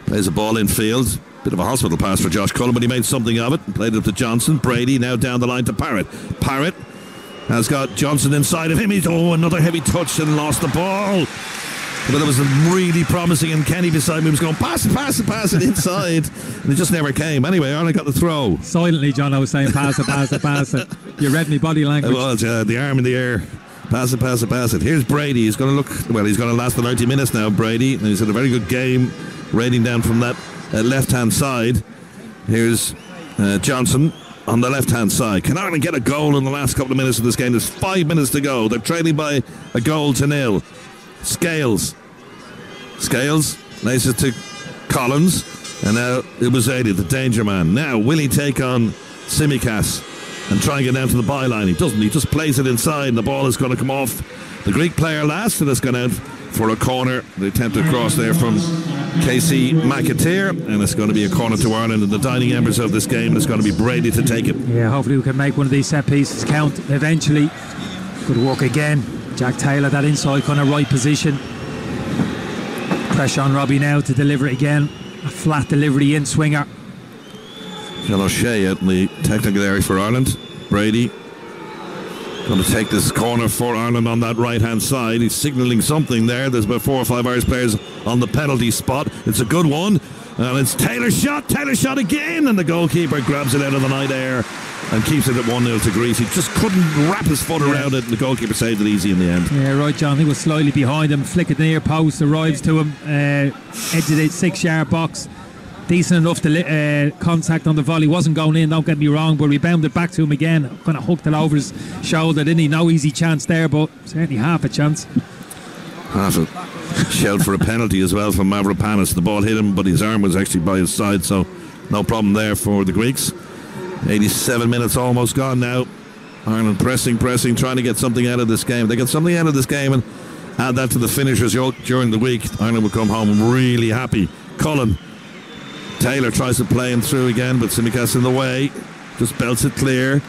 plays a ball in field. Bit of a hospital pass for Josh Cullen, but he made something of it and played it up to Johnson. Brady now down the line to Parrott. Parrott has got Johnson inside of him. He's another heavy touch and lost the ball. But it was really promising, and Kenny beside me was going, pass it inside, and it just never came. Anyway, Ireland got the throw. Silently, John, I was saying pass it. You read me body language. It was, the arm in the air. Pass it. Here's Brady. He's going to last the 90 minutes now, Brady. And he's had a very good game, raiding down from that left-hand side. Here's Johnson on the left-hand side. Can Ireland get a goal in the last couple of minutes of this game? There's 5 minutes to go. They're trailing by a goal to nil. Scales laces to Collins, and now Ubuzadi, the danger man. Now will he take on Tsimikas and try and get down to the byline? He doesn't. He just plays it inside, and the ball is going to come off the Greek player last, and it's gone out for a corner. The attempted cross there from Casey McAteer, and it's going to be a corner to Ireland in the dying embers of this game. It's going to be Brady to take it. Yeah, hopefully we can make one of these set pieces count eventually. Good work again. Jack Taylor, that inside kind of right position. Pressure on Robbie now to deliver it again. A flat delivery in swinger. John O'Shea out in the technical area for Ireland. Brady going to take this corner for Ireland on that right hand side. He's signalling something there. There's about 4 or 5 Irish players on the penalty spot. It's a good one, and it's Taylor's shot again, and the goalkeeper grabs it out of the night air and keeps it at 1-0 to Greece. He just couldn't wrap his foot around it, and the goalkeeper saved it easy in the end. Yeah, right, John. He was slightly behind him, flick it near post, arrives to him, edge of the 6-yard box. Decent enough to contact on the volley. Wasn't going in, don't get me wrong, but rebounded back to him again. Kind of hooked it over his shoulder, didn't he? No easy chance there, but certainly half a chance. Half a shout for a penalty as well from Mavropanis. The ball hit him, but his arm was actually by his side, so no problem there for the Greeks. 87 minutes almost gone now. Ireland pressing, trying to get something out of this game. They get something out of this game and add that to the finishers during the week. Ireland will come home really happy. Cullen. Taylor tries to play him through again, but Tsimikas in the way. Just belts it clear.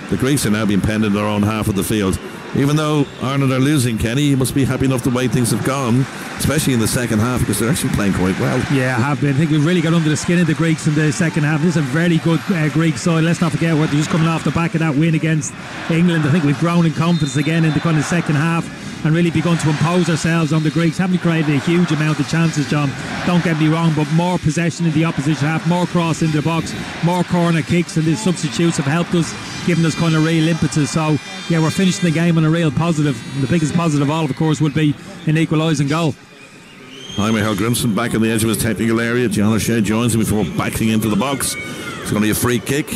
The Greeks are now being penned in their own half of the field. Even though Ireland are losing, Kenny, you must be happy enough the way things have gone, especially in the second half, because they're actually playing quite well. Yeah, I have been. I think we've really got under the skin of the Greeks in the second half. This is a very good Greek side. Let's not forget what they're just coming off the back of that win against England. I think we've grown in confidence again in the kind of second half and really begun to impose ourselves on the Greeks. Haven't created a huge amount of chances, John, don't get me wrong, but more possession in the opposition half, more cross into the box, more corner kicks, and the substitutes have helped us, given us kind of real impetus. So yeah, we're finishing the game on a real positive. And the biggest positive of all, of course, would be an equalising goal. Jaime Helgrimson back on the edge of his technical area. John O'Shea joins him before backing into the box. It's going to be a free kick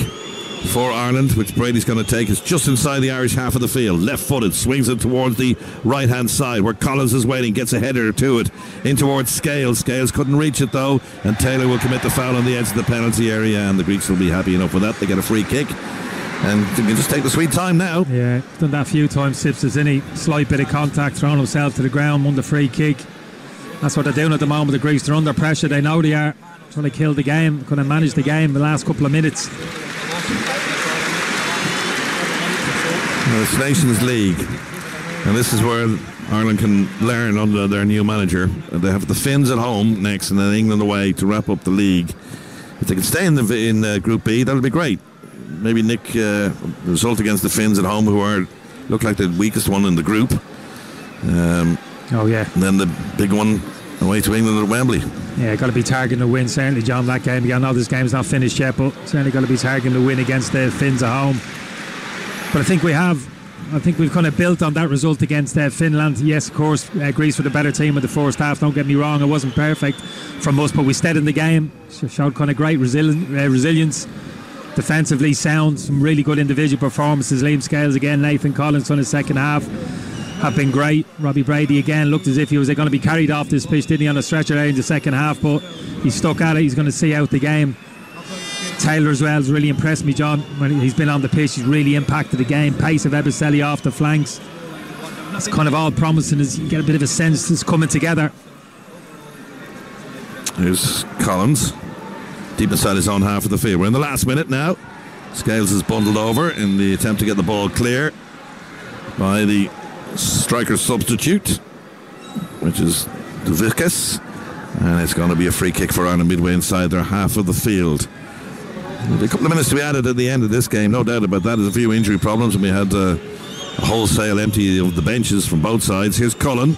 for Ireland, which Brady's going to take. It's just inside the Irish half of the field. Left-footed, swings it towards the right-hand side where Collins is waiting, gets a header to it, in towards Scales. Scales couldn't reach it though, and Taylor will commit the foul on the edge of the penalty area, and the Greeks will be happy enough with that. They get a free kick, and they can just take the sweet time now. Yeah, done that a few times. Sips, there's any slight bit of contact, thrown himself to the ground, won the free kick. That's what they're doing at the moment. The Greeks, they're under pressure. They know they are trying to kill the game, going to manage the game the last couple of minutes. It's Nations League, and this is where Ireland can learn under their new manager. They have the Finns at home next, and then England away to wrap up the league. If they can stay in Group B, that'll be great. Maybe nick the result against the Finns at home, who look like the weakest one in the group. Oh yeah. And then the big one away to England at Wembley. Yeah, got to be targeting the win, certainly, John, that game. I know this game's not finished yet, but certainly got to be targeting the win against the Finns at home. But I think we've kind of built on that result against Finland. Yes, of course, Greece were the better team in the first half, don't get me wrong. It wasn't perfect from us, but we stayed in the game, showed kind of great resilience, defensively sound, some really good individual performances. Liam Scales again, Nathan Collins on his second half have been great. Robbie Brady again looked as if he was going to be carried off this pitch, didn't he, on a stretcher there in the second half, but he stuck at it. He's going to see out the game. Taylor as well has really impressed me, John. When he's been on the pitch, he's really impacted the game. Pace of Ebuseli off the flanks. It's kind of all promising as you get a bit of a sense it's coming together. Here's Collins, deep inside his own half of the field. We're in the last minute now. Scales is bundled over in the attempt to get the ball clear by the striker substitute, which is Duvikas, and it's going to be a free kick for Ireland midway inside their half of the field. A couple of minutes to be added at the end of this game, no doubt about that. There's a few injury problems, and we had a wholesale empty of the benches from both sides. Here's Cullen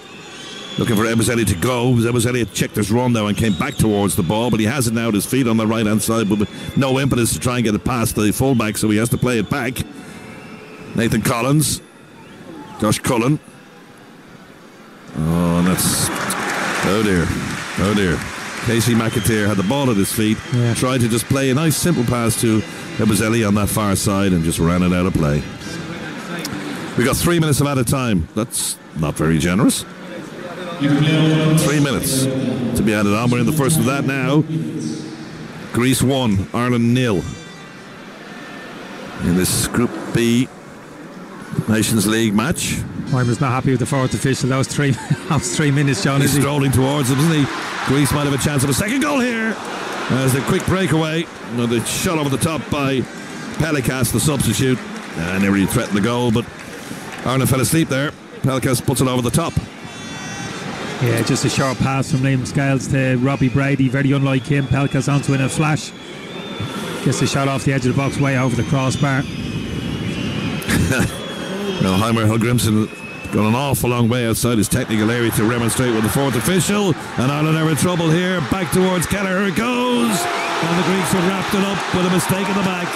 looking for Ebuseli to go. Ebuseli had checked his run now and came back towards the ball, but he has it now at his feet on the right hand side, but with no impetus to try and get it past the fullback, so he has to play it back. Nathan Collins, Josh Cullen. Oh, and that's oh dear. Casey McAteer had the ball at his feet, tried to just play a nice simple pass to Ebuseli on that far side and just ran it out of play. We got 3 minutes of added time. That's not very generous. 3 minutes to be added on. We're in the first of that now. Greece 1, Ireland 0. In this Group B Nations League match. Hymer's not happy with the fourth official. That was 3 minutes, John. He's strolling towards him, isn't he? Greece might have a chance of a second goal here. As the quick breakaway, the shot over the top by Pelikas, the substitute. And they really threatened the goal, but Ireland fell asleep there. Pelikas puts it over the top. Yeah, just a sharp pass from Liam Scales to Robbie Brady. Very unlike him. Pelikas onto in a flash. Gets the shot off the edge of the box, way over the crossbar. Well, Heimer Hallgrimsson got an awful long way outside his technical area to remonstrate with the fourth official. And Ireland are in trouble here. Back towards Kelleher it goes. And the Greeks have wrapped it up with a mistake in the back.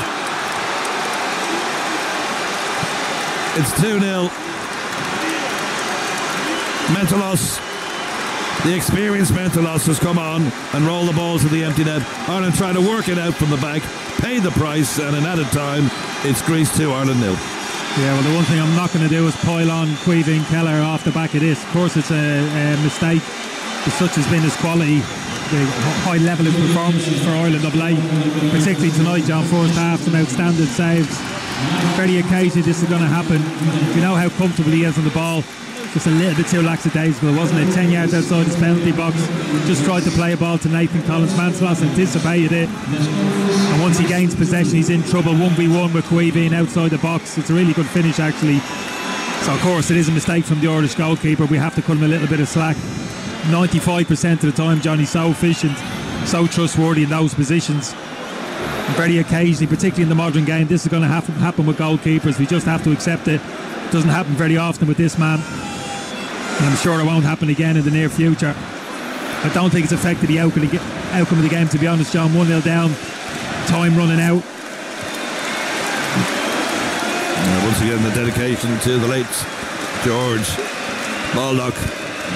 It's 2-0. Mentelos, the experienced Mentelos, has come on and rolled the ball to the empty net. Ireland trying to work it out from the back, paid the price, and in added time, it's Greece 2, Ireland 0. Yeah, well, the one thing I'm not going to do is pile on Queevy and Kelleher off the back of this. Of course, it's a mistake, but such has been his quality, the high level of performances for Ireland of late, particularly tonight, John. First half, some outstanding saves. Very occasionally this is going to happen. You know how comfortable he is on the ball. Just a little bit too lackadaisical, wasn't it? 10 yards outside his penalty box. Just tried to play a ball to Nathan Collins. Mantelos anticipated it. And once he gains possession, he's in trouble. 1v1 with Queevy outside the box. It's a really good finish, actually. So, of course, it is a mistake from the Irish goalkeeper. We have to cut him a little bit of slack. 95% of the time, Johnny's so efficient, so trustworthy in those positions. And very occasionally, particularly in the modern game, this is going to happen with goalkeepers. We just have to accept it. It doesn't happen very often with this man. And I'm sure it won't happen again in the near future. I don't think it's affected the outcome of the game, to be honest, John. 1-0 down, time running out. Once again, the dedication to the late George Baldock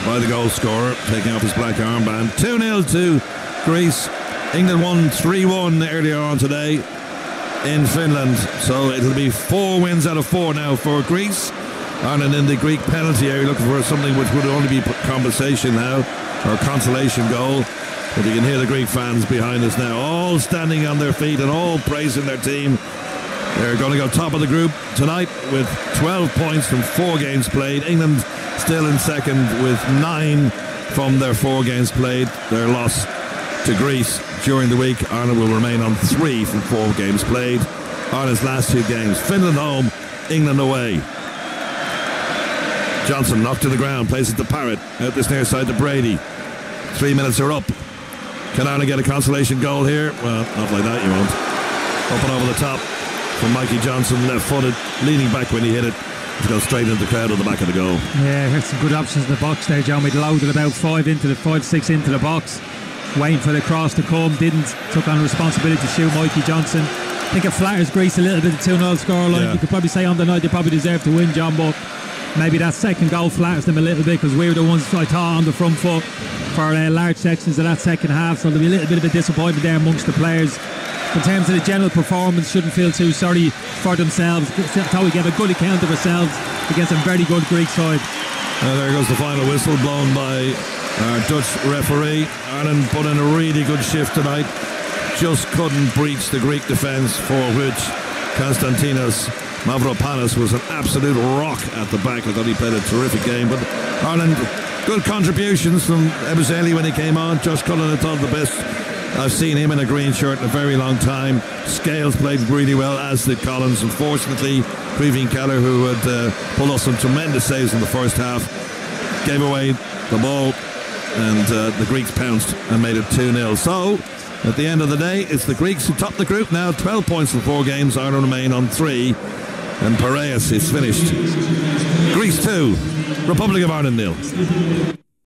by the goal scorer, taking off his black armband. 2-0 to Greece. England won 3-1 earlier on today in Finland. So it'll be 4 wins out of 4 now for Greece. Ireland in the Greek penalty area looking for something which would only be compensation now, or consolation goal. But you can hear the Greek fans behind us now, all standing on their feet and all praising their team. They're going to go top of the group tonight with 12 points from 4 games played. England still in second with 9 from their 4 games played. Their loss to Greece during the week. Ireland will remain on 3 from 4 games played. Ireland's last 2 games, Finland home, England away. Johnson knocked to the ground, plays it to Parrott, out this near side to Brady. 3 minutes are up. Can Ireland get a consolation goal here? Well, not like that, you won't. Up and over the top from Mikey Johnson, left-footed, leaning back when he hit it. He's gone straight into the crowd on the back of the goal. Yeah, here's some good options in the box there, John. We'd loaded about 5, 6 into the box, waiting for the cross to come. Didn't. Took on responsibility to shoot Mikey Johnson. I think it flatters Greece a little bit, the 2-0 scoreline. Yeah. You could probably say on the night they probably deserve to win, John, but maybe that second goal flatters them a little bit because we were the ones I thought on the front foot for large sections of that second half, so there'll be a little bit of a disappointment there amongst the players. In terms of the general performance, shouldn't feel too sorry for themselves. Thought we gave a good account of ourselves against a very good Greek side. There goes the final whistle blown by our Dutch referee. Ireland put in a really good shift tonight, just couldn't breach the Greek defence, for which Konstantinos Mavropanos was an absolute rock at the back. I thought he played a terrific game, but Ireland, good contributions from Ebuseli when he came on. Josh Cullen, I thought the best I've seen him in a green shirt in a very long time. Scales played really well, as did Collins. Unfortunately, Queevy Kelleher, who had pulled off some tremendous saves in the first half, gave away the ball, and the Greeks pounced and made it 2-0. So at the end of the day, it's the Greeks who top the group now, 12 points in 4 games. Ireland remain on 3, and Piraeus is finished. Greece 2, Republic of Ireland 0.